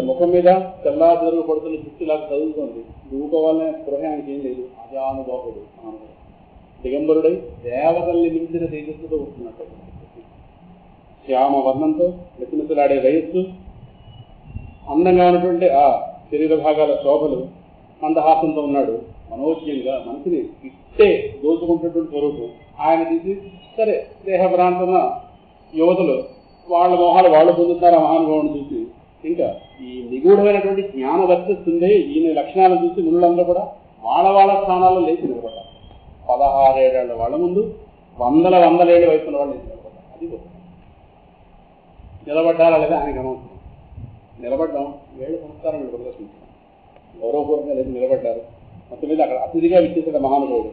[SPEAKER 1] ముఖం మీద తెల్లారు పడుతున్న చుట్టులాగా చదువుతోంది. దూకోవాలనే స్పృహానికి ఏం లేదు. అజానుభావుడు దిగంబరుడై దేవతల్ని మించిన తేజస్సుతో వస్తున్నట్టు. శ్యామ వర్ణంతో మెసిమెసిలాడే వయస్సు, అందంగా ఉన్నటువంటి ఆ శరీర భాగాల శోభలు, మందహాసంతో ఉన్నాడు. మనోజ్ఞంగా మనసుని ఇట్టే దోచుకుంటున్నటువంటి స్వరూపం. ఆయన తీసి సరే దేహ ప్రాంతన యువతులు వాళ్ళ మోహాలు వాళ్ళు పొందుతారు ఆ మహానుభావుని చూసి. ఇంకా ఈ నిగూఢమైనటువంటి జ్ఞానం వర్తిస్తుంది. ఈయన లక్షణాలను చూసి మునులందరూ కూడా వాళ్ళ స్థానాల్లో లేచి నిలబడ్డారు. 16 ఏళ్ల వాళ్ళ ముందు 100 ఏళ్ళ వయసున్న వాళ్ళు లేచి నిలబడ్డారు. అది గొప్ప. నిలబడ్డారా లేదా ఆయనకు అనవసరం. నిలబడ్డాం, వేళ సంస్కారం వీళ్ళు ప్రదర్శించాం. గౌరవపూర్వకంగా లేచి నిలబడ్డారు. మొత్తం మీద అక్కడ అతిథిగా విచ్చేసిన మహానుభావుడు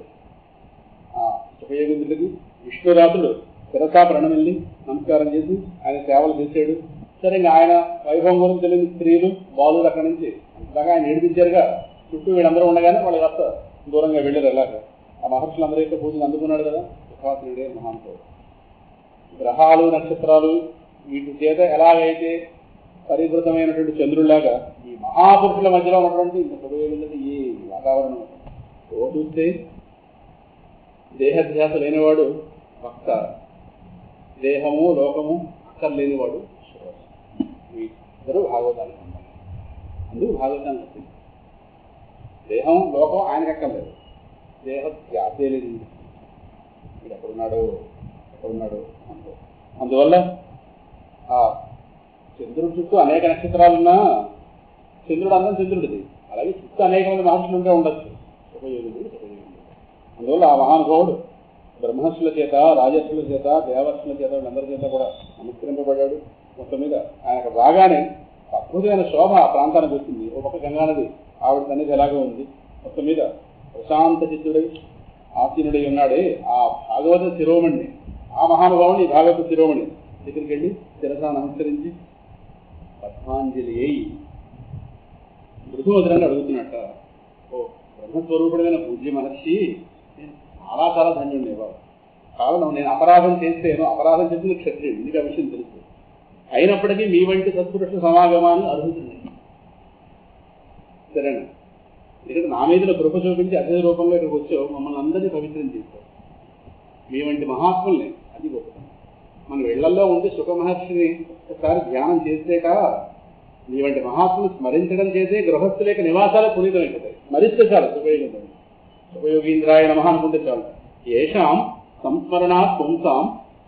[SPEAKER 1] సుఖయోగేంద్రుడికి విష్ణురాతుడు శిరసా ప్రణమిల్లి నమస్కారం చేసి ఆయన సేవలు చేశాడు. సరే ఇంకా ఆయన వైభవం గురించి తెలియని స్త్రీలు బాలులు అక్కడి నుంచి అంతగా ఆయన ఏడిపించారుగా. చుట్టూ వీళ్ళందరూ ఉండగానే వాళ్ళు కాస్త దూరంగా వెళ్ళారు. ఎలాగ ఆ మహర్షులందరూ యొక్క పూజలు అందుకున్నాడు కదా సుఖాసురుడే మహానుభావుడు. గ్రహాలు, నక్షత్రాలు వీటి చేత ఎలాగైతే పరివృతమైనటువంటి చంద్రుడిలాగా ఈ మహాపురుషుల మధ్యలో ఉన్నటువంటి ఉపయోగించి ఈ వాతావరణం చూస్తే దేహధ్యాస లేనివాడు భక్త, దేహము లోకము అక్కర్లేనివాడు ఇద్దరు భాగవతానికి ఉంటారు. అందుకు భాగవతానికి వస్తుంది. దేహం లోకం ఆయనకు అక్కర్లేదు, దేహ ధ్యాసే లేదు. వీడు ఎక్కడున్నాడు అంటూ అందువల్ల ఆ చంద్రుడి చుట్టూ అనేక నక్షత్రాలున్నా చంద్రుడు అందం చంద్రుడిది. అలాగే చుట్టూ అనేక మంది మహర్షులు ఉంటే ఉండొచ్చు. ఉపయోగుడు. అందువల్ల ఆ మహానుభావుడు బ్రహ్మర్షుల చేత, రాజర్షుల చేత, దేవర్షుల చేత వీళ్ళందరి చేత కూడా నమస్కరింపబడ్డాడు. మొత్తం మీద ఆయనకు రాగానే అద్భుతమైన శోభ ఆ ప్రాంతానికి వచ్చింది. ఒక పక్క గంగానది ఆవిడ సన్నిధి ఎలాగో ఉంది. మొత్తం మీద ప్రశాంత చిత్తుడై ఆసీనుడై ఉన్నాడే ఆ భాగవత శిరోమణి, ఆ మహానుభావుని భాగవత శిరోమణి దగ్గరికి వెళ్ళి శిరసా నమస్కరించి పద్మాంజలి అయి మృదుమధురంగా అడుగుతున్నట్ట, ఓ బ్రహ్మస్వరూపుడైన పూజ్య మహర్షి, చాలా ధన్యుడిని బాబు. కారణం నేను అపరాధం చేస్తేనో, అపరాధం చేసిన క్షత్రియుడు, మీకు ఆ విషయం తెలుసు. అయినప్పటికీ మీ వంటి సత్పురుష సమాగమాన్ని అర్హుతుంది. సరేనా? ఇక్కడ నా మీద కృప చూపించి అతిథి రూపంలో ఇక్కడికి వచ్చావు, మమ్మల్ని అందరినీ పవిత్రం చేస్తావు. మీ వంటి మహాత్ముల్ని, అది గొప్పతనం. మన ఇళ్లలో ఉండి సుఖ మహర్షిని ఒకసారి ధ్యానం చేసేక మీ వంటి మహాత్ములు స్మరించడం చేసే గృహస్థుల యొక్క నివాసాలు పునీతమైపోతాయి. స్మరిస్తే చాలు ఉపయోగం. ఉపయోగీంద్రాయ నమః అనుకుంటే చాలు. ఏషాం సంస్మరణాత్ పుంసాం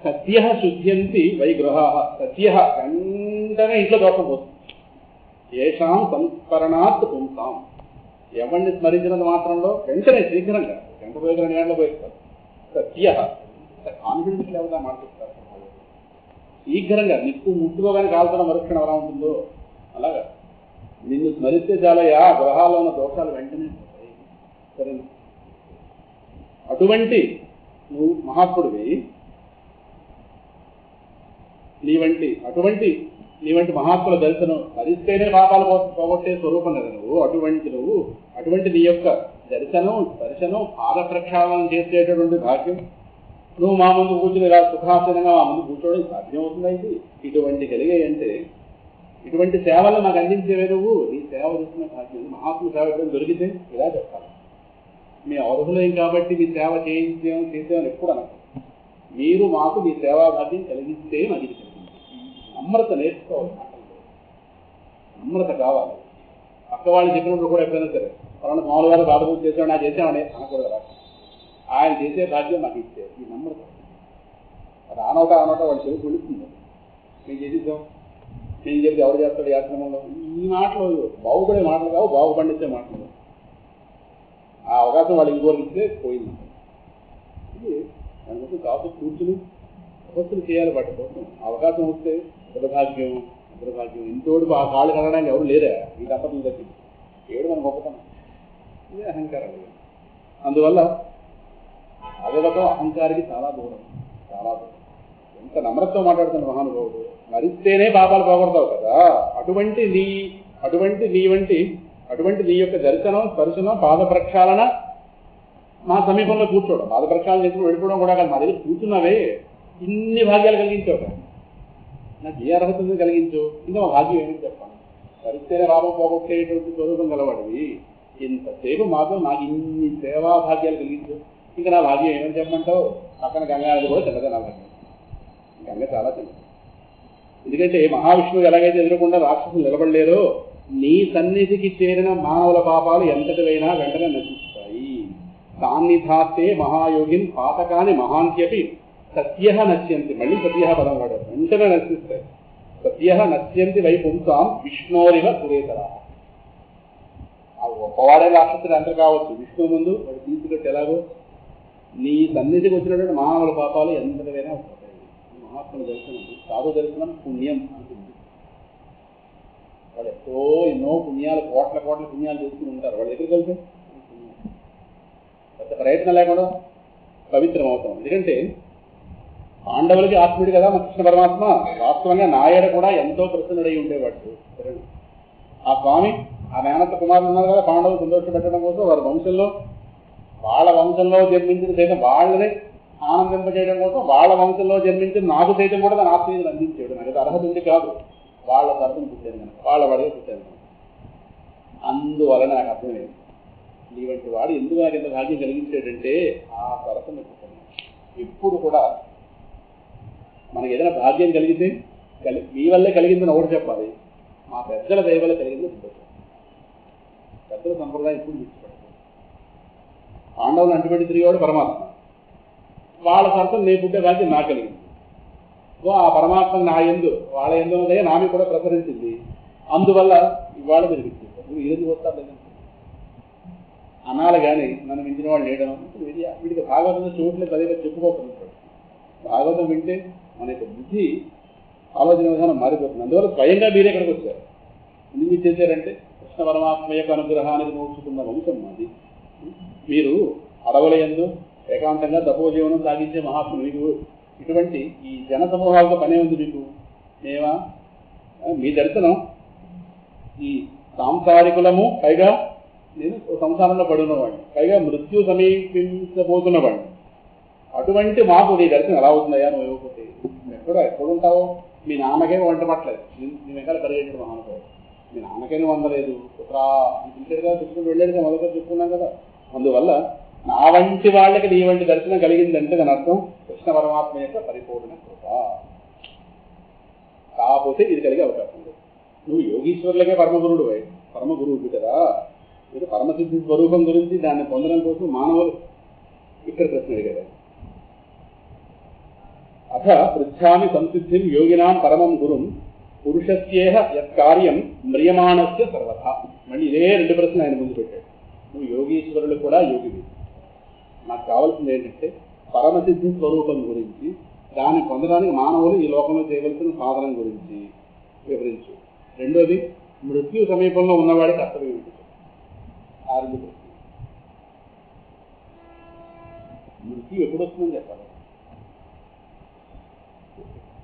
[SPEAKER 1] సత్య శుద్ధ్యంతి వై గృహా. సత్య వెంటనే ఇంట్లో దోషం పోతుంది. ఏషాం సంస్మరణాత్ పుంసాం, ఎవరిని స్మరించినంత మాత్రంలో వెంటనే శీఘ్రంగా గంట పోయి 2 గంటలు పోయిస్తారు. సత్య కాన్ఫిడెన్స్ లెవెల్గా మాట్లాడుతారు. శీఘ్రంగా నిప్పు ముట్టుకోగానే కాల్చడం మరుక్షణం ఎలా ఉంటుందో అలాగా నిన్ను స్మరిస్తే చాలయ్యా, గృహాల్లో ఉన్న దోషాలు వెంటనే సరేనా? అటువంటి నువ్వు మహాత్ముడివి, నీ వంటి మహాత్ముల దర్శనం భరిస్తేనే పాపాలు పోగొట్టే స్వరూపం కదా నువ్వు. అటువంటి నీ యొక్క దర్శనం పాద ప్రక్షాళనం చేసేటటువంటి భాగ్యం నువ్వు మా ముందు కూర్చుని ఇలా సుఖాసనంగా మా ముందు కూర్చోవడం సాధ్యం అవుతుంది. ఇటువంటి కలిగాయంటే ఇటువంటి సేవలు నాకు అందించేవే నువ్వు. నీ సేవ చేసిన భాగ్యం మహాత్ముల సేవ దొరికితే ఇలా చెప్పాలి. మీ అర్హులేం కాబట్టి మీ సేవ చేసేమని ఎప్పుడు అనకు. మీరు మాకు మీ సేవా భాగ్యం కలిగిస్తే నాకు ఇది కలిగింది. నమ్రత నేర్చుకోవాలి. నమ్రత కావాలి. పక్క వాళ్ళు చెప్పినప్పుడు కూడా ఎప్పుడైనా సరే పలానా మామూలు గారు బాబు చేసాడు నా చేసామని అనకూడదు కదా. ఆయన చేసే భాగ్యం నాకు ఇచ్చే ఈ నమ్రత. అది ఆనోట వాళ్ళు చెవి కొడుతుంది. మేము చేసేద్దాం, నేను చెప్తే ఎవరు చేస్తాడు ఈ ఆశ్రమంలో, ఈ మాటలు బాగుపడే మాటలు కావు, బాగు పండించే మాటలు. ఆ అవకాశం వాళ్ళు ఇంకోరికి ఇస్తే పోయింది. ఇది దానికోసం కాదు కూర్చుని తపస్సులు చేయాలి. వాటి కోసం అవకాశం వస్తే దుర్భాగ్యం ఇంతోడు ఆ కాళ్ళు కనడానికి ఎవరు లేరా ఈ దంపతులు తప్పి ఏడు మనం గొప్పతనం. ఇదే అహంకారం. అందువల్ల భగవతం అహంకారికి చాలా దూరం. ఎంత నమ్రతతో మాట్లాడుతున్న మహానుభావుడు. మరిస్తేనే పాపాలు పోగొడతావు కదా. అటువంటి నీ యొక్క దర్శనం స్పర్శనం పాద ప్రక్షాళన మా సమీపంలో కూర్చోవడం, పాద ప్రక్షాళన చేసుకుని వెళ్ళిపోవడం కూడా కాదు. మా దగ్గర కూర్చున్నావే ఇన్ని భాగ్యాలు కలిగించావు కదా. నాకు ఏ అర్హత కలిగించు, ఇంకా మా భాగ్యం ఏమని చెప్పాను. పరిస్థితి పాపం పోగొట్టేటువంటి స్వరూపం గలవాడివి. ఇంతసేపు మాత్రం నాకు ఇన్ని సేవా భాగ్యాలు కలిగించు, ఇంకా నా భాగ్యం ఏమని చెప్పమంటావు. పక్కన గంగానది కూడా చిన్నదే నా భాగ్యం. గంగ చాలా చిన్నది. ఎందుకంటే మహావిష్ణువు ఎలాగైతే ఎదురకుండా రాక్షసులు నిలబడలేరో నీ సన్నిధికి చేరిన మానవుల పాపాలు ఎంతటివైనా వెంటనే నశిస్తాయి. సాన్నిధాస్తే మహాయోగిన్ పాతకాని మహాంత్యపి సత్య నశ్యంతి. మళ్ళీ సత్య పదం వాడారు. వెంటనే నశిస్తాయి. సత్య నశ్యంతి వై పుంసాం విష్ణోరివ సురేతరా. ఆ గొప్పవాడే రాక్షసుడు అంత కావచ్చు, విష్ణువు ముందు వాడు తీసుకొచ్చి ఎలాగో నీ సన్నిధికి వచ్చినటువంటి మానవుల పాపాలు ఎంతటివైనా వస్తాయి. మహాత్ముల దర్శనం, సాధు దర్శనం పుణ్యం అంటుంది. వాళ్ళు ఎన్నో పుణ్యాలు, కోట్ల పుణ్యాలు చేసుకుని ఉంటారు. వాళ్ళ దగ్గరికి వెళ్తే పెద్ద ప్రయత్నం లేకుండా పవిత్రం అవుతాం. ఎందుకంటే పాండవులకి ఆత్ముడు కదా మన కృష్ణ పరమాత్మ. వాస్తవంగా నాయడ కూడా ఎంతో ప్రసన్నుడై ఉండేవాడు. ఆ స్వామి ఆ మేనత్త కుమారులు ఉన్నారు కదా, పాండవులు సంతోషపెట్టడం కోసం వాళ్ళ వంశంలో జన్మించిన సైతం వాళ్ళని ఆనందింపజేయడం కోసం వాళ్ళ వంశంలో జన్మించిన నాకు సైతం కూడా తన ఆత్మీయతను అందించాడు. నాకు అర్హత ఉంది కాదు, వాళ్ళ తరఫున పుట్టాను కనుక, వాళ్ళ వాడిగా పుట్టాను కనుక. అందువల్ల నాకు అర్థమైంది నీ వంటి వాడు ఎందుకు నాకు ఇంత భాగ్యం కలిగించాడంటే ఆ తరఫున పుట్టాను. ఎప్పుడు కూడా మనకి ఏదైనా భాగ్యం కలిగితే మీ వల్లే కలిగిందని ఒకటి చెప్పాలి, మా పెద్దల దయ వల్ల కలిగింది చెప్పాలి. పెద్దల సంప్రదాయం ఎప్పుడు విడిచిపెట్టాలి. పాండవులు అంటుబడి తిరిగేవాడు పరమాత్మ. వాళ్ళ తరఫున నీ పుట్టే భాగ్యం నాకు కలిగింది. ఆ పరమాత్మ నా ఎందు వాళ్ళ ఎందు దయ నామి కూడా ప్రసరించింది. అందువల్ల ఇవాళ మీరు విడిచిపెట్టారు. నువ్వు ఈరోజు వస్తా లేదంటే అనాలి కానీ నన్ను మించిన వాళ్ళు లేడను. వీడికి భాగవతం చోట్లే పదే చెప్పుకోకుండా భాగవతం వింటే మన యొక్క బుద్ధి ఆలోచన విధానం మారిపోతుంది. అందువల్ల స్వయంగా మీరే ఇక్కడికి వచ్చారు. ఎందుకు చేశారంటే కృష్ణ పరమాత్మ యొక్క అనుగ్రహానికి మోచుకున్న వంశం మాది. మీరు అడవుల యందు ఏకాంతంగా తపోజీవనం సాగించే మహాత్ములు. మీకు ఇటువంటి ఈ జన సమూహాలతో పనే ఉంది మీకు. మేమా మీ దర్శనం ఈ సాంసారికులము, పైగా నేను సంసారంలో పడి ఉన్నవాడిని, పైగా మృత్యు సమీపించబోతున్నవాడిని. అటువంటి మాకు నీ దర్శనం ఎలా అవుతుందయ్యా నువ్వు ఇవ్వకపోతే? ఎక్కడుంటావో మీ నాన్నకే వంట పట్టలేదు, నేను ఎక్కడ పరిగెట్టాడు మహానుభావుడు. మీ నాన్నకే నువ్వు అందలేదు, పిలిచాడుగా చెప్పుకుంటూ వెళ్ళాడుగా మొదట చెప్పుకున్నాం కదా. అందువల్ల నా వంటి వాళ్ళకి నీ వంటి దర్శనం కలిగిందంటే దాని అర్థం కృష్ణ పరమాత్మ యొక్క పరిపూర్ణ కృప. కాకపోతే ఇది కలిగే అవకాశం లేదు. నువ్వు యోగీశ్వరులకే పరమగురువు కదా. మీరు పరమసిద్ధి స్వరూపం గురించి దాన్ని పొందడం కోసం మానవులు ఇక్కడ ప్రశ్న అడిగారు. అథ పృచ్ఛామి సంసిద్ధిం యోగినాం పరమం గురుం పురుషస్యేహ యత్కార్యం మ్రియమాణస్య సర్వథా. మళ్ళీ ఇదే రెండు ప్రశ్నలు ఆయన ముందు పెట్టాడు. నువ్వు యోగీశ్వరులు కూడా యోగివి. నాకు కావాల్సింది ఏంటంటే పరమసిద్ధి స్వరూపం గురించి, దాన్ని పొందడానికి మానవులు ఈ లోకంలో చేయవలసిన సాధనం గురించి వివరించు. రెండోది, మృత్యు సమీపంలో ఉన్నవాడి కర్తవ్యం ఏమిటి? ఆ రెండు ప్రశ్నలు. మృత్యు ఎప్పుడు వస్తుందని చెప్పాలి.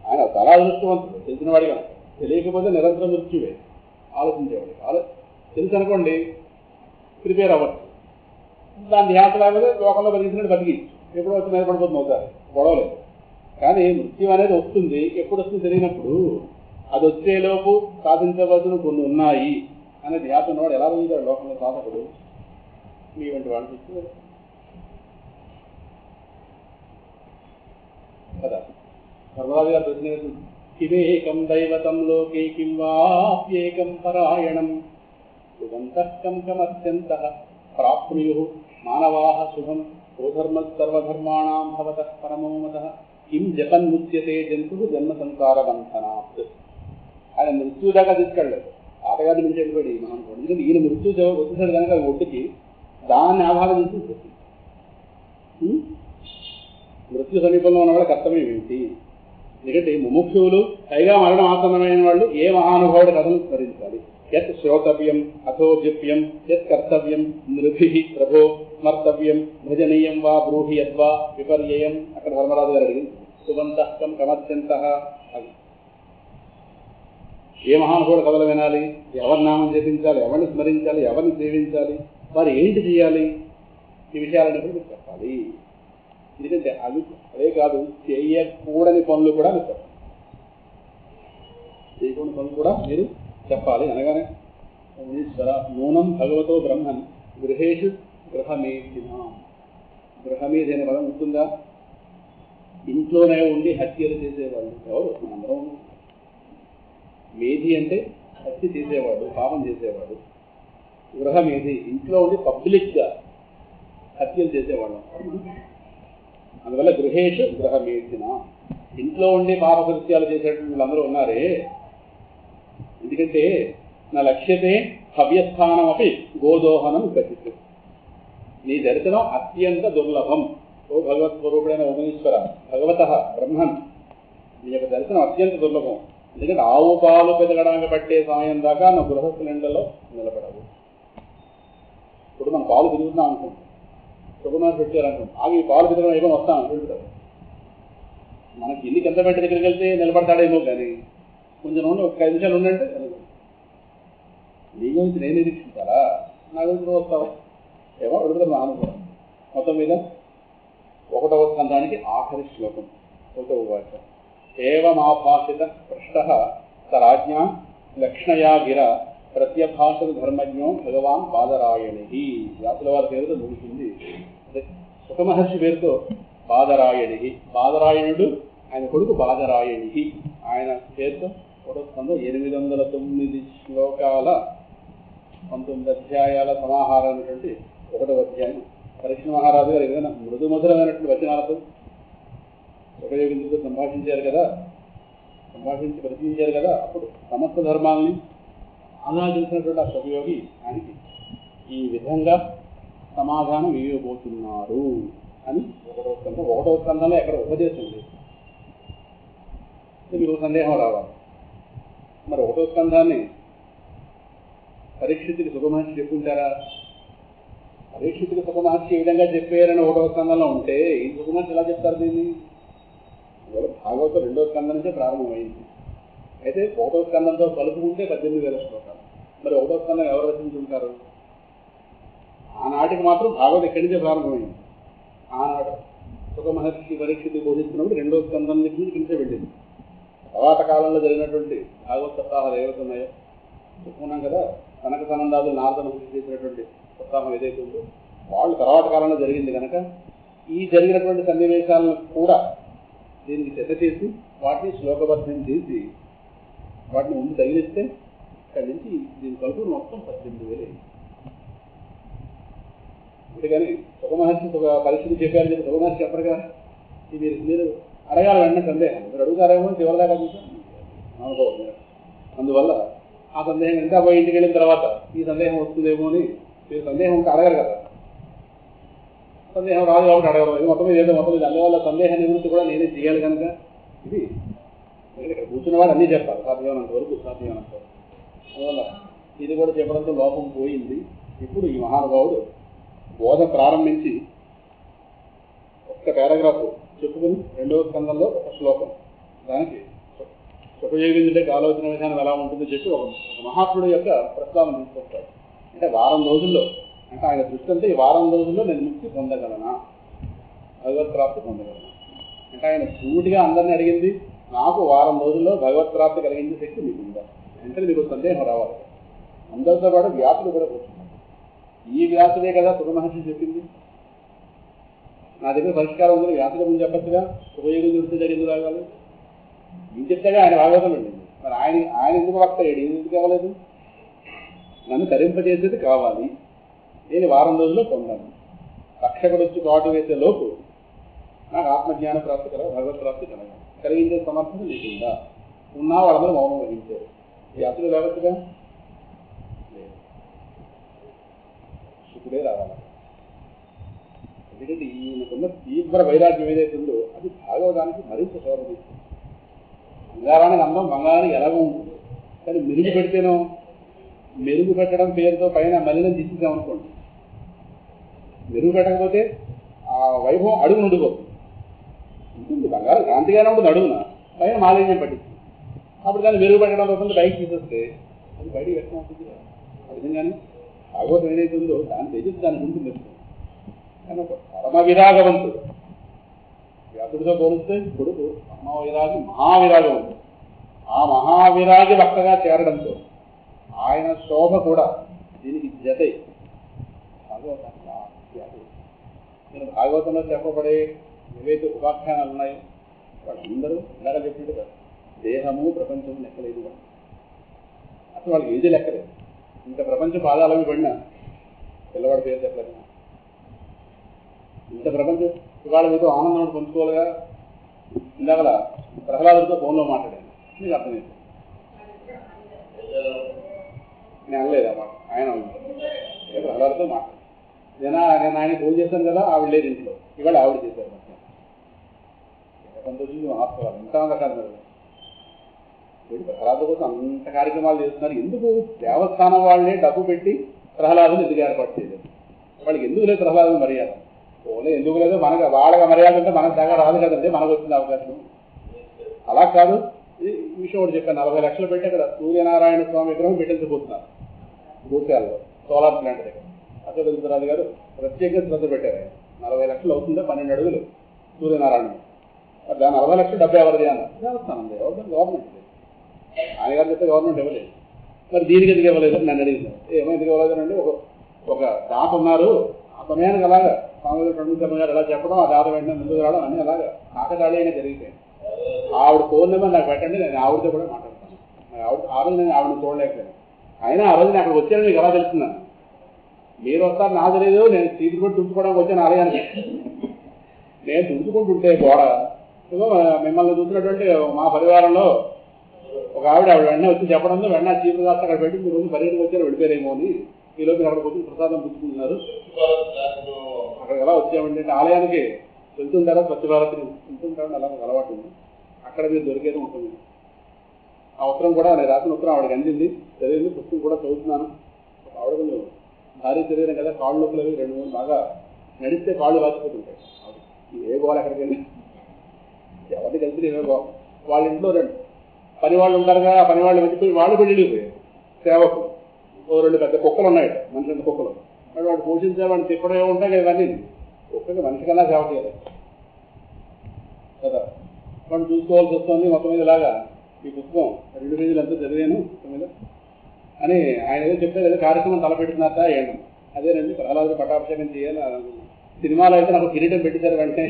[SPEAKER 1] ఆయన చాలా అదృష్టవంతుడు తెలిసిన వాడిగా, తెలియకపోతే నిరంతరం మృత్యువే ఆలోచించేవాడు. తెలుసు అనుకోండి ప్రిపేర్ అవ్వచ్చు, దాని ధ్యాస లేకపోతే లోకంలో బతికించినట్టు బతికి ఎప్పుడో వచ్చి మీద పడిపోతుంది అవుతారు, గొడవలేదు. కానీ మృత్యు అనేది వస్తుంది, ఎప్పుడు వస్తుంది తెలియనప్పుడు అది వచ్చేలోపు సాధించవలసిన కొన్ని ఉన్నాయి అనే ధ్యాస ఉన్నవాడు ఎలా బతుకుతాడు లోకంలో సాధకుడు? మీ వంటి వాడు చూస్తుంది కదా. ధర్మరాజు గారు ప్రశ్న, కిమేకం దైవతం లోకే కిం వాప్యేకం పరాయణం సుగంతః కమత్యంతః ప్రాప్నుయుః మానవాః శుభం సోధర్మ సర్వధర్మాణాం భవతః పరమో మతః కిం జపన్ముచ్యతే జంతువు జన్మ సంసార బంధనాత్. ఆయన మృత్యు దాకా తీసుకెళ్ళలేదు, ఆటగారిని మించి వెళ్ళిపోయి మనం. ఎందుకంటే ఈయన మృత్యు వచ్చేసాడు కనుక ఒడ్డుకి దాన్ని ఆధారం చేసి మృత్యు సమీపంలో ఉన్న వాళ్ళ కర్తవ్యం ఏమిటి? ఎందుకంటే ముముక్షువులు పైగా మరణం ఆసన్నమైన వాళ్ళు ఏ మహానుభావుడి కథను స్మరించాలి. యత్ శ్రోతవ్యం అథో జప్యం యత్ కర్తవ్యం నృభి ప్రభో స్మర్తవ్యం భజనీయం వా బ్రూహి యద్వా విపర్యయం. అక్కడ ధర్మరాజు గారు అడిగింది సుబంతః కమత్యంతః. అది ఏ మహానుభావుడు కథలు వినాలి, ఎవరి నామం జపించాలి, ఎవరిని స్మరించాలి, ఎవరిని సేవించాలి, వారు ఏంటి చేయాలి, ఈ విషయాలన్నీ కూడా మీరు చెప్పాలి. ఎందుకంటే అదే కాదు, చేయకూడని పనులు కూడా మీరు చెప్పాలి. చేయకూడని పనులు కూడా మీరు చెప్పాలి. అనగానే ఈశ్వర నూనం భగవతో బ్రహ్మన్ గృహేషు గృహమేధినా. గృహమేధి అనే పదం ఉంటుందా? ఇంట్లోనే ఉండి హత్యలు చేసేవాళ్ళు ఎవరు? మనందరం. మేధి అంటే హత్య చేసేవాడు, పాపం చేసేవాడు. గృహమేధి ఇంట్లో ఉండి పబ్లిక్ గా హత్యలు చేసేవాళ్ళం. అందువల్ల గృహేషు గృహమేధిన, ఇంట్లో ఉండి పాప కృత్యాలు చేసేటువంటి వీళ్ళందరూ ఉన్నారే. ఎందుకంటే నా లక్ష్యతే హవ్యస్థానం అపి గోదోహనం గతిస్తు. నీ దర్శనం అత్యంత దుర్లభం. ఓ భగవత్ స్వరూపుడైన ఓమనీశ్వర భగవత బ్రహ్మన్, నీ యొక్క దర్శనం అత్యంత దుర్లభం. ఎందుకంటే ఆవు పాలు పెదగడానికి పట్టే సమయం దాకా నా గృహస్థుల ఎండలో నిలబడవు. ఇప్పుడు మనం పాలు తిరుగుతున్నాం అనుకుంటాం, సుఖమాన్ని పెట్టారనుకుంటాం, ఆగి పాలు పెదగడం ఏమో వస్తాం అనుకుంటారు. మనకి ఇల్లు కింద పెట్ట దగ్గరికి వెళ్తే నిలబడతాడేమో, కానీ కొంచెం ఉండి ఒక 5 నిమిషాలు ఉండంటే నీ గురించి నేను నిరీక్షించాలా, నా గురించి నువ్వు వస్తావా ఏమో అడుగుతారు నా అనుభవం. మొత్తం మీద 1వ స్కంధానికి ఆఖరి శ్లోకం 1వ వాక్యం. ఏవమాభాషిత పృష్టః స రాజ్ఞా లక్ష్ణయా గిర ప్రత్యభాషత ధర్మజ్ఞో భగవాన్ బాదరాయణి. వ్యాసుల వారి పేరుతో ముగిసింది. సుఖమహర్షి పేరుతో బాదరాయణి. బాదరాయణుడు ఆయన కొడుకు బాదరాయణి. ఆయన పేరుతో 1వ స్కంధం 809 శ్లోకాల 19 అధ్యాయాల సమాహారమైనటువంటి 1వ అధ్యాయం. పరీక్ష మహారాజు గారు ఏదైనా మృదు మధురమైనటువంటి వచనాలతో ఉపయోగించుతూ సంభాషించారు కదా, సంభాషించి ప్రశ్నించారు కదా, అప్పుడు సమస్త ధర్మాలని ఆరాధించినటువంటి ఆ ఉపయోగి ఆయనకి ఈ విధంగా సమాధానం ఇవ్వబోతున్నారు అని 1వ స్కంధం. 1వ స్కంధంలో ఎక్కడ ఉపదేశం లేదు. మీకు సందేహం రావాలి, మరి 1వ స్కంధాన్ని పరీక్షితుడికి సుఖమహర్షి చెప్పుకుంటారా? పరీక్షితుడికి సుఖమహర్షి ఈ విధంగా చెప్పారని 1వ స్కంధంలో ఉంటే ఈ సుఖమహర్షి ఎలా చెప్తారు దీన్ని? ఇవాళ భాగవతం 2వ స్కంధం నుంచే ప్రారంభమైంది. అయితే 1వ స్కంధంతో కలుపుకుంటే 18,000 శ్లోకాలు. మరి 1వ స్కంధం ఎవరు రచించుంటారు? ఆనాటికి మాత్రం భాగవతం ఇక్కడి నుంచే ప్రారంభమైంది. ఆనాడు సుఖమహర్షి పరీక్షితుడు బోధిస్తున్నప్పుడు 2వ స్కంధం నుంచి కింద వెళ్ళింది. తర్వాత కాలంలో జరిగినటువంటి భాగవత సప్తాహాలు ఏవైతే ఉన్నాయో చెప్పుకున్నాం కదా, కనక సనందాదులు నారదను చేసినటువంటి సప్తాహం ఏదైతే ఉందో వాళ్ళు తర్వాత కాలంలో జరిగింది కనుక ఈ జరిగినటువంటి సన్నివేశాలను కూడా దీనికి చెత్త చేసి వాటిని శ్లోకబద్ధం చేసి వాటిని ముందు తగిలిస్తే ఇక్కడి నుంచి దీని కలుపు మొత్తం 18,000. అందుకని సుఖమహర్షి పరిస్థితి చెప్పారు కదా, సుఖమహర్షి చెప్పరుగా, ఇది మీరు అడగాలి వెంటనే సందేహం. మీరు అడుగుతారేమో చివరిదాకా చూసాను అనుకోవాలి మీరు. అందువల్ల ఆ సందేహం ఇంకా పోయి ఇంటికి వెళ్ళిన తర్వాత ఈ సందేహం వస్తుందేమో అని మీరు సందేహం ఇంకా అడగరు కదా, సందేహం రాదు కాబట్టి అడగరు. ఇది మొత్తం మీద మొత్తం మీద అందువల్ల సందేహ నివృత్తి కూడా నేనే చేయాలి కనుక ఇది ఇక్కడ కూర్చున్న వాడు అన్నీ చెప్పాలి సాధ్యమైనంత వరకు, సాధ్యమైనంత వరకు. అందువల్ల ఇది కూడా చెప్పడంతో లోపం పోయింది. ఇప్పుడు ఈ మహానుభావుడు బోధ ప్రారంభించి ఒక ఒక్క పారాగ్రాఫ్ చెప్పుకుని 2వ స్కందంలో ఒక శ్లోకం దానికి ఉపయోగించే ఆలోచన విధానం ఎలా ఉంటుందో చెప్పి ఒక మహాత్ముడు యొక్క ప్రస్తావన తీసుకొస్తాడు. అంటే వారం రోజుల్లో, అంటే ఆయన దృష్టి అంటే ఈ వారం రోజుల్లో నేను ముక్తి పొందగలనా, భగవత్ ప్రాప్తి పొందగలనా అంటే ఆయన పూర్తిగా అందరినీ అడిగింది నాకు వారం రోజుల్లో భగవత్ ప్రాప్తి కలిగించే శక్తి మీకు ఉందా అంటే మీకు సందేహం రావాలి. అందరితో పాటు వ్యాసుడు కూడా కూర్చున్నాడు. ఈ వ్యాసుడే కదా సుఖ మహర్షి చెప్పింది, నా దగ్గర పరిష్కారం ఉందని వ్యాసుల ముందు చెప్పచ్చుగా, ఉపయోగం దృష్టి జరిగింది రాగాలి ఏం చెప్తాగా ఆయన భాగవతం వెళ్ళింది. మరి ఆయన ఎందుకు వక్త అయ్యాడు, ఎందుకు కావలేదు? నన్ను తరింపజేసేది కావాలి, నేను వారం రోజుల్లో పొందాను. రక్షకుడు వచ్చి కాటు వేసే లోపు నాకు ఆత్మజ్ఞాన ప్రాప్తి కలగ, భగవత్ ప్రాప్తి కలగ, కలిగించే సమర్థత లేకుండా ఉన్నా వాళ్ళందరూ మౌనం వహించారు. వ్యాసులు లేవచ్చుగా, శుకుడే రావాలి. ఎందుకంటే ఈయనకున్న తీవ్ర వైరాగ్యం ఏదైతుందో అది భాగవతానికి మరింత శోభ తీస్తుంది. బంగారానికి అందం బంగారానికి ఎలాగో ఉంటుంది, కానీ మెరుగు పెడితేనో, మెరుగు పెట్టడం పేరుతో పైన మలినం తీసిద్దాం అనుకోండి, మెరుగు పెట్టకపోతే ఆ వైభవం అడుగు ఉండిపోతుంది. ఉంటుంది బంగారం కాంతిగానే ఉంటుంది అడుగున, పైన మాలిన్యం పట్టింది. అప్పుడు దాన్ని మెరుగు పెట్టడం కోసం బయట తీసేస్తే అది బయటికి వ్యక్తం అవుతుంది. ఆ విధంగానే భాగవతం ఏదైతే ఉందో దాని తేజస్సు దానికి ఉంటుంది. కానీ ఒక పరమ విరాగవంతుడు, వ్యాసుడితో పోలిస్తే కొడుకు పరమవిరాగి మహావిరాగం ఉంది. ఆ మహావిరాగి వక్తగా చేరడంతో ఆయన శోభ కూడా దీనికి జతై భాగవతం. నేను భాగవతంలో చెప్పబడే ఏవైతే ఉపాఖ్యానాలు ఉన్నాయో వాళ్ళందరూ ఇందాక చెప్పినట్టుగా దేహము ప్రపంచము లెక్కలేదు. అసలు వాళ్ళకి ఏది లెక్కలేదు. ఇంత ప్రపంచం పాదాలవి పడినా పిల్లవాడి పేరు చెప్పలేదు. ఇంత ప్రపంచం ఇవాళ మీతో ఆనందం పొందుకోవాలిగా. ఇందాక ప్రహ్లాదుడితో ఫోన్లో మాట్లాడాను, మీకు అర్థమైంది. నేను అనలేదు అన్నమాట, ఆయన ప్రహ్లాదుడితో మాట్లాడాను. నేను ఆయన ఫోన్ చేశాను కదా, ఆవిడ లేదు ఇంట్లో, ఇవాళ ఆవిడ చేశారు. సంతోషంగా ఆస్వాదాలు ఇంకా కాదు. ప్రహ్లాదు కోసం అంత కార్యక్రమాలు చేస్తున్నారు. ఎందుకు దేవస్థానం వాళ్ళే డబ్బు పెట్టి ప్రహ్లాదుని ఎందుకు ఏర్పాటు చేయలేదు? వాళ్ళకి ఎందుకు లేదు ప్రహ్లాదుని మర్యాద? ఓలే ఎందుకు లేదు, మనకు వాళ్ళకి మర్యాద ఉంటే మనకు దాకా రాదు కదండి, మనకు వచ్చింది అవకాశం. అలా కాదు. ఈ విషయం ఒకటి చెప్పాను, 40 లక్షలు పెట్టి అక్కడ సూర్యనారాయణ స్వామి విగ్రహం పెట్టించబోతున్నారు గూర్చాలలో, సోలార్ ప్లాంట్ దగ్గర. అశోకరాజు గారు ప్రత్యేకంగా శ్రద్ధ పెట్టారు. 40 లక్షలు అవుతుందా, 12 అడుగులు సూర్యనారాయణ. దాని 40 లక్షలు డబ్బు ఎవరిది అన్నారు, దేవస్థానం గవర్నమెంట్. ఆయన గారు చెప్తే గవర్నమెంట్ ఇవ్వలేదు. మరి దీనికి ఎందుకు ఇవ్వలేదు నన్ను అడిగింది. ఏమో ఎందుకు ఇవ్వలేదు అంటే ఒక దాత ఉన్నారు, ఆ సమయానికి అలాగా స్వామి గారు ఎలా చెప్పడం, ఆ దాత వెంటనే ముందుకు రావడం అన్నీ అలాగా కాకతాళీయంగా జరిగిపోయింది. ఆవిడ ఫోన్ నెంబర్ నాకు పెట్టండి, నేను ఆవిడతో కూడా మాట్లాడతాను. ఆ రోజు నేను ఆవిడని చూడలేకపోయాను. అయినా ఆ రోజు నేను అక్కడికి వచ్చాను, మీకు ఎలా తెలుస్తున్నాను? మీరు వస్తారు నాకు తెలియదు, నేను సీటు కూడా తుంచుకోవడానికి వచ్చాను ఆలయానికి. నేను తుంచుకుంటుంటే గోడ మిమ్మల్ని చూసినటువంటి మా పరివారంలో ఒక ఆవిడ వెంటనే వచ్చి చెప్పడంతో వెంటనే చీపురు కాస్త అక్కడ పెట్టి మీరు రోజు పర్యటనకు వచ్చారు, వెళ్ళిపోయారేమో అని. ఈలోపు అక్కడికి వచ్చి ప్రసాదం పుచ్చుకుంటున్నారు. అక్కడికి ఎలా వచ్చామంటే ఆలయానికి వెళ్తుంటారా, స్వచ్ఛ భారత్ వెళ్తుంటారని అలా అలవాటు ఉంది. అక్కడ మీరు దొరికేది ఉంటుంది. ఆ ఉత్తరం కూడా నేను రాసిన ఉత్తరం ఆవిడకి అందింది, చదివింది, పుస్తకం కూడా చదువుతున్నాను. ఆవిడ కొంచెం భారీ శరీరం కదా, కాళ్ళు లోపల 2-3 బాగా నడిస్తే కాళ్ళు వాచిపోతుంటాయి. ఏ గోళ ఎక్కడికి వెళ్ళి ఎవరికి కలిసి ఏవో గోళ. వాళ్ళ ఇంట్లో పని వాళ్ళు ఉంటారుగా, ఆ పని వాళ్ళు మర్చిపోయి వాళ్ళు పెళ్ళిపోయారు. సేవకు 2 పెద్ద కుక్కలు ఉన్నాయి, మనిషి 2 కుక్కలు. వాడు పోషించే వాడిని తిప్పడే ఉంటాయి కదా, ఇవన్నీ కుక్కకి మనిషి కన్నా సేవ చేయాలి కదా. వాడిని చూసుకోవాల్సి వస్తుంది. మొత్తం మీద ఇలాగా ఈ పుస్తకం 2 పేజీలు అంతా చదివాను మీద అని ఆయన ఏదో చెప్తే ఏదో కార్యక్రమం తలపెడుతున్నారట. ఏంటి అదేనండి, ప్రహ్లాదుడు పట్టాభిషేకం చేయాలి. సినిమాలో అయితే నాకు కిరీటం పెట్టేశారు, వెంటనే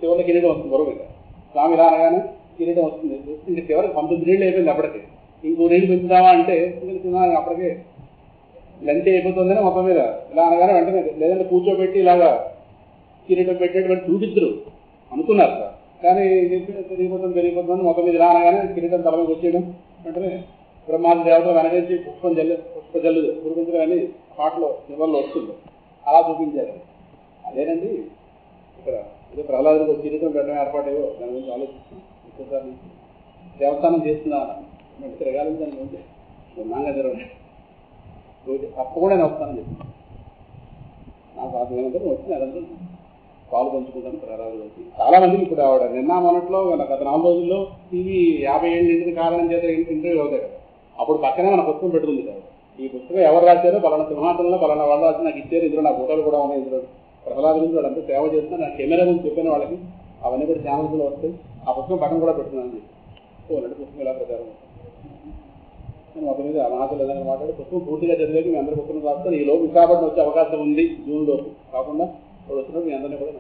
[SPEAKER 1] చివరికి కిరీటం వస్తుంది. బరువుగా స్వామి ఇలా అనగానే కిరీటం వస్తుంది. ఇంక చివరికి 19 ఏళ్ళు అయిపోయింది. అప్పటికి ఇంకో రేళ్ళు పెంచుదామా అంటే సినిమా అప్పటికే లంచ్ అయిపోతుందని మొత్తం మీద ఇలా అనగానే వెంటనే లేదంటే కూర్చోబెట్టి ఇలాగా కిరీటం పెట్టేటువంటి చూపిద్దరు అనుకున్నారు సార్. కానీ పెరిగిపోతుంది మొత్తం మీద ఇలా అనగానే కిరీటం తల మీద వచ్చేయడం, వెంటనే బ్రహ్మాండ దేవతలు వెనకేసి పుష్ప జల్లు కురిపించడం అని పాటలో నివల్లో వస్తుంది. అలా చూపించారు. అదేనండి ఇక్కడ ఏదో ప్రహ్లాదుడికి ఒక కిరీటం పెట్టడం ఏర్పాటేవో దాని గురించి ఆలోచిస్తున్నాను. ఇంకోసారి దేవస్థానం చేస్తున్నాను, తిరగాలి దాని గురించి ఉన్నాగా జరగదు. తప్పకుండా నేను వస్తానని చెప్తున్నాను. నాకు ఆ వచ్చిన అదంతా పాలు పంచుకుంటాను ప్రహ్లాదులకి. చాలా మందికి ఇప్పుడు ఆవిడ నిన్న మొన్నట్లో గత 4 రోజుల్లో టీవీ 50 ఏళ్ళు నిండిన కారణం చేత ఇంటర్వ్యూ అవుతాయి కదా, అప్పుడు పక్కనే మన పుస్తకం పెట్టుకుంది కదా, ఈ పుస్తకం ఎవరు రాశారో పలానా సింహాసనంలో పలానా వాళ్ళు రాసి నాకు ఇచ్చారు, ఇందులో నా ఫోటోలు కూడా ఉన్నాయి, ఇందులో ప్రహ్లాద గురించి వాళ్ళంతా సేవ చేస్తున్నా, నా కెమెరా గురించి చెప్పిన వాళ్ళకి అవన్నీ కూడా ఛానల్స్లో వస్తాయి, ఆ పుస్తకం పక్కన కూడా పెడుతున్నాను చెప్పి నటి పుస్తకం ఎలా ప్రచారం నేను మొత్తం మీద మహాత్ములు ఏదైనా మాట్లాడి పుస్తకం పూర్తిగా చదివేకి మీ అందరి పుస్తకం రాస్తాను. ఈ లోపు విశాఖపట్నం వచ్చే అవకాశం ఉంది జూన్లో, కాకుండా ఇప్పుడు వచ్చినప్పుడు మీ అందరినీ కూడా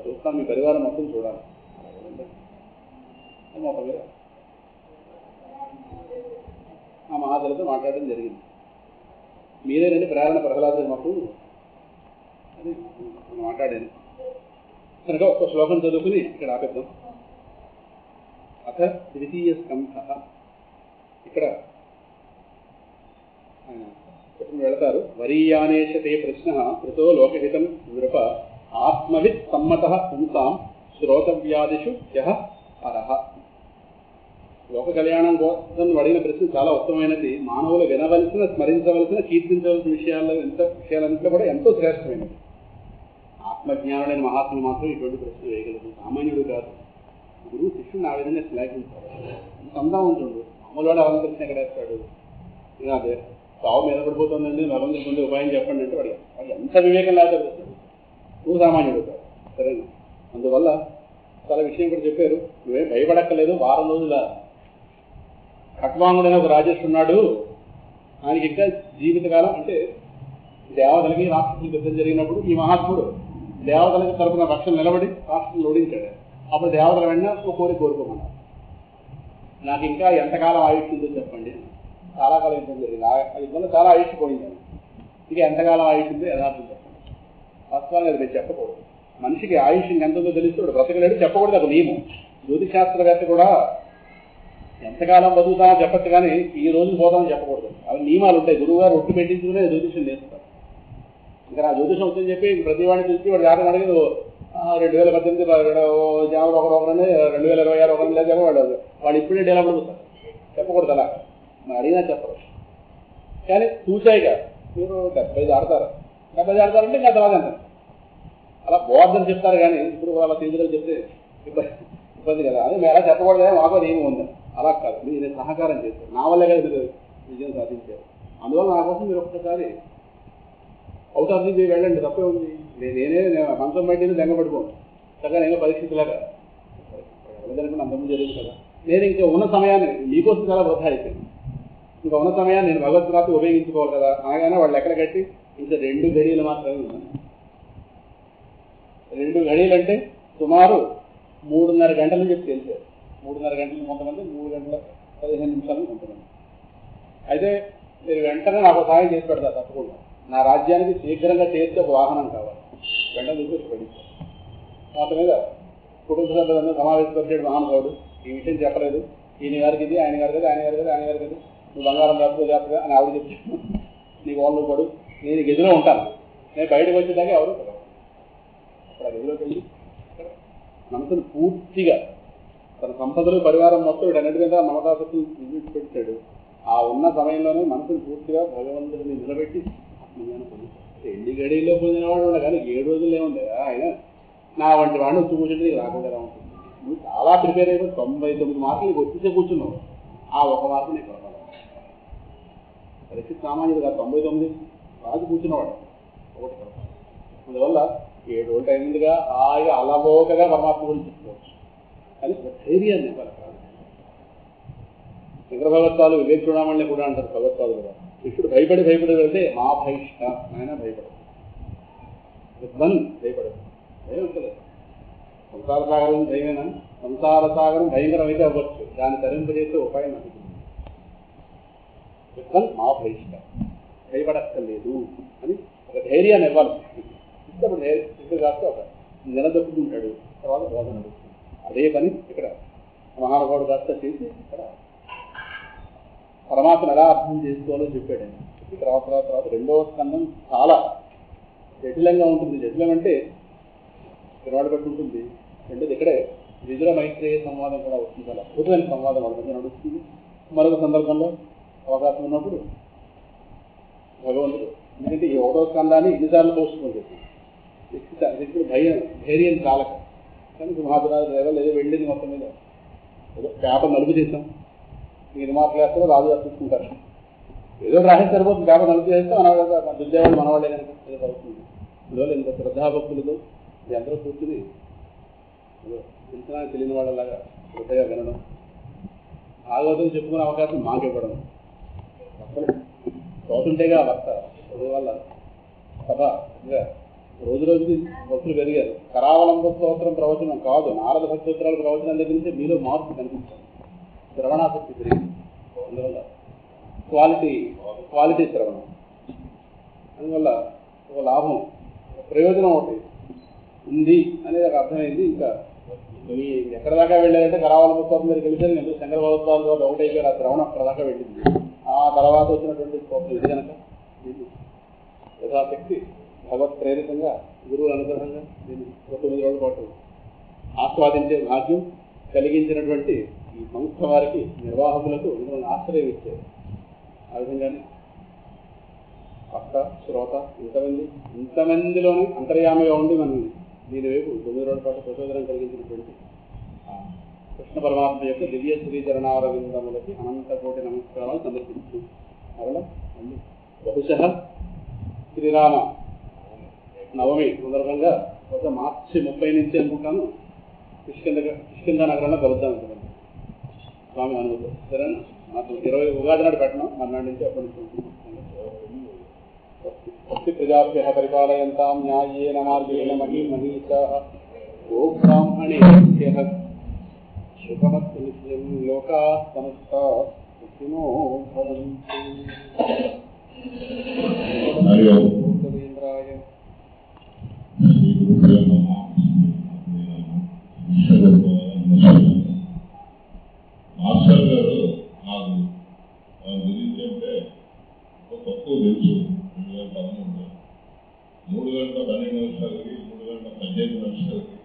[SPEAKER 1] చూస్తాను, మీ పరివారం మొత్తం చూడాలి. మొత్తం మీద ఆ మహాతలతో మాట్లాడడం జరిగింది. మీరేనండి ప్రేరణ ప్రహ్లాదు మాకు అని మాట్లాడాను కనుక ఒక్క శ్లోకం చదువుకుని ఇక్కడ ఆపేద్దాం. అథ ద్వితీయ స్కంధ. ఇక్కడ ఆయన వెళతారు. వరీయానేశతే ప్రశ్న కృతో లోకహితం నృప ఆత్మవిత్ సమ్మత పుంసాం శ్రోతవ్యాదిషు యః హరః. లోక కళ్యాణం కోసం అడిగిన ప్రశ్న చాలా ఉత్తమమైనది. మానవులు వినవలసిన, స్మరించవలసిన, కీర్తించవలసిన విషయాలన్నింటిలో కూడా ఎంతో శ్రేష్టమైనది. ఆత్మజ్ఞానులైన మహాత్ములు మాత్రం ఇటువంటి ప్రశ్న వేయగలరు, సామాన్యుడు కాదు. గురువు శిష్యుని ఆ విధంగా శ్లాఘించారు. సందా ఉంటుంది, మామూలు వాడు అలంకరించిన ఎక్కడేస్తాడు. అదే సావు మీద పడిపోతుందండి, నలందరి ముందు ఉపాయం చెప్పండి అంటే వాడు ఎంత వివేకం లేకపోతే నువ్వు సామాన్యుడు కాదు. సరేనా? అందువల్ల చాలా విషయం కూడా చెప్పారు. నువ్వేం భయపడక్కర్లేదు. వారం రోజుల ఖట్వాంగుడైన ఒక రాజేష్ ఉన్నాడు, ఆయనకి ఇంకా జీవితకాలం అంటే దేవతలకి రాక్షసులకు యుద్ధం జరిగినప్పుడు ఈ మహాత్ముడు దేవతలకి తరపున రక్షణ నిలబడి రాక్షసులు ఓడించాడు. అప్పుడు దేవతల వెంటనే ఒక కోరుకోమన్నారు, నాకు ఇంకా ఎంతకాలం ఆయుష్ ఉందో చెప్పండి. చాలా కాలం యుద్ధం జరిగింది, ఆ యుద్ధంలో చాలా ఆయుష్ పోయింది. ఇక ఎంతకాలం ఆయుష్ ఉందో యథార్థం చెప్పండి. వాస్తవాన్ని అది మీరు చెప్పకూడదు. మనిషికి ఆయుష్ ఎంతుందో తెలుస్తాడు, బ్రతకలేడు, చెప్పకూడదు. ఒక నియమం. జ్యోతిశాస్త్రవేత్త కూడా ఎంతకాలం బతుకుతామో చెప్పచ్చు, కానీ ఈ రోజు పోతామని చెప్పకూడదు. అవి నియమాలు ఉంటాయి. గురువు గారు ఒట్టు పెట్టించుకునే జ్యోతిషం నేర్చుతారు. ఇంకా నా జ్యోతిషం వచ్చని చెప్పి ప్రతి వాడిని చూసి వాడు జాతకం అడిగి 2018 జనవరి 1 2026 1 లేదు వాడు ఇప్పుడే డెవలప్ అవుతారు. చెప్పకూడదు అలా, మనం అడిగినా చెప్పరు. కానీ చూసాయిగా మీరు 70 ఆడతారు, 70 ఆడతారంటే ఇంకా తర్వాత అంటారు. అలా బోర్డని చెప్తారు, కానీ ఇప్పుడు వాళ్ళ తీర్థులు చెప్తే ఇబ్బంది కదా. అది మీరు ఎలా చెప్పకూడదు, మాకు నియమం ఉంది. అలా కాదు, మీరు సహకారం చేస్తారు. నా వల్లే కదా మీరు విజయం సాధించారు. అందువల్ల నా కోసం మీరు ఒక్కసారి అవుట్ ఆఫ్ ది వెళ్ళండి, తప్పే ఉంది. నేనే మంచం బయట బెంగపడిపోను, చక్కగా నేను పరిస్థితులాగా వెళ్ళదనుకుని అంతకుముందు జరిగింది కదా. నేను ఇంకా ఉన్న సమయాన్ని మీకోసం చాలా వృధా అయిపోయింది. ఇంకా ఉన్న సమయాన్ని నేను భగవద్గీత ఉపయోగించుకోవాలి కదా అనగానే వాళ్ళు ఎక్కడ కట్టి ఇంకా 2 గడియలు మాత్రమే ఉన్నాయి. 2 గడియలు అంటే సుమారు 3.5 గంటలు చెప్పి తెలిసారు. 3.5 గంటలు కొంతమంది, 3 గంటల 15 నిమిషాలు కొంతమంది. అయితే మీరు వెంటనే నాకు సహాయం చేసి పెడతారు తప్పకుండా. నా రాజ్యానికి శీఘ్రంగా చేస్తే ఒక వాహనం కావాలి, వెంటనే తీసుకొచ్చి పెడతారు. మొత్తం మీద కుటుంబ సభ్యులందరూ సమావేశపరిచాడు మహానుభావుడు. ఈ విషయం చెప్పలేదు, ఈయన గారికి ఇది, ఆయన గారికి అది, ఆయన గారికి అది, ఆయన గారికి అది, నువ్వు బంగారం రాసుకో జాగ్రత్తగా అని ఆవిడ చెప్తాను. నీకు వాళ్ళు పడు, నేను గదిలో ఉంటాను, నేను బయటకు వచ్చేదాకా ఎవరు కదా. అక్కడ గదిలోకి వెళ్ళి మనసును పూర్తిగా తన సంపదలు పరివారం మొత్తం వీటన్నిటి మీద మమతాశక్తులు విడిచిపెట్టాడు. ఆ ఉన్న సమయంలోనే మనసును పూర్తిగా భగవంతుడిని నిలబెట్టి ఆత్మజ్ఞానం పొందుతాడు. 2 గడిలో పొందినవాడు ఉన్నా కానీ 7 రోజుల్లో ఏముంది. ఆయన నా వంటి వాడిని వచ్చి కూర్చుంటే నీకు రాకుండా ఎలా ఉంటుంది? నువ్వు చాలా ప్రిపేర్ అయిపోయి 99 మార్కులు నీకు వచ్చేసే కూర్చున్నావు, ఆ 1 మార్కు నీకు రావాలి. పరిస్థితి సామాన్యుడు కాదు, 99 రాజు కూర్చున్నవాడు ఒకటి కాదు. అందువల్ల 7 రోజులు టైం ఉందిగా హాయిగా అలవోకగా పరమాత్మ గురించి చెప్పుకోవచ్చు. కానీ ధైర్యాన్ని ఇవ్వాలి. శంకర భగవత్పాలు వివేక చూడమని కూడా అంటారు భగవత్పాలు కూడా. శిష్యుడు భయపడి వెళ్తే మా భయిష్ట ఆయన భయపడదు, భయపడదు, భయం ఉంటుంది. సంసార సాగరం భయమేనా? సంసార సాగరం భయంకరం అయితే అవ్వచ్చు, దాన్ని తరింపజేసే ఉపాయం నాకు మా భయిష్ట, భయపడక్కర్లేదు అని ఒక ధైర్యాన్ని ఇవ్వాలి. ఇప్పుడు శిష్యుడు కాస్తే ఒక నిలదొక్కుంటాడు, తర్వాత బోధన నడుస్తుంది. అదే పని ఇక్కడ మహానుభావుడు కాస్త చేసి ఇక్కడ పరమాత్మను ఎలా అర్థం చేసుకోవాలో చెప్పాడండి. తర్వాత 2వ స్కంధం చాలా జటిలంగా ఉంటుంది. జటిలం అంటే తిరువాడు పట్టి ఉంటుంది. రెండోది ఇక్కడే విదుర మైత్రేయ సంవాదం కూడా వస్తుంది. చాలా అద్భుతమైన సంవాదం వాళ్ళ మధ్య నడుస్తుంది. మరొక సందర్భంలో అవకాశం ఉన్నప్పుడు భగవంతుడు, ఎందుకంటే ఈ 1వ స్కంధాన్ని 2 సార్లు పోస్ట్పోన్ చేస్తుంది. శిక్షుడు ధైర్యం చాలక కానీ సింహాసనాలు డ్రైవర్ ఏదో వెళ్ళింది మొత్తం మీద ఏదో పేపర్ నలుపు చేస్తాం మీరు మార్కులు వేస్తారో రాజు గారు చూసుకుంటారు ఏదో రాసి సరిపోతుంది పేపర్ నలుపు చేస్తే మన దుర్దేవాళ్ళు మనవాళ్ళే కనుక ఏదో పడుతుంది అందువల్ల ఇంత శ్రద్ధాభక్తులతో ఇది అందరూ కూర్చుని ఏదో తెలిసిన తెలియని వాళ్ళలాగా శ్రద్ధగా వినడం భాగవతం చెప్పుకునే అవకాశం మాకు ఇవ్వడం చదువుతుంటేగా వక్త చదువు వల్ల సభ రోజు రోజుకి భక్తులు పెరిగారు. కరావలంబ స్తోత్రం ప్రవచనం కాదు, నారద భక్తోత్తరాల ప్రవచనం దగ్గర నుంచి మీలో మార్పు కనిపించాలి. శ్రవణాసక్తి పెరిగింది. అందువల్ల క్వాలిటీ శ్రవణం. అందువల్ల ఒక లాభం, ఒక ప్రయోజనం ఒకటి ఉంది అనేది ఒక అర్థమైంది. ఇంకా ఎక్కడ దాకా వెళ్ళారంటే కరావలంబ స్తోత్రం దగ్గరికి వెళ్తే నేను శంకర భగవత్పాదులు డౌట్ అయిపోయారు. ఆ శ్రవణం అక్కడ దాకా వెళ్ళింది. ఆ తర్వాత వచ్చినటువంటి స్తోత్రం ఇది కనుక యథాశక్తి భగవత్ ప్రేరితంగా గురువుల అనుగ్రహంగా నేను 9 రోజుల పాటు ఆస్వాదించే భాగ్యం కలిగించినటువంటి ఈ సంస్థ వారికి నిర్వాహకులకు మిమ్మల్ని ఆశ్రయం ఇచ్చారు. ఆ విధంగానే పక్క శ్రోత ఇంతమందిలోనే అంతర్యామిగా ఉండి మనం దీని వైపు 9 రోజుల పాటు ప్రచోదనం కలిగించినటువంటి కృష్ణ పరమాత్మ యొక్క దివ్య శ్రీ చరణారవిందములకి అనంత కోటి నమస్కారాలు సమర్పించు. అలా బహుశः శ్రీరామ నవమి సందర్భంగా ఒక మార్చి 30 నుంచి అనుకుంటాను కిష్కింద నగరంలో కలుద్దాం అనుకుంటాను. స్వామి అనుభూతి సరేనా? నాకు 20 ఉగాది నాడు పెట్టడం మర్నాడు నుంచి అప్పటి నుంచి భక్తి ప్రజాభ్య పరిపాలయంతాం న్యాయేన మార్గేణ మహీమహీషాః ఓ బ్రాహ్మణేభ్యః శుభమస్తు నిత్యం లోకాః సమస్తాః సుఖినో భవంతు. రవీంద్రాయ
[SPEAKER 2] మాస్టర్ గారు నాకు గురించి అంటే తక్కువ తెలుసు. 2013 3 గంటల 12 నిమిషాలకి 3 గంటల 15 నిమిషాలకి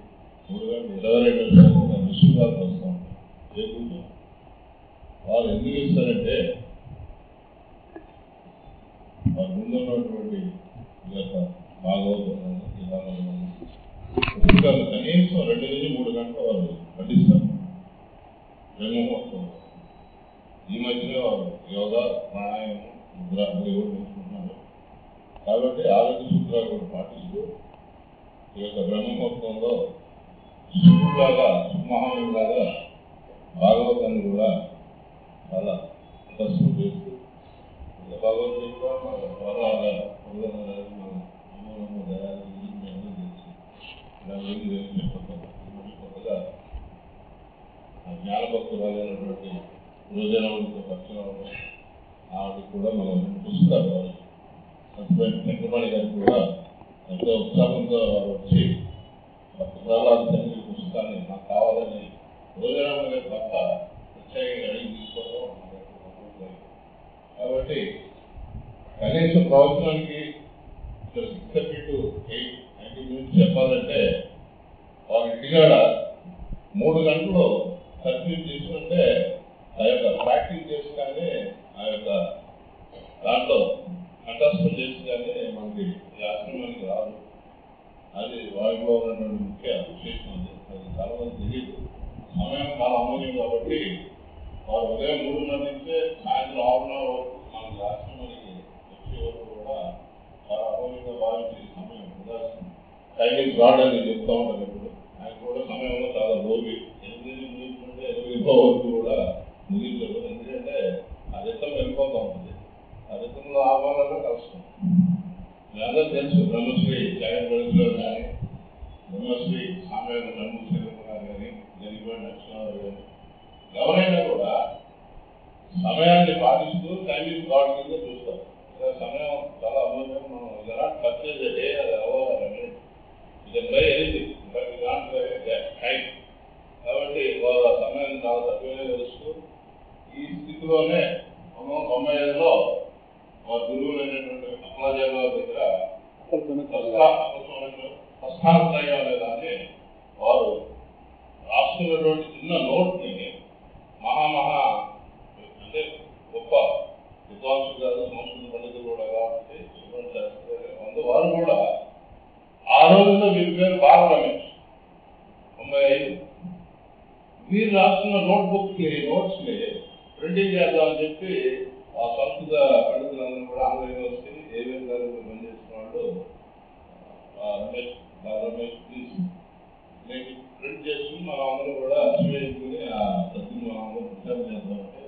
[SPEAKER 2] 3 గంటల 22 నిమిషాలకి నేను విశ్వదాలకు వస్తాను. లేకుండా వారు ఎందుకు ఇస్తారంటే వారి ముందున్నటువంటి భాగవతం పుస్తకాలు కనీసం 2 నుంచి 3 గంటలు వారు పండిస్తారు. బ్రహ్మముహూర్తం ఈ మధ్యనే వారు యోగా ప్రాణాయామం ముద్ర నేర్చుకుంటున్నారు. కాబట్టి ఆరోగ్య సూత్రాలు కూడా పాటిస్తూ ఈ యొక్క బ్రహ్మముహూర్తంలో శివులాగా మహానులాగా భాగవతాన్ని కూడా చాలా ప్రదర్శన చేస్తూ భగవద్గీత కొత్తగా జ్ఞానభక్తురాలైనటువంటి రోజునతో పక్షులు ఆవిడ కూడా మనం పుస్తకాలు వెంకటమణి గారికి కూడా ఎంతో ఉత్సాహంతో వారు వచ్చి ప్రహ్లాద తండ్రి పుస్తకాన్ని నాకు కావాలని రోజురామణి గారి భర్త ప్రత్యేకంగా అడిగి తీసుకోవడం. కాబట్టి కనీసం ప్రవచనానికి 6:30 to 8-90 minutes చెప్పాలంటే వారి ఇంటికాడ 3 గంటలు సర్క్యూట్ చేసుకుంటే ఆ యొక్క ప్రాక్టీస్ చేసి కానీ ఆ యొక్క దాంట్లో కంఠస్థం చేసి కానీ మనకి ఈ ఆశ్రమానికి రాదు. అది వారిలో ఉన్నటువంటి ముఖ్య విశేషం. అది చాలా మంది తెలియదు. సమయం చాలా అమూల్యం కాబట్టి వారు ఉదయం 3:30 నుంచే సాయంత్రం 6:30 వరకు మనకి ఆశ్రమానికి వచ్చే వరకు కూడా చాలా అమూల్యంగా భావించే సమయం టైమింగ్ గాడ్ అని చెప్తా ఉంటాను. ఇప్పుడు ఆయన కూడా సమయంలో చాలా లోబి 8 ముగించుకుంటే 8 వరకు కూడా ముగించలేదు. ఎందుకంటే ఆ రితం వెళ్ళిపోతూ ఉంటుంది. ఆ రితంలో ఆవాలన్నా కష్టం. మీ అందరూ తెలుసు బ్రహ్మశ్రీ జగన్మోహన్ కానీ బ్రహ్మశ్రీ సామ్యాల బ్రహ్మశ్రీ గారు కానీ జరిగిపోయిన నరసింహారావు కానీ ఎవరైనా కూడా సమయాన్ని పాటిస్తూ టైమింగ్ గాడ్ కింద చూస్తారు. సమయం చాలా అమూల్యం. మనం ఇలా పర్చేజ్ డే అది అవ్వాలని ఇదంతా ఏది టైం కాబట్టి వారు ఆ సమయాన్ని చాలా తక్కువగా తెలుస్తూ ఈ స్థితిలోనే 1995లో వారి గురువులైనటువంటి అప్లాజాల దగ్గర ప్రస్థానత్రయం అనే దాన్ని వారు రాసుకున్నటువంటి చిన్న నోట్ని మహా అంటే గొప్ప విద్వాంసులు కాదు, సంస్కృత పండితులు కూడా కాబట్టి వారు కూడా ఆ రోజుల్లో ప్రింటింగ్ చేద్దామని చెప్పి ఆ సంస్కృత పండితులందరూ కూడా ఆంధ్ర యూనివర్సిటీ ఏవిఎం గారు పనిచేసిన వాళ్ళు రమేష్ ప్రింట్ చేసుకుని మనం అందరూ కూడా అశ్వేయించుకుని ఆ సత్యం మనం అందరూ ప్రచారం చేద్దామంటే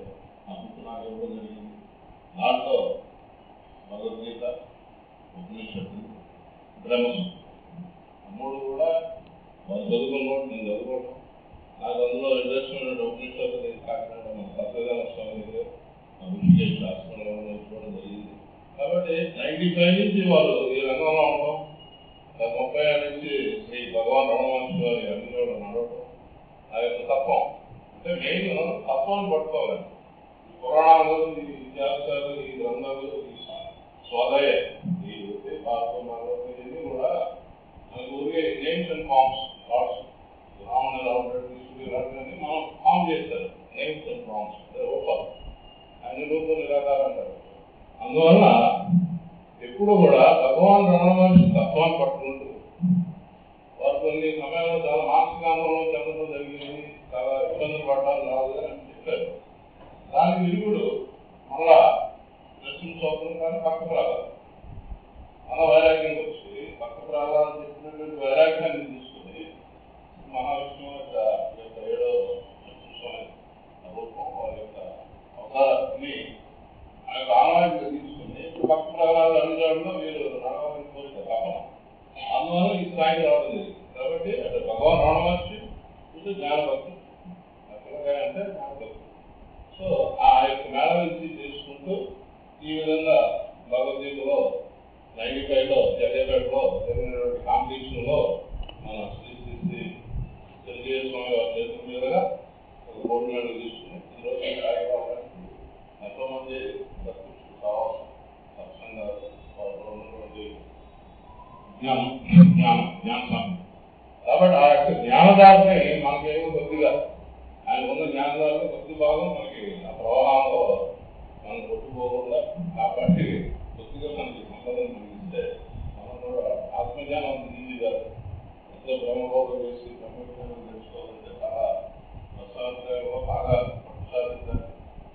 [SPEAKER 2] ఆ బుక్ నాకు ఇవ్వడం జరిగింది. దాంట్లో భగవద్గీత, ఉపనిషత్తులు, బ్రహ్మసూత్రం మూడు కూడా వాళ్ళు చదువుకున్నవాడు నేను చదువుకోవడం. నాకు అందులో ఇంట్రెస్ట్ ఉపనిషత్తులు కాకినాడ మన సత్యనారాయణ స్వామి దగ్గర ఋషికేశ్ హాస్పిటల్లో చూడడం జరిగింది. కాబట్టి 95 నుంచి వాళ్ళు ఈ రంగంలో ఉండటం, 30 ఏళ్ళ నుంచి శ్రీ భగవాన్ రమణమహర్షి వారి అన్నిలో నడవటం, ఆ యొక్క తత్వం అంటే మెయిన్ తత్వాన్ని పట్టుకోవాలి. పురాణాలు, ఈ ఇతిహాసాలు, ఈ గ్రంథాలు, ఈ స్వాదయ ఈ భారతం ఇవన్నీ కూడా మనకు ఊరికే names and forms thoughts Ravana ఎలా ఉంటాడు, కృష్ణుడు ఎలా ఉంటాడని మనం ఫామ్ చేస్తారు. నేమ్స్ అండ్ ఫార్మ్స్ అంటే రూపాలు, ఆయన రూపం నిరాకారం అంటారు. అందువల్ల ఎప్పుడు కూడా భగవాన్ రమణ మహర్షి తత్వాన్ని పట్టుకుంటూ వారు కొన్ని సమయంలో చాలా మానసిక ఆందోళన చెందడం జరిగింది, చాలా ఇబ్బందులు పడ్డారు రాదు అని చెప్పారు. దానికి విరుగుడు మళ్ళా దర్శన సోదరం కానీ పక్క ప్రాధాలు అలా వైరాగ్యం వచ్చి పక్క ప్రాధాలు చెప్పినటువంటి వైరాగ్యాన్ని తీసుకుని మహావిష్ణువు యొక్క 7వ రూపం వారి యొక్క అవతారాన్ని ఆ యొక్క ఆనవాయితీగా తీసుకుని పక్క ప్రాధాలు అనుజాడులో మీరు నడవాలని కోరిక తప్పన అందువల్ల ఈ స్థాయికి రావడం జరిగింది. కాబట్టి అంటే భగవాన్ రమణ మహర్షి ఇది జ్ఞానభక్తి, అంటే జ్ఞానభక్తి. సో ఆ యొక్క మేళ నుంచి చేసుకుంటూ ఈ విధంగా భగవద్గీతలో 95లో జగేపేటలో జరిగినటువంటి కాంపిటీషన్లో మన శ్రీ శ్రీ శ్రీ చిరంజీవి స్వామి వారి చేతుల మీదుగా ఒక గోల్డ్ మెడల్ తీసుకుని ఈరోజు కార్యక్రమానికి ఎంతో మంది సత్పురుషులు కావాలి, సత్సంగాలు ఉన్నటువంటి జ్ఞానం. కాబట్టి ఆ యొక్క జ్ఞానదారిని మనకేమో కొద్దిగా ఆయన ఉన్న జ్ఞానదారిని కొద్ది భాగం మనకి ఆ ప్రవాహంలో మనం కొట్టుకోకుండా కాబట్టి కొద్దిగా మనకి సంపదను కలిగిస్తే మనం కూడా ఆత్మజ్ఞానం ఈజీగా ఎంతో బ్రహ్మబోధం చేసి బ్రహ్మజ్ఞానం తెలుసుకోవాలంటే చాలా ప్రశాంతంగా బాగా ప్రసాదించాలి.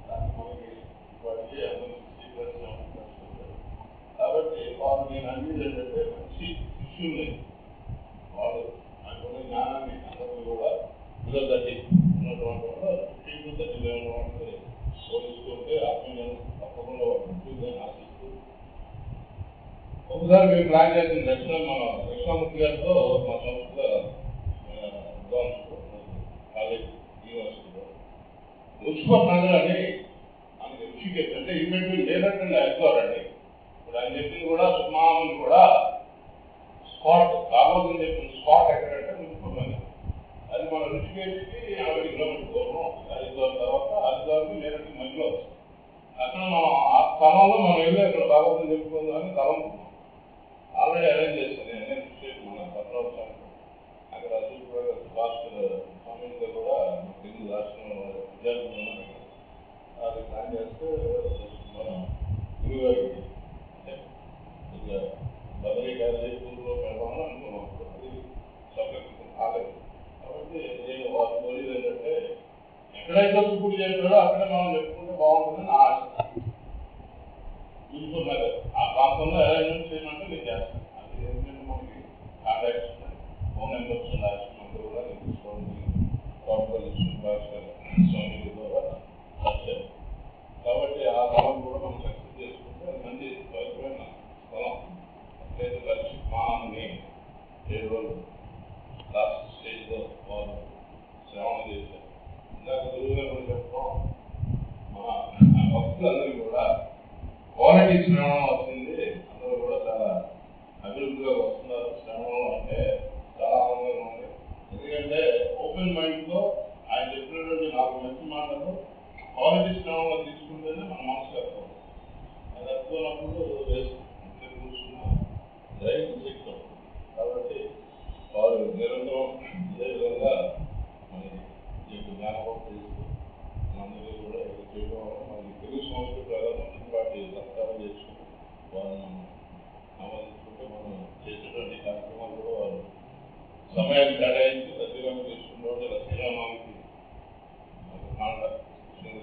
[SPEAKER 2] దాన్ని మనకి ఇప్పటికీ అందరూ 60+70+. కాబట్టి వారు నేను అనేది ఏంటంటే మంచి శిష్యుల్ని వాడు అనుకున్న జ్ఞానాన్ని అందరూ కూడా విలువదట్టి ఉన్నటువంటి వాళ్ళు 30 వాళ్ళు పోలిస్తుంటే ఆత్మజ్ఞానం తప్పకుండా ఉంటుందని ఆశిస్తూ ఒకసారి మేము ప్లాన్ చేసిన దర్శనం మన కృష్ణమూర్తి గారితో మా సంస్థ కాలేజ్ యూనివర్సిటీలో మున్సిపల్ నగర్ అని మనకి ఋషికేశ్ అంటే ఇన్వెంటరీ లేనట్టు అయిపోరండి. ఇప్పుడు ఆయన చెప్పింది కూడా సుమాములు కూడా స్పాట్ కావాలని చెప్పిన స్పాట్ ఎక్కడంటే మున్సిపల్ నగర్. అది మన ఋషికేశ్కి 50 కిలోమీటర్ దూరం. హరిద్వార్ తర్వాత హరిద్వార్కి లేనట్టు మధ్యలో వస్తుంది. అక్కడ మనం ఆ స్థలంలో మనం వెళ్ళి అక్కడ భాగవతం చెప్పుకుందామని స్థలం ఆల్రెడీ అరేంజ్ చేస్తాను నేను మన పద్మనాభ అక్కడ సూపర్ భాస్కర్ స్వామి కూడా తెలుగు రాష్ట్రంలో విద్యార్థులు ఉన్నారు. అది ప్లాన్ చేస్తే మన గురువు గారికి కొద్దిగా బదరీ గారి ఊళ్ళో పెడదామని అనుకున్నాం. అది సబ్జెక్ట్ కాలేదు. కాబట్టి నేను వారు కోరేది ఏంటంటే ఎక్కడైతే ఇప్పుడు చేస్తాడో అక్కడే మనం చెప్పుకుంటే బాగుంటుందని ఆశ. చూసుకున్నారు ఆ ప్రాంతంలో అరేంజ్మెంట్ చేయమంటే నేను చేస్తాను. అది ఏంటంటే మనకి కాంటాక్ట్స్ ఫోన్ నెంబర్స్ రాసినంతా కూడా నేను తీసుకోవడం భాస్కర్ స్వామి ద్వారా వచ్చాను. కాబట్టి ఆ స్థలం కూడా మనం సక్సెస్ చేసుకుంటే అది మంచి పవిత్రమైన స్థలం. లేదు లక్ష్మి మహాన్ని 7 రోజులు లాస్ట్ స్టేజ్లో వారు శ్రవణం చేశారు. ఇందాక గురువుగా కూడా చెప్తాం మన భక్తులందరికీ కూడా క్వాలిటీ శ్రవణం వచ్చింది. అందరూ కూడా చాలా అభివృద్ధిగా వస్తున్నారు. శ్రవణం అంటే చాలా ఆనందంగా ఉంది. ఎందుకంటే ఓపెన్ మైండ్తో ఆయన చెప్పినటువంటి 4 మంచి మాటలు క్వాలిటీ శ్రవణంలో తీసుకుంటేనే మన మనసు అర్థం. అది అర్థమైనప్పుడు కూర్చున్న రైతు శక్తి. కాబట్టి వారు నిరంతరం ఇదే విధంగా మనకి జ్ఞాపకం చేస్తూ మనందరూ కూడా చేయడం వల్ల మనకి తెలుగు సంస్కృతి మంచి పార్టీ సత్కారం చేసుకుంటూ వారిని మనం ఆమోదించుకుంటే మనం చేసేటువంటి కార్యక్రమాలు కూడా వారు సమయాన్ని కేటాయించి దర్శనం చేసుకుంటూ ఇలా శ్రీరామానికి కాండ కృష్ణుడి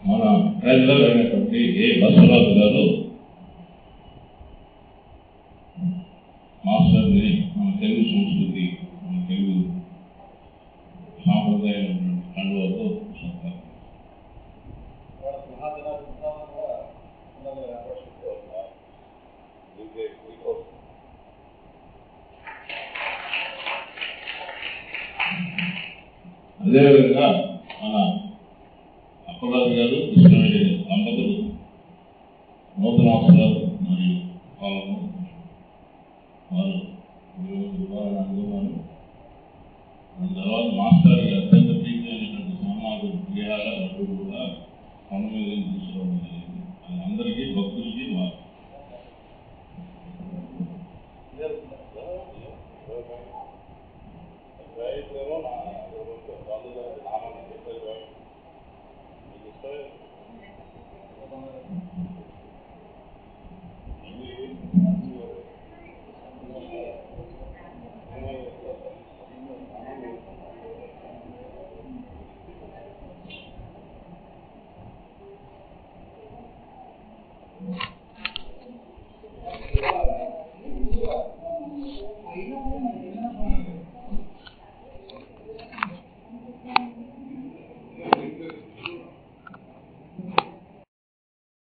[SPEAKER 2] మన ట్రెజరర్ అయినటువంటి ఏ బసవరాజు గారు మాస్టర్ని మన తెలుగు సంస్కృతి, మన తెలుగు సాంప్రదాయమైనటువంటి కండువతో చూస్తారు. అదేవిధంగా మన అప్పరాజు గారు, కృష్ణవేణి గారు దంపతులు నూతన అవసరాలు మరియు పాలన వారు అనుకున్నారు. దాని తర్వాత మాస్టర్ అత్యంత ప్రీతి అయినటువంటి సమాజ విహార అడుగు కూడా 19 తీసుకోవడం జరిగింది. అది అందరికీ